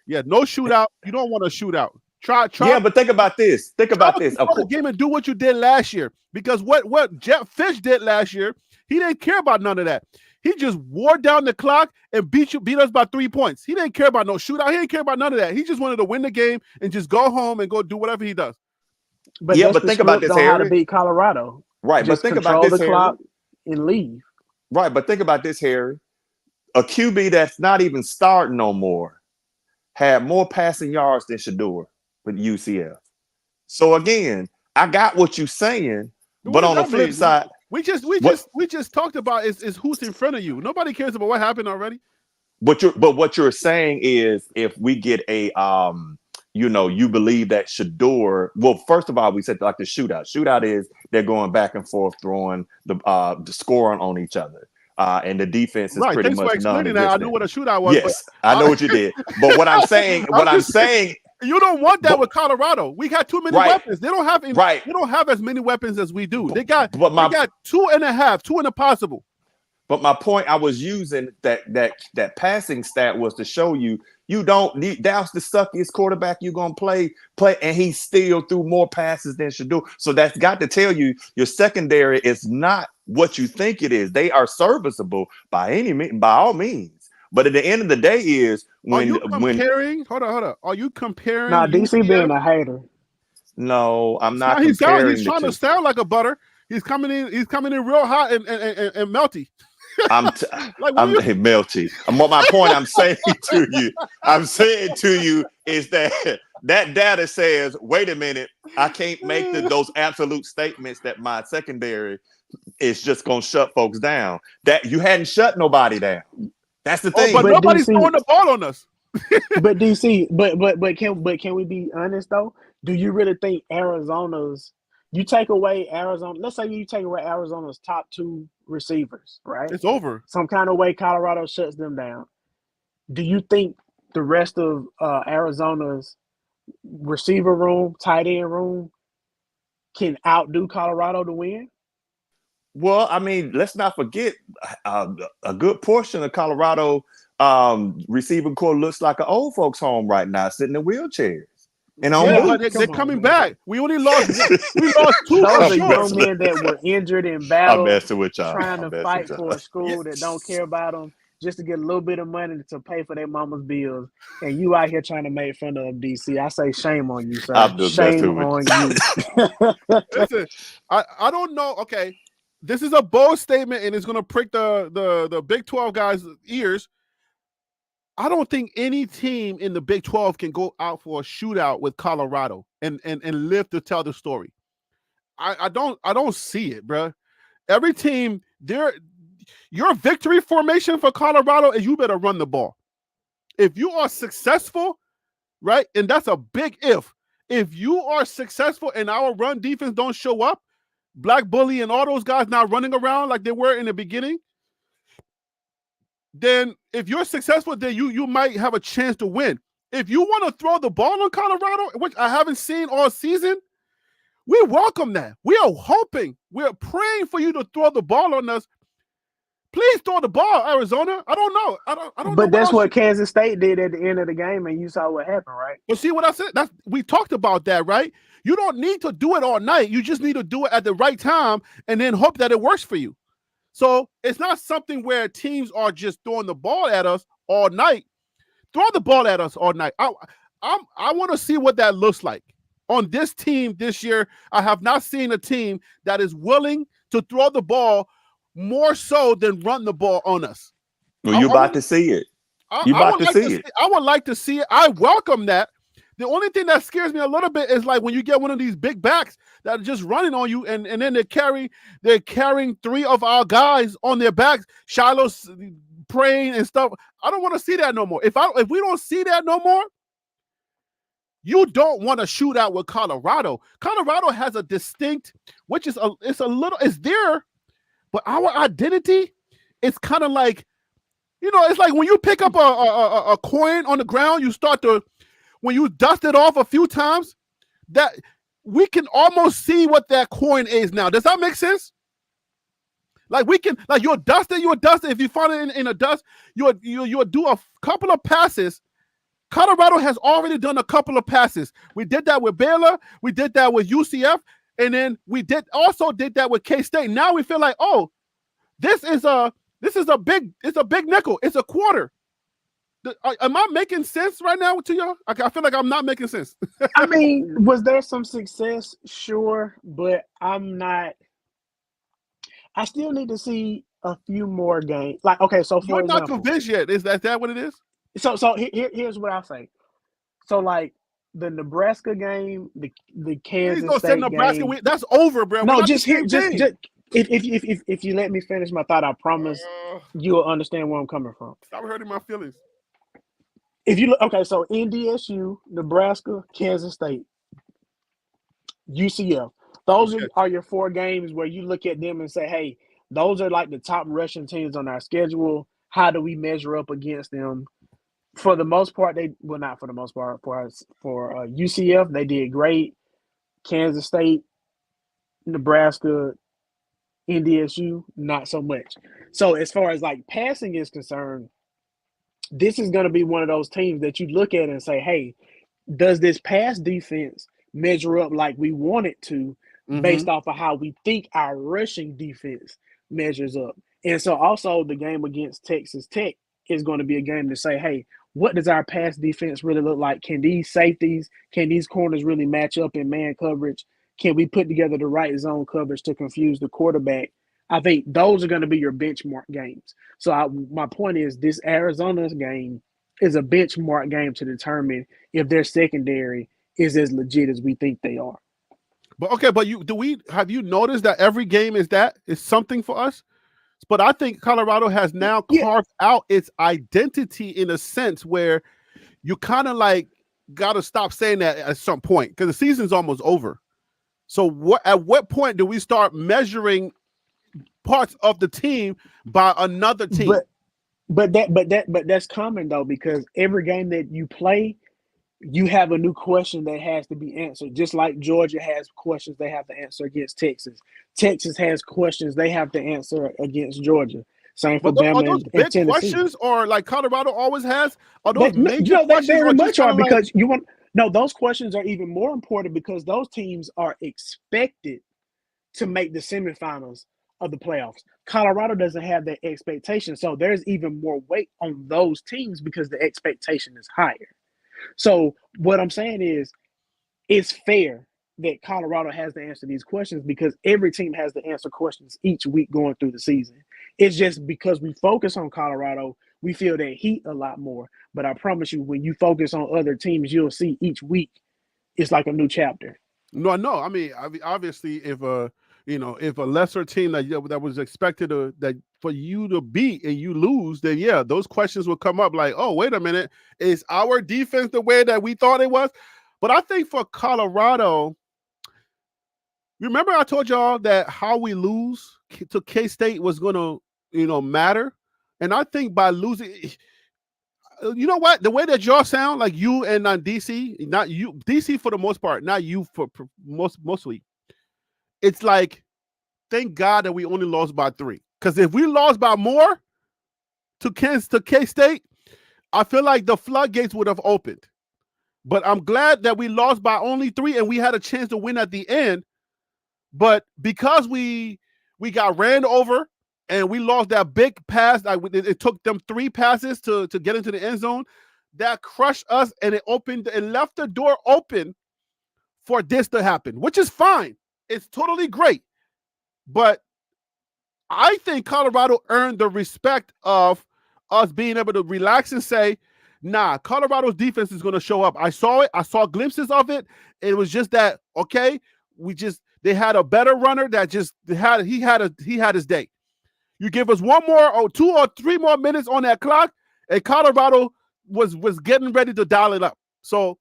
no shootout. You don't want to shoot out. Try. Yeah, but think about this. Think about this. The game and do what you did last year. Because what Jeff Fish did last year, he didn't care about none of that. He just wore down the clock and beat us by 3 points. He didn't care about no shootout. He didn't care about none of that. He just wanted to win the game and just go home and go do whatever he does. But think about this, Harry. How to beat Colorado. Right, just but think about this, the clock and leave. Right, but think about this, Harry. A QB that's not even starting no more had more passing yards than Shedeur with UCF. So again, I got what you're saying, but on the flip side, we just talked about is who's in front of you. Nobody cares about what happened already. But what you're saying is if we get a you believe that Shedeur. Well, first of all, we said like the shootout. Shootout is they're going back and forth, throwing the scoring on each other, and the defense is pretty much non-existent. I knew what a shootout was. Yes, I know what you did. But what I'm saying, you don't want that with Colorado. We got too many weapons. They don't have any, They don't have as many weapons as we do. They got 2.5, 2 in a possible. But my point I was using that passing stat was to show you don't need that's the suckiest quarterback you're gonna play, and he still threw more passes than Shedeur. So that's got to tell you your secondary is not what you think it is. They are serviceable by all means. But at the end of the day, is when hold on. Are you comparing? Nah, DC being a hater. No, I'm not. He's trying to sound like a butter. He's coming in real hot and melty. I'm melty. My point I'm saying to you is that data says, wait a minute, I can't make those absolute statements that my secondary is just gonna shut folks down. That you hadn't shut nobody down. That's the thing. But nobody's throwing the ball on us. But DC, but can we be honest though? Do you really think you take away Arizona? Let's say you take away Arizona's top 2 receivers, right? It's over. Some kind of way Colorado shuts them down. Do you think the rest of Arizona's receiver room, tight end room can outdo Colorado to win? Well, I mean, let's not forget a good portion of Colorado receiving core looks like an old folks home right now, sitting in wheelchairs. And they're coming back. We only lost 2. Those are young men that were injured in battle. I'm messing with y'all. Trying to fight for a school that don't care about them. just to get a little bit of money to pay for their mama's bills, and you out here trying to make fun of them, DC. I say shame on you, sir. I'm just Shame messing with on you. Listen, I don't know. Okay, this is a bold statement, and it's gonna prick the Big 12 guys' ears. I don't think any team in the Big 12 can go out for a shootout with Colorado and live to tell the story. I don't see it, bro. Every team, your victory formation for Colorado is you better run the ball. If you are successful, right, and that's a big if. If you are successful and our run defense don't show up, Black Bully and all those guys not running around like they were in the beginning, then if you're successful, then you might have a chance to win. If you want to throw the ball on Colorado, which I haven't seen all season, we welcome that. We are hoping, we're praying for you to throw the ball on us. Please throw the ball, Arizona. I don't know. I don't. But know that's what Kansas State did at the end of the game, and you saw what happened, right? But see what I said? We talked about that, right? You don't need to do it all night. You just need to do it at the right time and then hope that it works for you. So it's not something where teams are just throwing the ball at us all night. Throw the ball at us all night. I want to see what that looks like. On this team this year, I have not seen a team that is willing to throw the ball more so than run the ball on us. Well, you're about to see it. You're about to see it. I would like to see it. I welcome that. The only thing that scares me a little bit is like when you get one of these big backs that are just running on you, and then they're carrying three of our guys on their backs, Shiloh's praying and stuff. I don't want to see that no more. If we don't see that no more, you don't want to shoot out with Colorado. Colorado has a distinct, which is it's there, but our identity is kind of like, it's like when you pick up a coin on the ground, you start to, when you dust it off a few times, that we can almost see what that coin is now. Does that make sense? Like we can, like you'll dust it. If you find it in a dust, you'll do a couple of passes. Colorado has already done a couple of passes. We did that with Baylor. We did that with UCF. And then we also did that with K-State. Now we feel like, oh, this is a big nickel. It's a quarter. Am I making sense right now to y'all? I feel like I'm not making sense. I mean, was there some success? Sure, but I'm not. I still need to see a few more games. Like, okay, so for example, not convinced yet. Is that what it is? So here's what I say. So like the Nebraska game, the Kansas State Nebraska game. That's over, bro. No, just if you let me finish my thought, I promise you'll understand where I'm coming from. Stop hurting my feelings. If you look, okay, so NDSU, Nebraska, Kansas State, UCF. Those are your four games where you look at them and say, hey, those are like the top Russian teams on our schedule. How do we measure up against them? For the most part, not for the most part. For UCF, they did great. Kansas State, Nebraska, NDSU, not so much. So as far as like passing is concerned, this is going to be one of those teams that you look at and say, hey, does this pass defense measure up like we want it to based off of how we think our rushing defense measures up? And so also the game against Texas Tech is going to be a game to say, hey, what does our pass defense really look like? Can these safeties, can these corners really match up in man coverage? Can we put together the right zone coverage to confuse the quarterback? I think those are going to be your benchmark games. So my point is this Arizona's game is a benchmark game to determine if their secondary is as legit as we think they are. But okay, but have you noticed that every game is something for us? But I think Colorado has now carved out its identity in a sense where you kind of like got to stop saying that at some point because the season's almost over. So at what point do we start measuring parts of the team by another team? But that's common though, because every game that you play, you have a new question that has to be answered. Just like Georgia has questions they have to answer against Texas. Texas has questions they have to answer against Georgia. Same for Bama are those and big Tennessee. Questions, or like Colorado always has? Are those major they questions? very much are because you want. No, those questions are even more important because those teams are expected to make the semifinals of the playoffs. Colorado doesn't have that expectation. So there's even more weight on those teams because the expectation is higher. So what I'm saying is it's fair that Colorado has to answer these questions because every team has to answer questions each week going through the season. It's just because we focus on Colorado, we feel that heat a lot more. But I promise you, when you focus on other teams, you'll see each week it's like a new chapter. No. I mean, obviously, if a lesser team that was expected that for you to beat and you lose, then yeah, those questions will come up. Like, oh, wait a minute, is our defense the way that we thought it was? But I think for Colorado, remember I told y'all that how we lose to K-State was going to, matter. And I think by losing, you know what? The way that y'all sound, like you and DC, not you, DC for the most part, not you for mostly. It's like, thank God that we only lost by 3. Because if we lost by more to K-State, I feel like the floodgates would have opened. But I'm glad that we lost by only 3 and we had a chance to win at the end. But because we got ran over and we lost that big pass, it took them 3 passes to get into the end zone, that crushed us and it left the door open for this to happen, which is fine. It's totally great. But I think Colorado earned the respect of us being able to relax and say, nah, Colorado's defense is going to show up. I saw it. I saw glimpses of it. It was just that, okay, they had a better runner that just he had his day. You give us 1 more or 2 or 3 more minutes on that clock, and Colorado was getting ready to dial it up. So,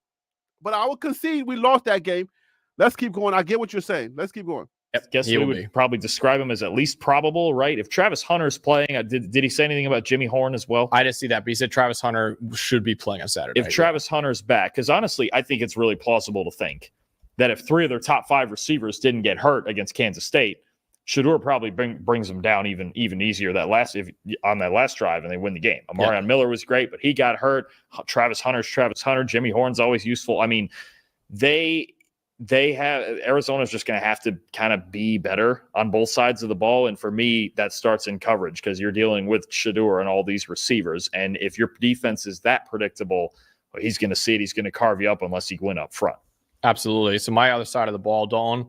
but I will concede we lost that game. Let's keep going. I get what you're saying. Let's keep going. Yep, guess we would probably describe him as at least probable, right? If Travis Hunter's playing, did he say anything about Jimmy Horn as well? I didn't see that, but he said Travis Hunter should be playing on Saturday. If Travis Hunter's back, because honestly, I think it's really plausible to think that if 3 of their top 5 receivers didn't get hurt against Kansas State, Shedeur probably brings them down even easier on that last drive and they win the game. Amarion Miller was great, but he got hurt. Travis Hunter. Jimmy Horn's always useful. I mean, Arizona's just going to have to kind of be better on both sides of the ball. And for me, that starts in coverage because you're dealing with Shedeur and all these receivers. And if your defense is that predictable, well, he's going to see it. He's going to carve you up unless you win up front. Absolutely. So my other side of the ball, Dawn,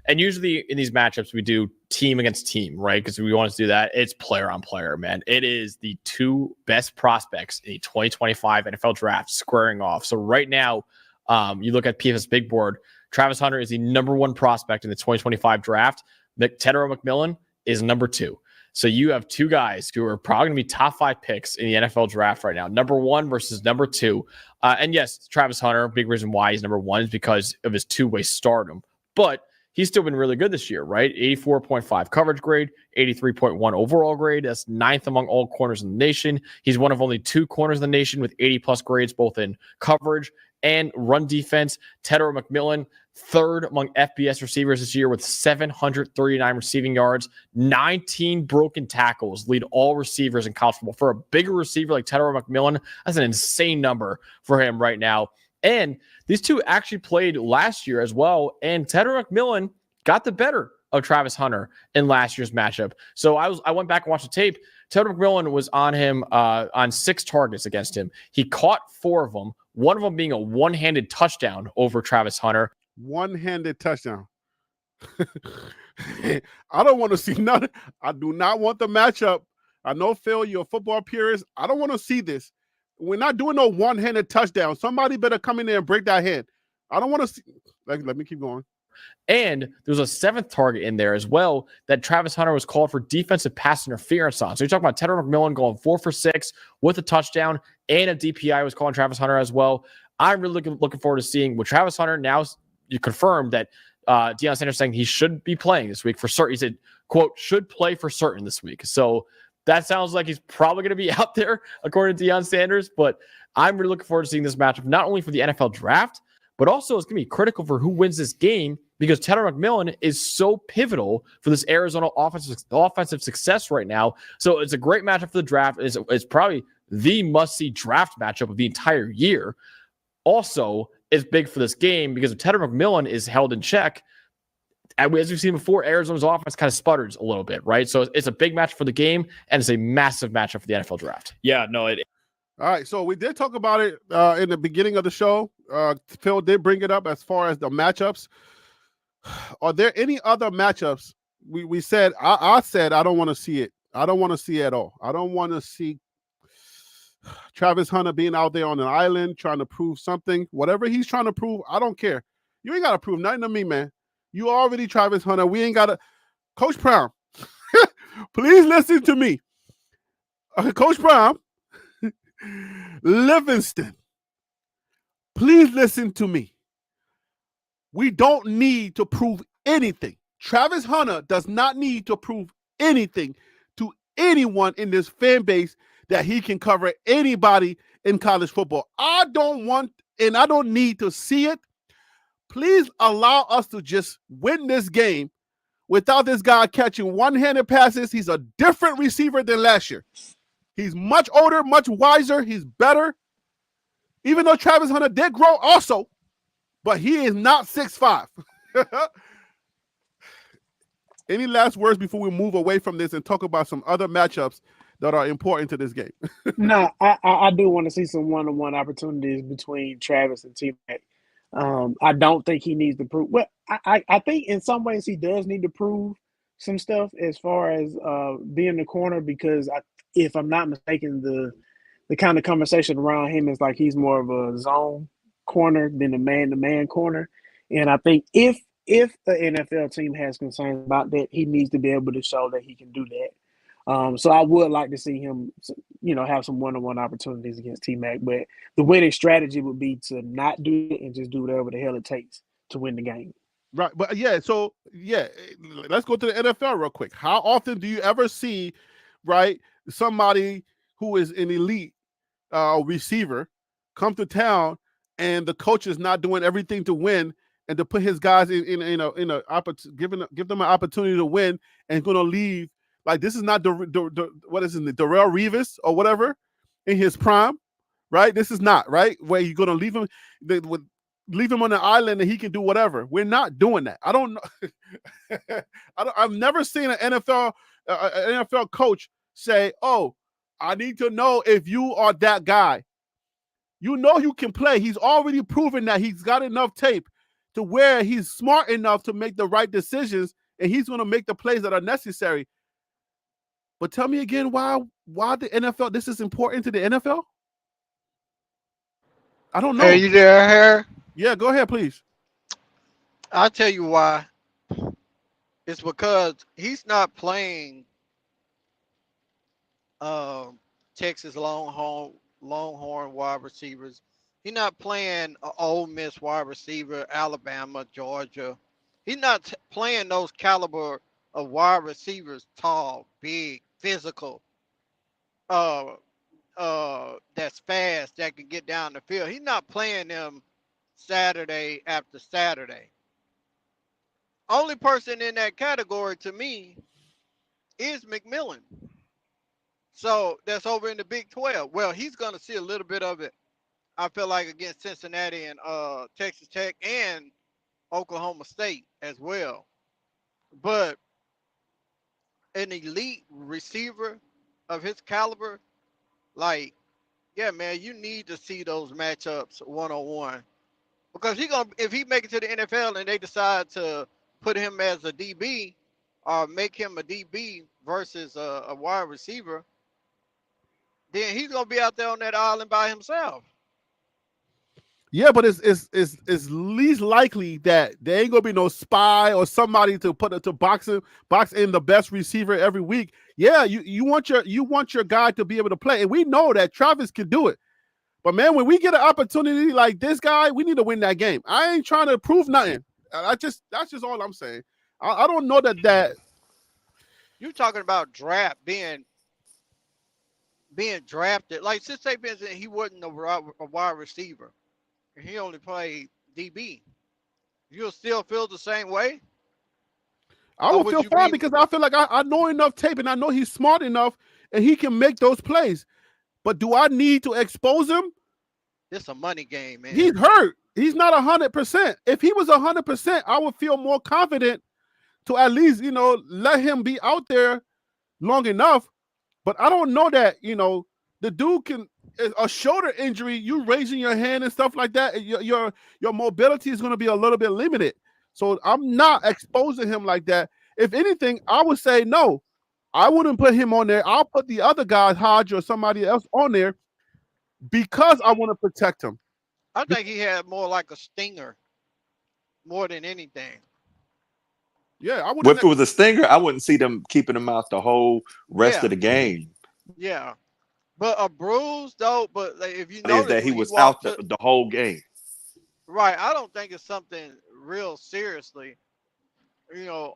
and usually in these matchups, we do team against team, right? Because we want to do that. It's player on player, man. It is the 2 best prospects in the 2025 NFL draft squaring off. So right now, you look at PFF's big board, Travis Hunter is the number 1 prospect in the 2025 draft. Tetairoa McMillan is number 2. So you have 2 guys who are probably going to be top 5 picks in the NFL draft right now. Number 1 versus number 2. And yes, Travis Hunter, big reason why he's number 1 is because of his 2-way stardom. But he's still been really good this year, right? 84.5 coverage grade, 83.1 overall grade. That's 9th among all corners in the nation. He's one of only 2 corners in the nation with 80-plus grades, both in coverage and run defense. Tetairoa McMillan, 3rd among FBS receivers this year with 739 receiving yards, 19 broken tackles, lead all receivers in college football. For a bigger receiver like Tetairoa McMillan, that's an insane number for him right now. And these 2 actually played last year as well. And Tetairoa McMillan got the better of Travis Hunter in last year's matchup. So I went back and watched the tape. Tetairoa McMillan was on him on 6 targets against him. He caught 4 of them, one of them being a one-handed touchdown over Travis Hunter. One-handed touchdown. I don't want to see nothing. I do not want the matchup. I know, Phil, you're a football purist. I don't want to see this. We're not doing no one-handed touchdown. Somebody better come in there and break that hand. I don't want to see. Let me keep going. And there was a 7th target in there as well that Travis Hunter was called for defensive pass interference on. So you're talking about Tetairoa McMillan going 4 for 6 with a touchdown, and a DPI was calling Travis Hunter as well. I'm really looking forward to seeing with Travis Hunter. Now you confirmed that Deion Sanders saying he should be playing this week for certain. He said, quote, should play for certain this week. So that sounds like he's probably going to be out there, according to Deion Sanders. But I'm really looking forward to seeing this matchup, not only for the NFL draft, but also it's going to be critical for who wins this game because Tetairoa McMillan is so pivotal for this Arizona offensive success right now. So it's a great matchup for the draft. It's probably the must-see draft matchup of the entire year. Also, it's big for this game because if Tetairoa McMillan is held in check, as we've seen before, Arizona's offense kind of sputters a little bit, right? So it's a big match for the game, and it's a massive matchup for the NFL draft. Yeah, no, All right, so we did talk about it in the beginning of the show. Phil did bring it up as far as the matchups. Are there any other matchups? We said, I said I don't want to see it. I don't want to see it at all. I don't want to see Travis Hunter being out there on an island trying to prove something. Whatever he's trying to prove, I don't care. You ain't got to prove nothing to me, man. You already Travis Hunter. We ain't got to. Coach Brown, please listen to me. Coach Brown, Livingston, please listen to me. We don't need to prove anything. Travis Hunter does not need to prove anything to anyone in this fan base that he can cover anybody in college football. I don't want and I don't need to see it. Please allow us to just win this game without this guy catching one-handed passes. He's a different receiver than last year. He's much older, much wiser. He's better. Even though Travis Hunter did grow also, but he is not 6'5". Any last words before we move away from this and talk about some other matchups that are important to this game? No, I do want to see some one-on-one opportunities between Travis and T-Mac. I don't think he needs to prove. Well, I think in some ways he does need to prove some stuff as far as being the corner, because if I'm not mistaken, the kind of conversation around him is like he's more of a zone corner than a man-to-man corner. And I think if the NFL team has concerns about that, he needs to be able to show that he can do that. So I would like to see him, have some one-on-one opportunities against T-Mac. But the winning strategy would be to not do it and just do whatever the hell it takes to win the game. Right. But let's go to the NFL real quick. How often do you ever see, right, somebody who is an elite receiver come to town and the coach is not doing everything to win and to put his guys give them an opportunity to win and going to leave? Like, this is not what is it, Darrelle Revis or whatever in his prime, right? This is not, right, where you're going to leave him on the island and he can do whatever. We're not doing that. I don't know. I've never seen an NFL coach say, "Oh, I need to know if you are that guy." You know you can play. He's already proven that he's got enough tape to where he's smart enough to make the right decisions, and he's going to make the plays that are necessary. But tell me again why the NFL, this is important to the NFL? I don't know. Are you there, Harry? Yeah, go ahead, please. I'll tell you why. It's because he's not playing Texas Longhorn wide receivers. He's not playing Ole Miss wide receiver, Alabama, Georgia. He's not playing those caliber of wide receivers, tall, big, physical, that's fast, that can get down the field. He's not playing them Saturday after Saturday. Only person in that category to me is McMillan. So that's over in the Big 12. Well, he's going to see a little bit of it, I feel like, against Cincinnati and Texas Tech and Oklahoma State as well. But an elite receiver of his caliber, like, yeah, man, you need to see those matchups one-on-one. Because if he make it to the NFL and they decide to put him as a DB or make him a DB versus a wide receiver, then he's gonna be out there on that island by himself. Yeah, but it's least likely that there ain't gonna be no spy or somebody to box in the best receiver every week. Yeah, you want your guy to be able to play, and we know that Travis can do it. But man, when we get an opportunity like this guy, we need to win that game. I ain't trying to prove nothing. That's just all I'm saying. I don't know that You talking about draft being drafted. Like, since they've been, he wasn't a wide receiver. He only played DB. You'll still feel the same way? I will feel fine because I feel like I know enough tape and I know he's smart enough and he can make those plays. But do I need to expose him? It's a money game, man. He's hurt. He's not 100%. If he was 100%, I would feel more confident to at least, let him be out there long enough. But I don't know that, the dude can a shoulder injury, you raising your hand and stuff like that, your mobility is going to be a little bit limited. So I'm not exposing him like that. If anything, I would say no. I wouldn't put him on there. I'll put the other guys, Hodge or somebody else, on there because I want to protect him. I think he had more like a stinger, more than anything. Yeah, I would. If it was a stinger, I wouldn't see them keeping him out the whole rest of the game. Yeah, but a bruise though. But like, if you Is notice that he was out the whole game? Right. I don't think it's something real seriously,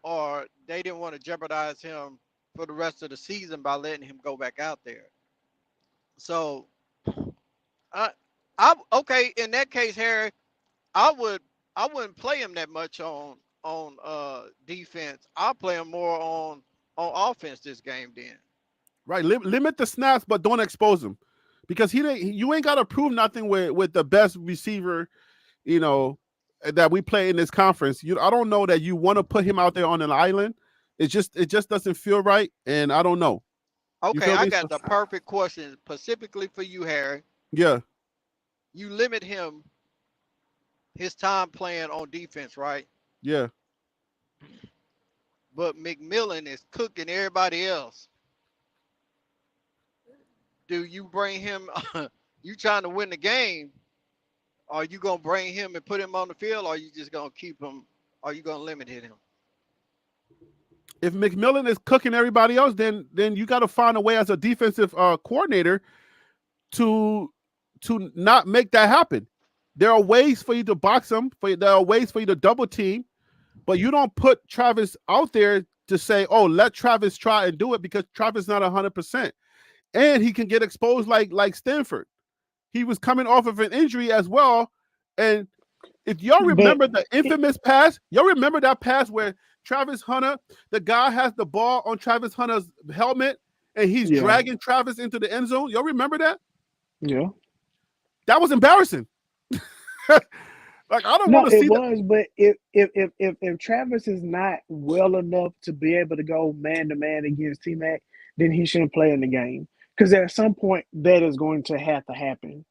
or they didn't want to jeopardize him for the rest of the season by letting him go back out there. So, I okay. In that case, Harry, I wouldn't play him that much on defense. I'll play him more on offense this game then. Right, limit the snaps, but don't expose him, because you ain't got to prove nothing with the best receiver, that we play in this conference. I don't know that you want to put him out there on an island. It just doesn't feel right, and I don't know. Okay, I got the perfect question specifically for you, Harry. Yeah. You limit his time playing on defense, right? Yeah. But McMillan is cooking everybody else. Do you bring him? You trying to win the game? Are you gonna bring him and put him on the field, or are you just gonna keep him? Are you gonna limit him? If McMillan is cooking everybody else, then you got to find a way as a defensive coordinator to not make that happen. There are ways for you to box him. There are ways for you to double team, but you don't put Travis out there to say, "Oh, let Travis try and do it," because Travis is not 100%, and he can get exposed like Stanford. He was coming off of an injury as well, and if y'all remember the infamous pass, y'all remember that pass where Travis Hunter, the guy has the ball on Travis Hunter's helmet, and he's dragging Travis into the end zone. Y'all remember that? Yeah. That was embarrassing. Like, I don't want to see that. But if Travis is not well enough to be able to go man to man against T-Mac, then he shouldn't play in the game. Because at some point that is going to have to happen.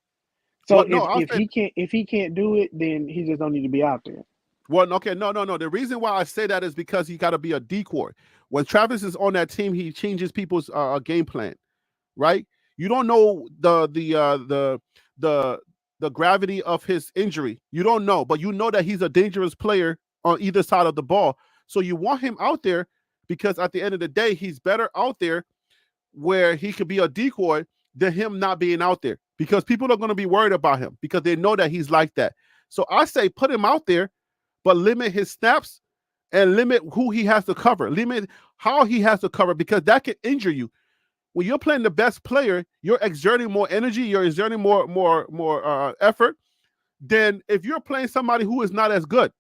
So if he can't do it, then he just don't need to be out there. Well, okay, no. The reason why I say that is because he got to be a decoy. When Travis is on that team, he changes people's game plan, right? You don't know the gravity of his injury. You don't know, but you know that he's a dangerous player on either side of the ball. So you want him out there because at the end of the day, he's better out there where he could be a decoy than him not being out there, because people are going to be worried about him because they know that he's like that. So I say put him out there, but limit his snaps and limit who he has to cover, limit how he has to cover, because that can injure you. When you're playing the best player, you're exerting more energy, you're exerting more effort than if you're playing somebody who is not as good.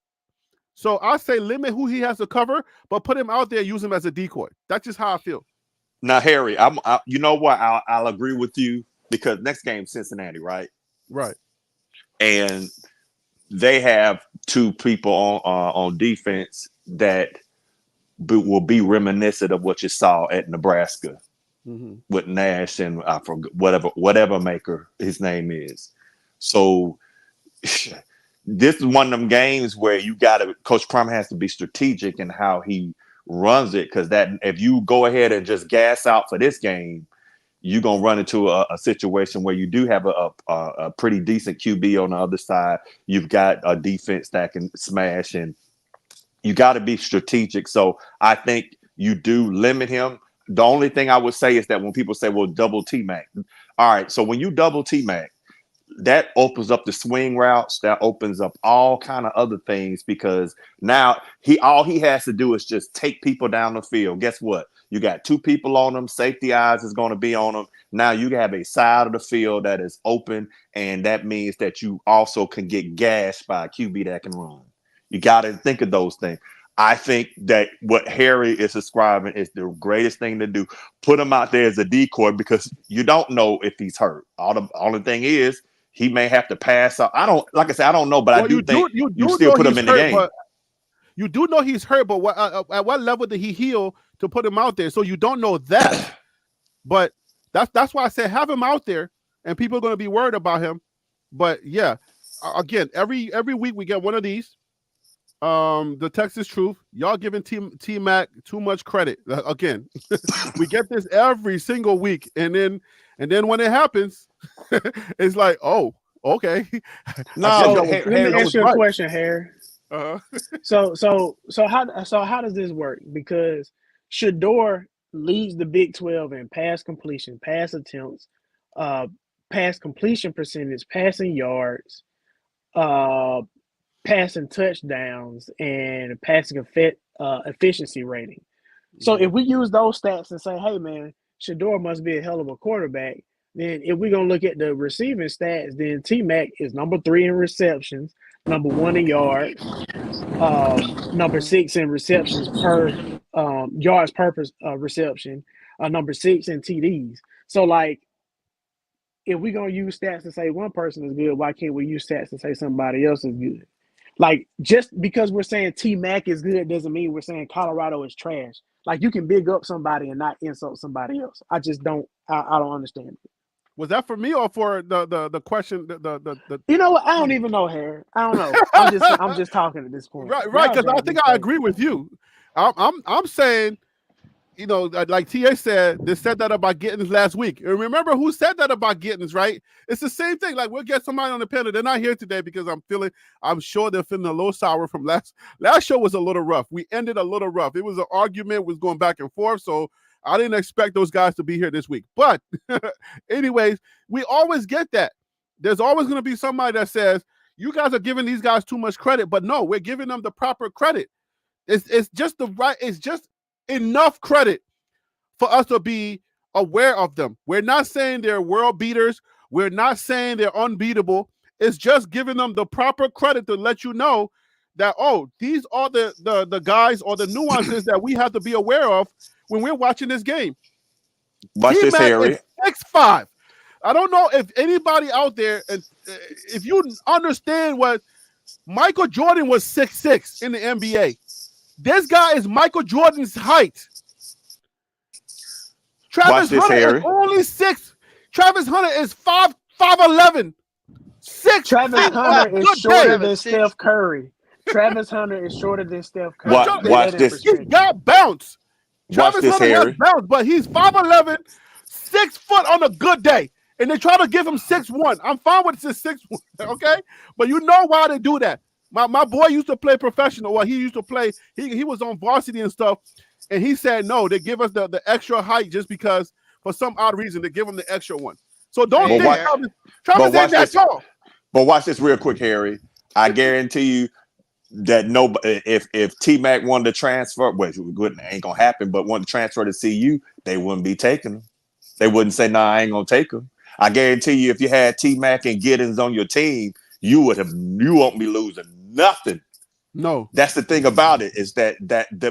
So I say limit who he has to cover, but put him out there, use him as a decoy. That's just how I feel. Now, Harry, you know what? I'll agree with you, because next game Cincinnati, right? Right. And they have two people on defense that will be reminiscent of what you saw at Nebraska with Nash and I forget whatever maker his name is. So this is one of them games where Coach Prime has to be strategic in how he runs it, because that if you go ahead and just gas out for this game, you're gonna run into a situation where you do have a pretty decent QB on the other side. You've got a defense that can smash, and you got to be strategic. So I think you do limit him. The only thing I would say is that when people say, "Well, double T-Mac," all right. So when you double T-Mac, that opens up the swing routes. That opens up all kind of other things, because now all he has to do is just take people down the field. Guess what? You got two people on them. Safety eyes is going to be on them. Now you have a side of the field that is open, and that means that you also can get gashed by a QB that can run. You got to think of those things. I think that what Harry is describing is the greatest thing to do. Put him out there as a decoy, because you don't know if he's hurt. Only thing is, he may have to pass out. I don't know, but I do think you still put him in the game. You do know he's hurt, but at what level did he heal to put him out there? So you don't know that. But that's why I said have him out there, and people are going to be worried about him. But yeah, again, every week we get one of these. The Texas Truth, y'all giving T Mac too much credit. Again, we get this every single week, and then when it happens, it's like, oh, okay. No, let me ask you a question, Harry. Uh-huh. So how does this work? Because Shedeur leads the Big 12 in pass completion, pass attempts, pass completion percentage, passing yards, passing touchdowns, and passing efficiency rating. So if we use those stats and say, hey man, Shedeur must be a hell of a quarterback, then if we're gonna look at the receiving stats, then T-Mac is number 3 in receptions, number 1 in yards, number 6 in receptions per yards per reception, number 6 in TDs. So like, if we're gonna use stats to say one person is good, why can't we use stats to say somebody else is good? Like, just because we're saying T-Mac is good doesn't mean we're saying Colorado is trash. Like, you can big up somebody and not insult somebody else. I just don't. I don't understand it. Was that for me or for the question? The You know what? I don't even know, Harry. I don't know. I'm just talking at this point. right, because I think I agree with you. I'm saying, you know, like TA said, they said that about Gittins last week. And remember who said that about Gittins, right? It's the same thing. Like, we'll get somebody on the panel. They're not here today because I'm sure they're feeling a little sour from last show was a little rough. We ended a little rough. It was an argument, was going back and forth. So I didn't expect those guys to be here this week. But anyways, we always get that. There's always going to be somebody that says, you guys are giving these guys too much credit. But no, we're giving them the proper credit. It's just enough credit for us to be aware of them. We're not saying they're world beaters. We're not saying they're unbeatable. It's just giving them the proper credit to let you know that, oh, these are the guys or the nuances that we have to be aware of when we're watching this game. Watch this, Harry. 6'5". I don't know if anybody out there, if you understand what Michael Jordan was 6'6" in the NBA. This guy is Michael Jordan's height. Travis Hunter is only 6. Travis Hunter is 5'11". 6. Travis Hunter is shorter than Steph Curry. Travis Hunter is shorter than Steph Curry. Watch this. He's got bounce. Travis Hunter has bounce, but he's 5'11", 6 foot on a good day. And they try to give him 6'1". I'm fine with 6'1", okay? But you know why they do that. My boy used to play professional. Well, he used to play. He was on varsity and stuff. And he said, no, they give us the extra height just because for some odd reason they give him the extra one. So don't think Travis ain't that tall. But watch this real quick, Harry. I guarantee you that if T-Mac wanted to transfer, which ain't gonna happen, but wanted to transfer to CU, they wouldn't be taking him. They wouldn't say, "Nah, I ain't gonna take him." I guarantee you, if you had T-Mac and Giddens on your team, you won't be losing nothing. No, that's the thing about it is that.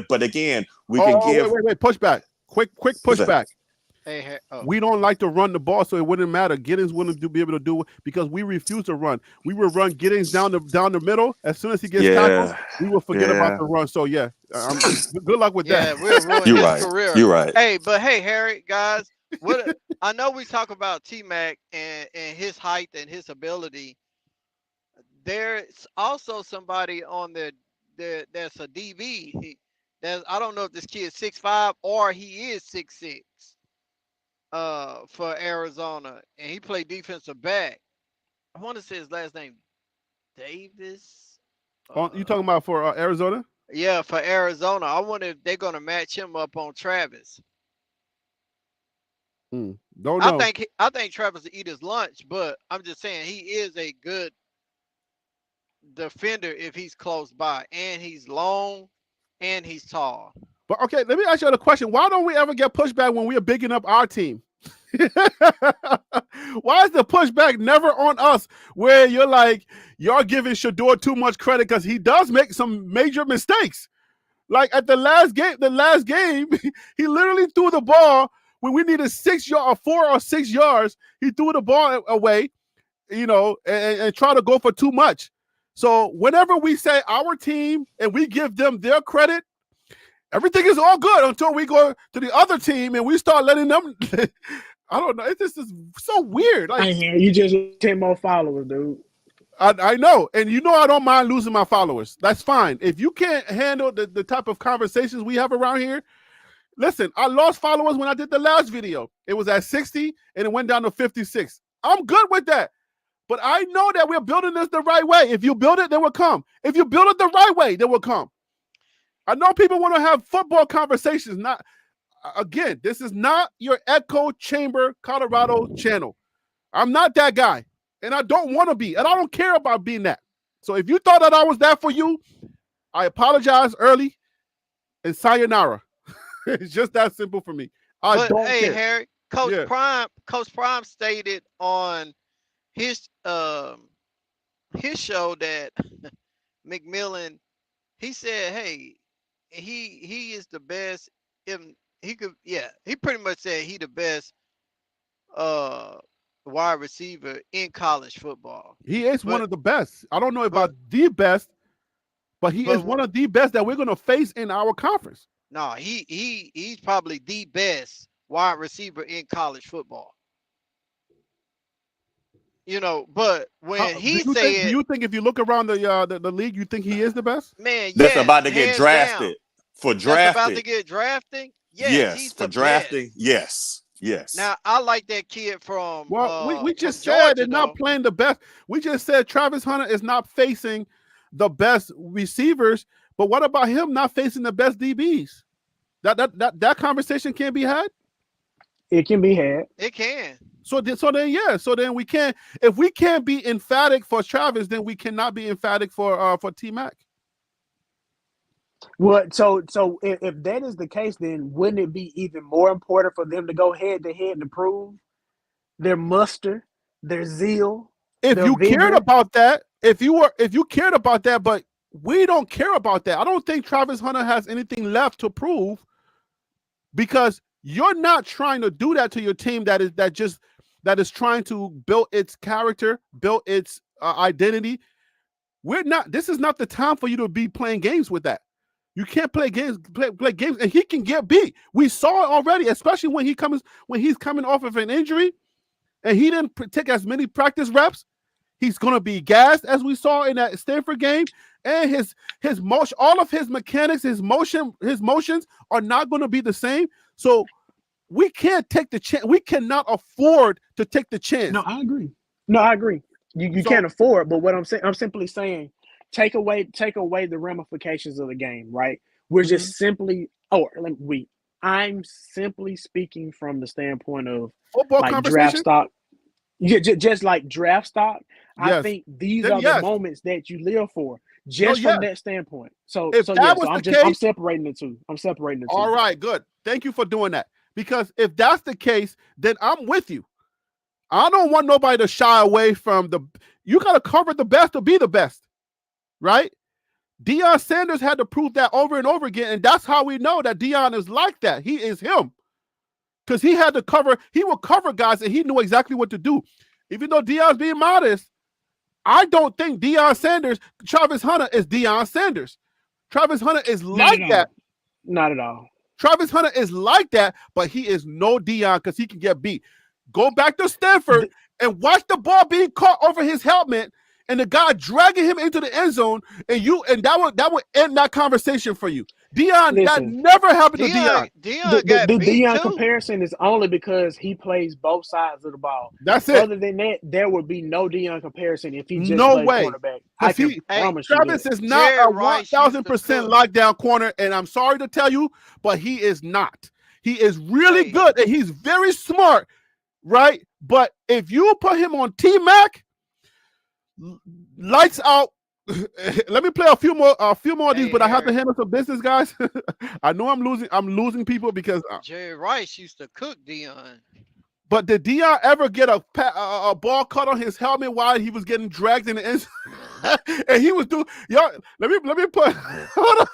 But again, we can give. Wait, pushback. Quick pushback. Hey, We don't like to run the ball, so it wouldn't matter. Giddens wouldn't be able to do it because we refuse to run. We will run Giddens down the middle. As soon as he gets tackled, we will forget about the run. So good luck with that. We'll ruin his career. You're right. Hey, Harry, guys, I know we talk about T-Mac and his height and his ability. There's also somebody on that's a DB. I don't know if this kid is 6'5" or he is 6'6". For Arizona, and he played defensive back. I want to say his last name, Davis. You talking about for Arizona? Yeah, for Arizona. I wonder if they're gonna match him up on Travis. Don't know. I think Travis will eat his lunch, but I'm just saying he is a good defender if he's close by, and he's long, and he's tall. But okay, let me ask you a question. Why don't we ever get pushback when we are bigging up our team? Why is the pushback never on us where you're giving Shedeur too much credit because he does make some major mistakes? Like at the last game, he literally threw the ball when we needed 4 or 6 yards. He threw the ball away, and tried to go for too much. So whenever we say our team and we give them their credit, everything is all good until we go to the other team and we start letting them. I don't know. It just is so weird. Like, You just 10 more followers, dude. I know. And you know I don't mind losing my followers. That's fine. If you can't handle the type of conversations we have around here, listen, I lost followers when I did the last video. It was at 60 and it went down to 56. I'm good with that. But I know that we're building this the right way. If you build it, they will come. If you build it the right way, they will come. I know people want to have football conversations. Not again, this is not your echo chamber Colorado channel. I'm not that guy. And I don't want to be. And I don't care about being that. So if you thought that I was that for you, I apologize early and sayonara. It's just that simple for me. But don't hey, care. Harry, Coach Yeah. Prime stated on his show that McMillan, he said, hey, he is the best. He pretty much said he the best wide receiver in college football. He is one of the best. I don't know about the best, but he is one of the best that we're going to face in our conference. No, he's probably the best wide receiver in college football. You know, but when do you think if you look around the league, you think he is the best? Man, That's yes, about to get hands drafted. down. For That's drafting. about to get drafted. Yes, he's for the drafting. best. Yes. Yes. Now I like that kid from. Well, we just from said Georgia, they're not playing the best. We just said Travis Hunter is not facing the best receivers. But what about him not facing the best DBs? That conversation can't be had. It can be had. It can. So then we can't. If we can't be emphatic for Travis, then we cannot be emphatic for T-Mac. What? So if that is the case, then wouldn't it be even more important for them to go head to head to prove their muster, their zeal? If you cared about that, if you cared about that, but we don't care about that. I don't think Travis Hunter has anything left to prove because you're not trying to do that to your team that is trying to build its character, build its identity. This is not the time for you to be playing games with that. You can't play games, play games, and he can get beat. We saw it already, especially when he's coming off of an injury, and he didn't take as many practice reps. He's gonna be gassed, as we saw in that Stanford game, and his motion, all of his mechanics, his motions are not gonna be the same. So we can't take the chance. We cannot afford to take the chance. No, I agree. You can't afford. But what I'm simply saying. Take away the ramifications of the game, right? We're just simply, I'm simply speaking from the standpoint of football like conversation? draft stock. Yeah, just like draft stock. Yes. I think these are the moments that you live for, just from that standpoint. I'm separating the two. All right, good. Thank you for doing that. Because if that's the case, then I'm with you. I don't want nobody to shy away from you got to cover the best to be the best. Right? Deion Sanders had to prove that over and over again, and that's how we know that Deion is like that. He is him. Because he would cover guys, and he knew exactly what to do. Even though Deion's being modest, I don't think Travis Hunter is Deion Sanders. Travis Hunter is like that. Not at all. Travis Hunter is like that, but he is no Deion because he can get beat. Go back to Stanford and watch the ball being caught over his helmet, and the guy dragging him into the end zone, and that would end that conversation for you. Deion, that never happened to Deion. The Deion comparison is only because he plays both sides of the ball. That's it. Other than that, there would be no Deion comparison if he just played quarterback. I can promise you Travis is not a 1,000% lockdown corner, and I'm sorry to tell you, but he is not. He is really good, and he's very smart, right? But if you put him on T-Mac, lights out. Let me play a few more of these, but I have to handle some business, guys. I know I'm losing people because Jerry Rice used to cook Deion. But did Deion ever get a ball caught on his helmet while he was getting dragged in the end? And he was doing, let me put, hold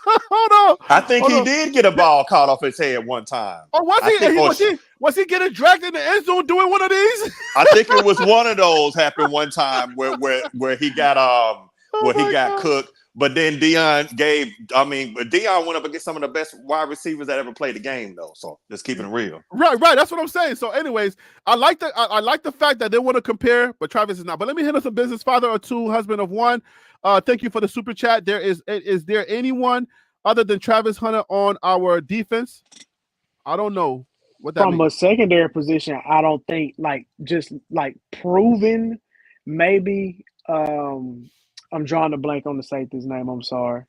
on. I think he did get a ball caught off his head one time. Oh, was he getting dragged in the end zone doing one of these? I think it was one of those happened one time where he got where he my got God. cooked. But then Deion went up against some of the best wide receivers that ever played the game, though. So just keeping it real. Right. That's what I'm saying. So, anyways, I like the fact that they want to compare, but Travis is not. But let me hit us a business father or two, husband of one. Thank you for the super chat. Is there anyone other than Travis Hunter on our defense? I don't know what that From means. a secondary position, I don't think just proven. Maybe I'm drawing a blank on the safety's name. I'm sorry.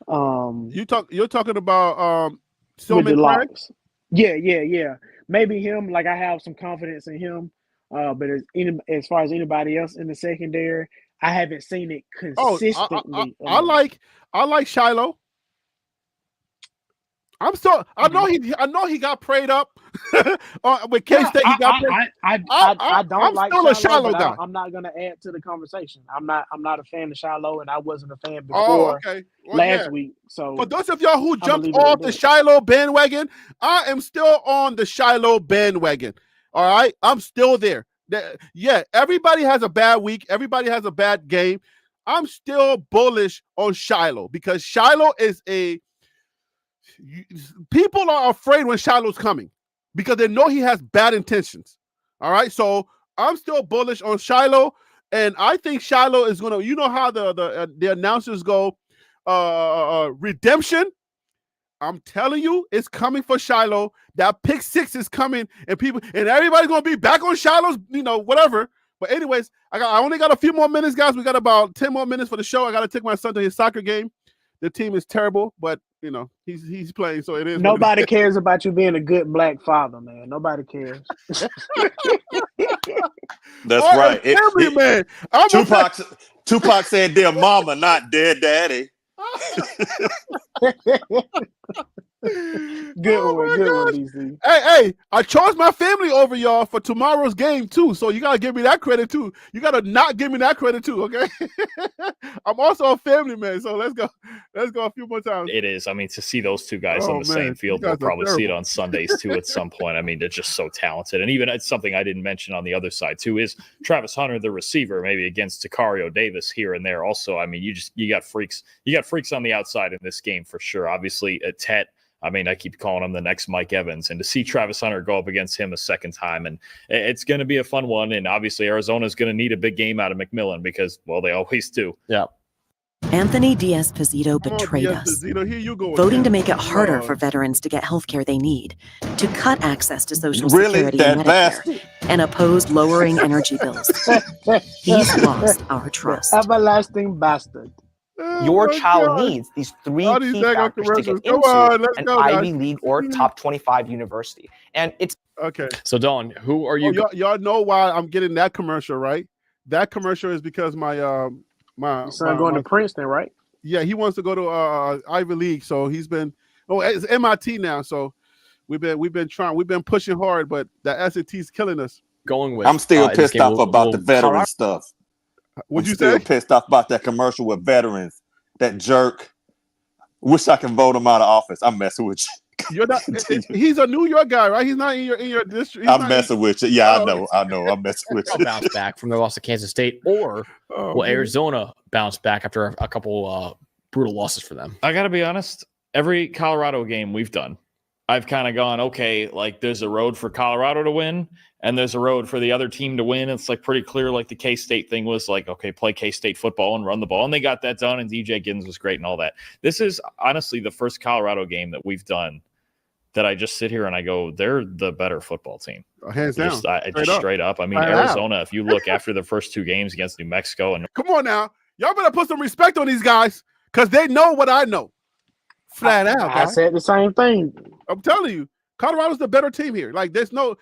You're talking about With the Stillman Craig? locks. Yeah. Maybe him. I have some confidence in him. But as far as anybody else in the secondary, I haven't seen it Oh, consistently. I like Shiloh. I know he got prayed up with K-State. He got prayed. I don't I'm like still a Shiloh, Shiloh but guy. I'm not going to add to the conversation. I'm not a fan of Shiloh, and I wasn't a fan Oh, before okay. Well, last yeah. week. So For those of y'all who jumped leave it at off the that. Shiloh bandwagon, I am still on the Shiloh bandwagon. All right, I'm still there. Yeah, everybody has a bad week. Everybody has a bad game. I'm still bullish on Shiloh because Shiloh is people are afraid when Shiloh's coming because they know he has bad intentions. All right, so I'm still bullish on Shiloh, and I think Shiloh is gonna. You know how the announcers go, redemption. I'm telling you, it's coming for Shiloh. That pick six is coming, and everybody's gonna be back on Shiloh's, whatever. But anyways, I only got a few more minutes, guys. We got about 10 more minutes for the show. I gotta take my son to his soccer game. The team is terrible, but he's playing, so it is. Nobody cares about you being a good black father, man. Nobody cares. That's Oh, right. family, man. Tupac said, "Dear mama, not dear daddy." Good one, DC. Hey, I chose my family over y'all for tomorrow's game too, so you gotta give me that credit too. You gotta not give me that credit too, okay? I'm also a family man, so let's go a few more times. It is. I mean, to see those two guys Oh, on the man, same field, you guys we'll are probably see it terrible. on Sundays too at some point. I mean, they're just so talented. And even it's something I didn't mention on the other side too is Travis Hunter, the receiver, maybe against Takario Davis here and there. Also, I mean, you got freaks on the outside in this game for sure. Obviously, Tet. I mean, I keep calling him the next Mike Evans, and to see Travis Hunter go up against him a second time, and it's going to be a fun one. And obviously, Arizona is going to need a big game out of McMillan because, well, they always do. Yeah. Anthony Diaz-Pizito Come on, betrayed us, Diaz-Pizito, here you go voting again. to make it harder Oh. for veterans to get health care they need, to cut access to Social Really, Security that and Medicare, bastard? and opposed lowering energy bills. He's lost our trust. Everlasting bastard. Oh, Your my child God. needs these three All these key daggone factors to commercials. get Come into on, let's an go, guys. Ivy League or top 25 university. And it's Okay. So Dawn, who are you? Y'all know why I'm getting that commercial, right? That commercial is because my Your son going to Princeton, right? Yeah, he wants to go to Ivy League, so he's been it's MIT now, so we've been pushing hard, but the SAT's killing us. going with? I'm still in this pissed game, off about the veteran Colorado- stuff. What'd you Still say? pissed off about that commercial with veterans. That jerk. Wish I can vote him out of office. I'm messing with you. You're not. He's a New York guy, right? He's not in your district. I'm messing with you. Yeah, Oh, I know. I'm messing with They'll you. bounce back from their loss to Kansas State, or Oh, will man. Arizona bounce back after a couple brutal losses for them? I got to be honest. Every Colorado game we've done, I've kind of gone, okay, like there's a road for Colorado to win and there's a road for the other team to win. It's like pretty clear, like the K-State thing was like, okay, play K-State football and run the ball. And they got that done, and DJ Giddens was great and all that. This is honestly the first Colorado game that we've done that I just sit here and I go, they're the better football team. Hands down. Straight up. I mean, Flat out. Arizona, if you look after the first two games against New Mexico and Come on now, y'all better put some respect on these guys because they know what I know. Flat out, I guys. said the same thing. I'm telling you, Colorado's the better team here. Like, there's no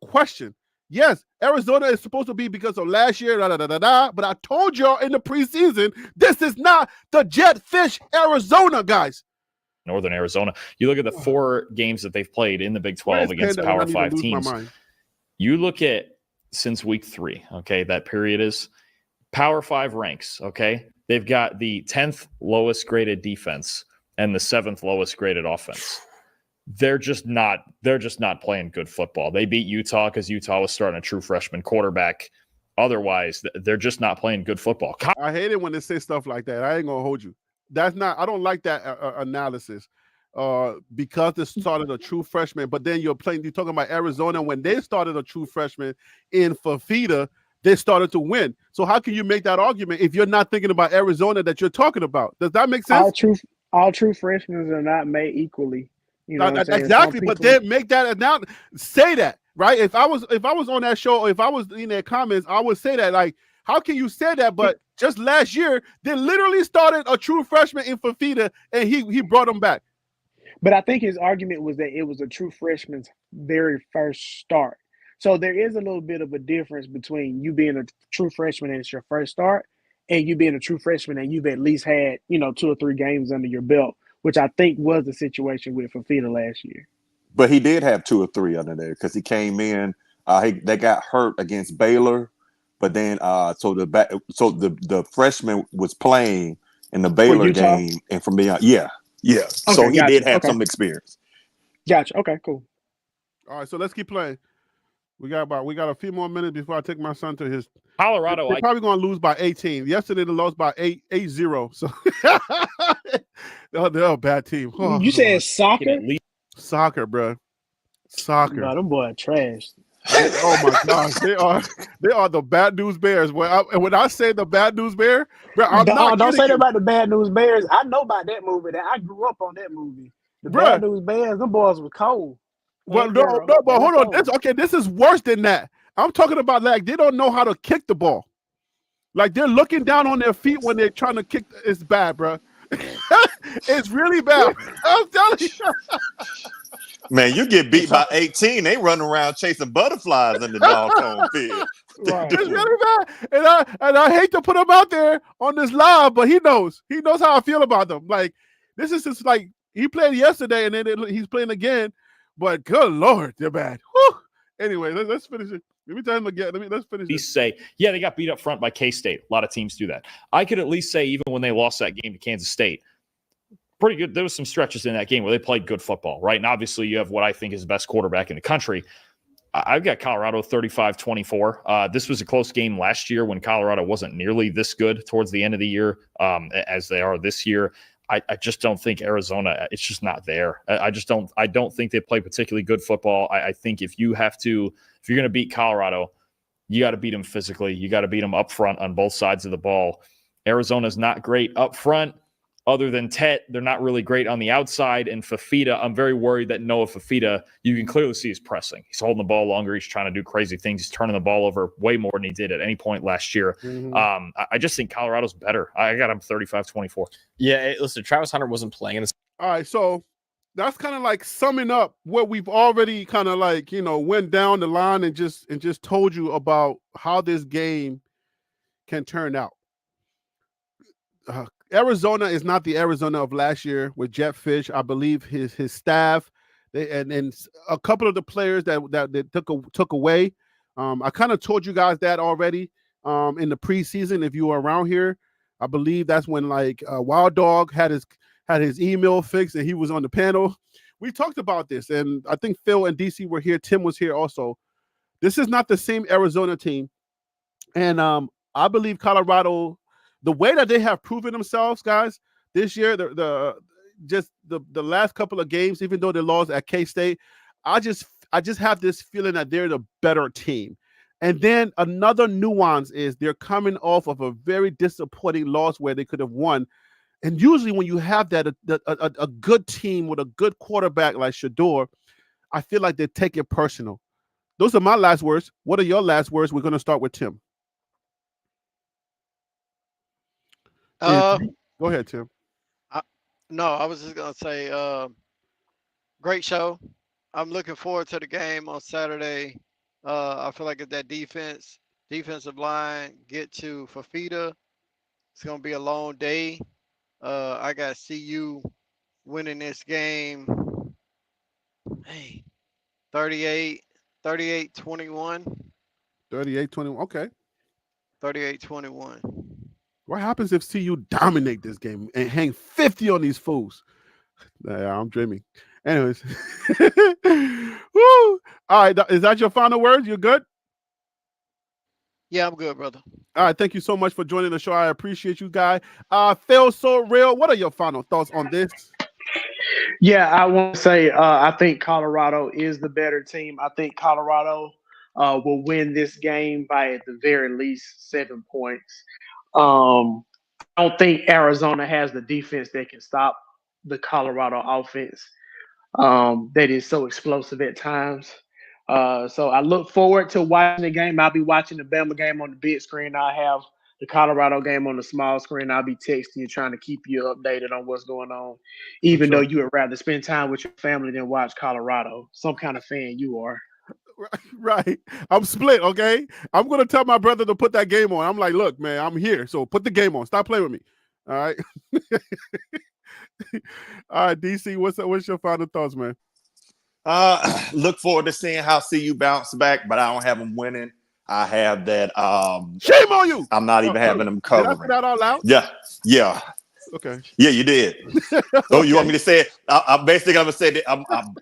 question. Yes, Arizona is supposed to be because of last year, but I told y'all in the preseason, this is not the Jetfish Arizona, guys. Northern Arizona. You look at the 4 games that they've played in the Big 12 against Power 5 teams. You look at since week 3, okay, that period is Power 5 ranks, okay? They've got the 10th lowest graded defense and the 7th lowest graded offense. They're just not playing good football. They beat Utah because Utah was starting a true freshman quarterback. Otherwise, they're just not playing good football. I hate it when they say stuff like that. I ain't gonna hold you. That's not. I don't like that analysis. Because they started a true freshman, but then you're talking about Arizona when they started a true freshman in Fafita, they started to win. So how can you make that argument if you're not thinking about Arizona that you're talking about? Does that make sense? All true freshmen are not made equally. You know what I'm saying? Exactly, but then make that now say that, right? If I was on that show, or if I was in their comments, I would say that, like, how can you say that? But just last year, they literally started a true freshman in Fafita, and he brought them back. But I think his argument was that it was a true freshman's very first start. So there is a little bit of a difference between you being a true freshman and it's your first start, and you being a true freshman and you've at least had, 2 or 3 games under your belt, which I think was the situation with Fafita last year. But he did have 2 or 3 under there because he came in. They got hurt against Baylor, but then so the freshman was playing in the Baylor game, and from beyond, yeah. Okay, so he did have some experience. Gotcha. Okay, cool. All right, so let's keep playing. We got a few more minutes before I take my son to his Colorado. They're probably going to lose by 18. Yesterday they lost by 8-0. So they're a bad team. Oh, you said soccer? Soccer, bro. Soccer. No, them boys trash. Oh my gosh, they are the Bad News Bears. When I say the Bad News Bear, bro, don't say that about the Bad News Bears. I know about that movie. That I grew up on that movie. The Bad News Bears, them boys were cold. Well, no, but hold on. This is worse than that. I'm talking about, like, they don't know how to kick the ball. Like, they're looking down on their feet when they're trying to kick. It's bad, bro. It's really bad. I'm telling you. Man, you get beat by 18, they run around chasing butterflies in the doggone field. Right. It's really bad. And I hate to put him out there on this live, but he knows. He knows how I feel about them. Like, this is just like, he played yesterday and then he's playing again. But good Lord, they're bad. Whew. Anyway, let's finish it. Let me tell him again. Let's finish it. Say, yeah, they got beat up front by K-State. A lot of teams do that. I could at least say, even when they lost that game to Kansas State, pretty good. There was some stretches in that game where they played good football, right? And obviously you have what I think is the best quarterback in the country. I've got Colorado 35-24. This was a close game last year when Colorado wasn't nearly this good towards the end of the year as they are this year. I just don't think Arizona, it's just not there. I don't think they play particularly good football. I think if you're going to beat Colorado, you got to beat them physically. You got to beat them up front on both sides of the ball. Arizona's not great up front. Other than Tet, they're not really great on the outside. And Fafita, I'm very worried that Noah Fafita, you can clearly see he's pressing. He's holding the ball longer. He's trying to do crazy things. He's turning the ball over way more than he did at any point last year. Mm-hmm. I just think Colorado's better. I got him 35-24. Yeah, listen, Travis Hunter wasn't playing in this. All right, so that's kind of like summing up what we've already kind of like, went down the line and just told you about how this game can turn out. Arizona is not the Arizona of last year with Jeff Fish. I believe his staff and a couple of the players that took away. I kind of told you guys that already in the preseason. If you were around here, I believe that's when Wild Dog had his email fixed and he was on the panel. We talked about this, and I think Phil and DC were here. Tim was here also. This is not the same Arizona team, and I believe Colorado. The way that they have proven themselves, guys, this year, the last couple of games, even though they lost at K-State, I just have this feeling that they're the better team. And then another nuance is they're coming off of a very disappointing loss where they could have won. And usually when you have that a good team with a good quarterback like Shedeur, I feel like they take it personal. Those are my last words. What are your last words? We're going to start with Tim. Go ahead, Tim. No, I was just gonna say, great show. I'm looking forward to the game on Saturday. I feel like if that defensive line get to Fafita, it's gonna be a long day. I got CU winning this game. Hey, 38-21. 38-21. Okay. 38-21. What happens if CU dominate this game and hang 50 on these fools? Yeah, I'm dreaming. Anyways. Woo! All right, is that your final words? You're good? Yeah, I'm good, brother. All right, thank you so much for joining the show. I appreciate you, guy. Phil So Real, what are your final thoughts on this? Yeah, I want to say I think Colorado is the better team. I think Colorado will win this game by at the very least 7 points. I don't think Arizona has the defense that can stop the Colorado offense that is so explosive at times. So I look forward to watching the game. I'll be watching the Bama game on the big screen. I'll have the Colorado game on the small screen. I'll be texting you, trying to keep you updated on what's going on, even though you would rather spend time with your family than watch Colorado. Some kind of fan you are. Right. I'm split, okay? I'm going to tell my brother to put that game on. I'm like, look, man, I'm here. So put the game on. Stop playing with me. All right. All right, DC, what's your final thoughts, man? Look forward to seeing how CU bounce back, but I don't have them winning. I have that. Shame on you. I'm not even having them covering. Did I say that out loud? Yeah. Okay. Yeah, you did. Oh, you Okay. want me to say it? I'm basically going to say that.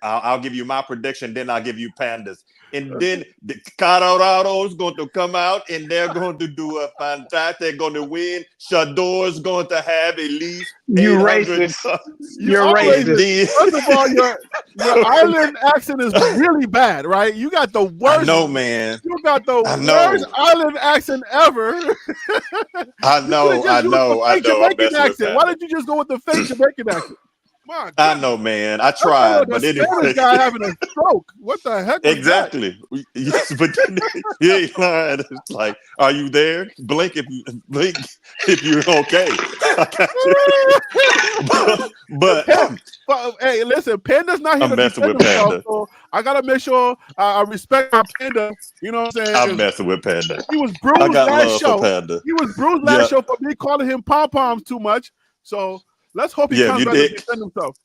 I'll give you my prediction, then I'll give you Pandas. And then the Colorado is going to come out and they're going to do a fantastic. They're going to win. Shador's going to have at least You 800 racist. You're always racist. First of all, your island accent is really bad, right? You got the worst. I know, man. You got the I know. worst island accent ever. I know. I'm I'm messing with accent. Why did you just go with the fake Jamaican accent? My I God. know, man. I tried, but the anyway. Spanish guy having a stroke. What the heck? was Exactly. Yes, but you ain't lying. It's like, are you there? Blink if you're okay. But hey, listen, Panda's not here I'm to messing defend with himself, Panda. so I gotta make sure I respect my Panda. You know what I'm saying? I'm messing with Panda. He was I bruised got last love show. for Panda. He was bruised last show for me calling him pom poms too much. So let's hope he comes you back did. and defend himself.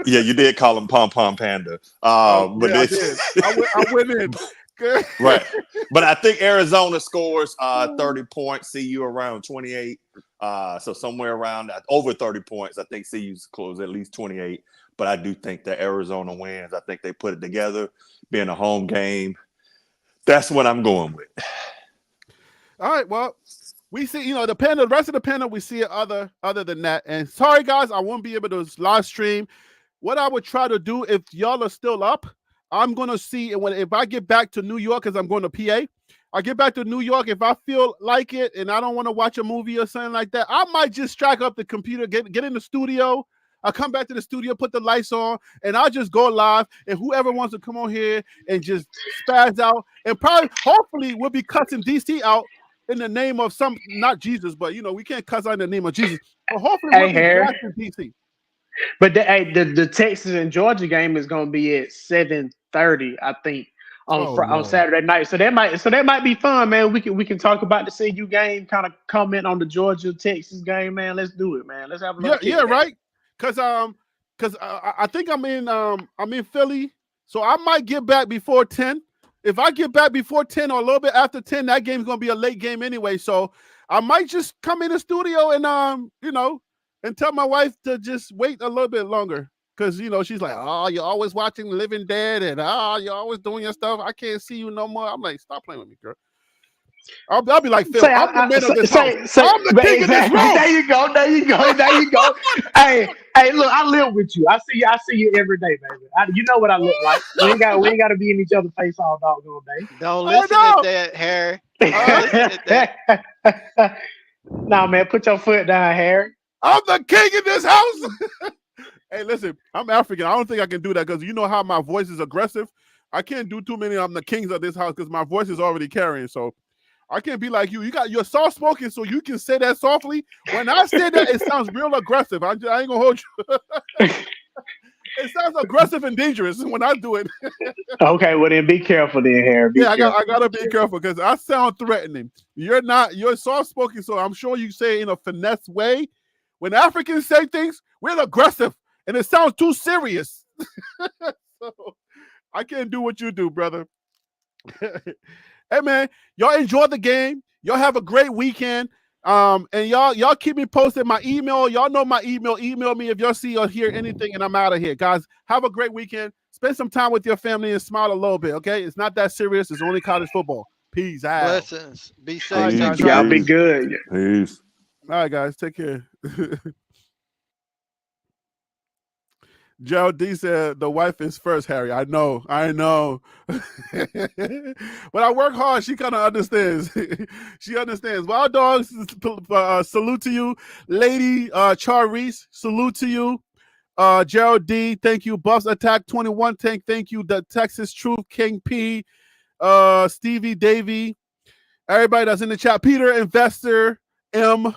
Yeah, you did call him Pom Pom Panda. But yeah, I did. I went in. Right. But I think Arizona scores 30 points, CU around 28. So somewhere around over 30 points. I think CU's close at least 28. But I do think that Arizona wins. I think they put it together, being a home game. That's what I'm going with. All right, well, we see, the rest of the panel, we see it other than that. And sorry, guys, I won't be able to live stream. What I would try to do, if y'all are still up, I'm going to see, if I get back to New York, because I'm going to PA, I get back to New York, if I feel like it and I don't want to watch a movie or something like that, I might just strike up the computer, get in the studio. I'll come back to the studio, put the lights on, and I'll just go live. And whoever wants to come on here and just spaz out, and hopefully, we'll be cussing DC out in the name of not Jesus, but we can't cuss out in the name of Jesus. But hopefully, we'll be blasting DC. But the Texas and Georgia game is going to be at 7:30, I think, on Saturday night. So that might be fun, man. We can talk about the CU game, kind of comment on the Georgia Texas game, man. Let's do it, man. Let's have a little right. Because I think I'm in Philly, so I might get back before 10. If I get back before 10 or a little bit after 10, that game's gonna be a late game anyway. So I might just come in the studio and and tell my wife to just wait a little bit longer. Because she's like, oh, you're always watching Living Dead and you're always doing your stuff. I can't see you no more. I'm like, stop playing with me, girl. I'll be like, Phil, I'm the man of this house. I'm the king of this room. There you go. Hey, look, I live with you. I see you every day, baby. You know what I look like. We ain't got to be in each other's face all doggone day. Don't listen to that, Harry. Don't listen to that. Nah, man, put your foot down, Harry. I'm the king in this house. Hey, listen, I'm African. I don't think I can do that because you know how my voice is aggressive. I can't do too many. I'm the kings of this house because my voice is already carrying. So I can't be like you. You're soft spoken, so you can say that softly. When I say that, it sounds real aggressive. I ain't gonna hold you. It sounds aggressive and dangerous when I do it. Okay, well then be careful then, Harry. I gotta be careful because I sound threatening. You're soft spoken, so I'm sure you say it in a finesse way. When Africans say things, we're aggressive and it sounds too serious. So I can't do what you do, brother. Hey man, y'all enjoy the game. Y'all have a great weekend. And y'all keep me posted. My email, y'all know my email. Email me if y'all see or hear anything, and I'm out of here. Guys, have a great weekend. Spend some time with your family and smile a little bit, okay? It's not that serious. It's only college football. Peace out. Blessings. Be All safe. right, Stay guys. Y'all dry. be good. Peace. All right, guys. Take care. Gerald D said the wife is first, Harry. I know. But I work hard. She kind of understands. She understands. Wild Dogs, salute to you. Lady Charisse, salute to you. Gerald D, thank you. Buffs Attack 21 Tank, thank you. The Texas Truth, King P, Stevie Davy, everybody that's in the chat. Peter Investor, M,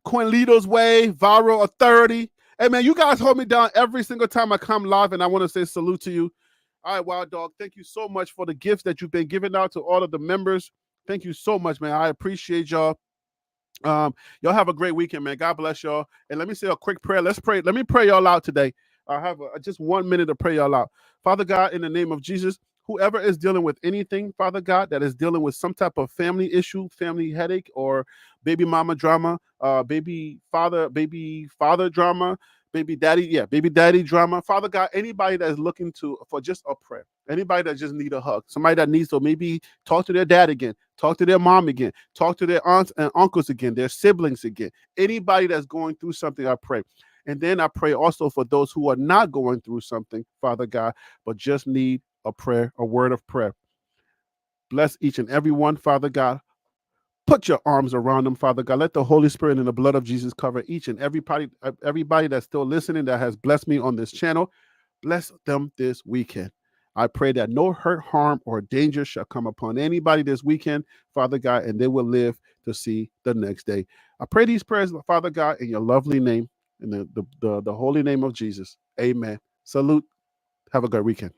Quinlito's Way, Viral Authority. Hey, man, you guys hold me down every single time I come live, and I want to say salute to you. All right, Wild Dog, thank you so much for the gifts that you've been giving out to all of the members. Thank you so much, man. I appreciate y'all. Y'all have a great weekend, man. God bless y'all. And let me say a quick prayer. Let's pray. Let me pray y'all out today. I have just 1 minute to pray y'all out. Father God, in the name of Jesus, whoever is dealing with anything, Father God, that is dealing with some type of family issue, family headache, or baby mama drama, baby father drama, baby daddy drama. Father God, anybody that is looking for just a prayer, anybody that just need a hug, somebody that needs to maybe talk to their dad again, talk to their mom again, talk to their aunts and uncles again, their siblings again, anybody that's going through something, I pray. And then I pray also for those who are not going through something, Father God, but just need a prayer, a word of prayer. Bless each and every one, Father God. Put your arms around them, Father God. Let the Holy Spirit and the blood of Jesus cover each and everybody that's still listening that has blessed me on this channel. Bless them this weekend. I pray that no hurt, harm, or danger shall come upon anybody this weekend, Father God, and they will live to see the next day. I pray these prayers, Father God, in your lovely name, in the holy name of Jesus. Amen. Salute. Have a good weekend.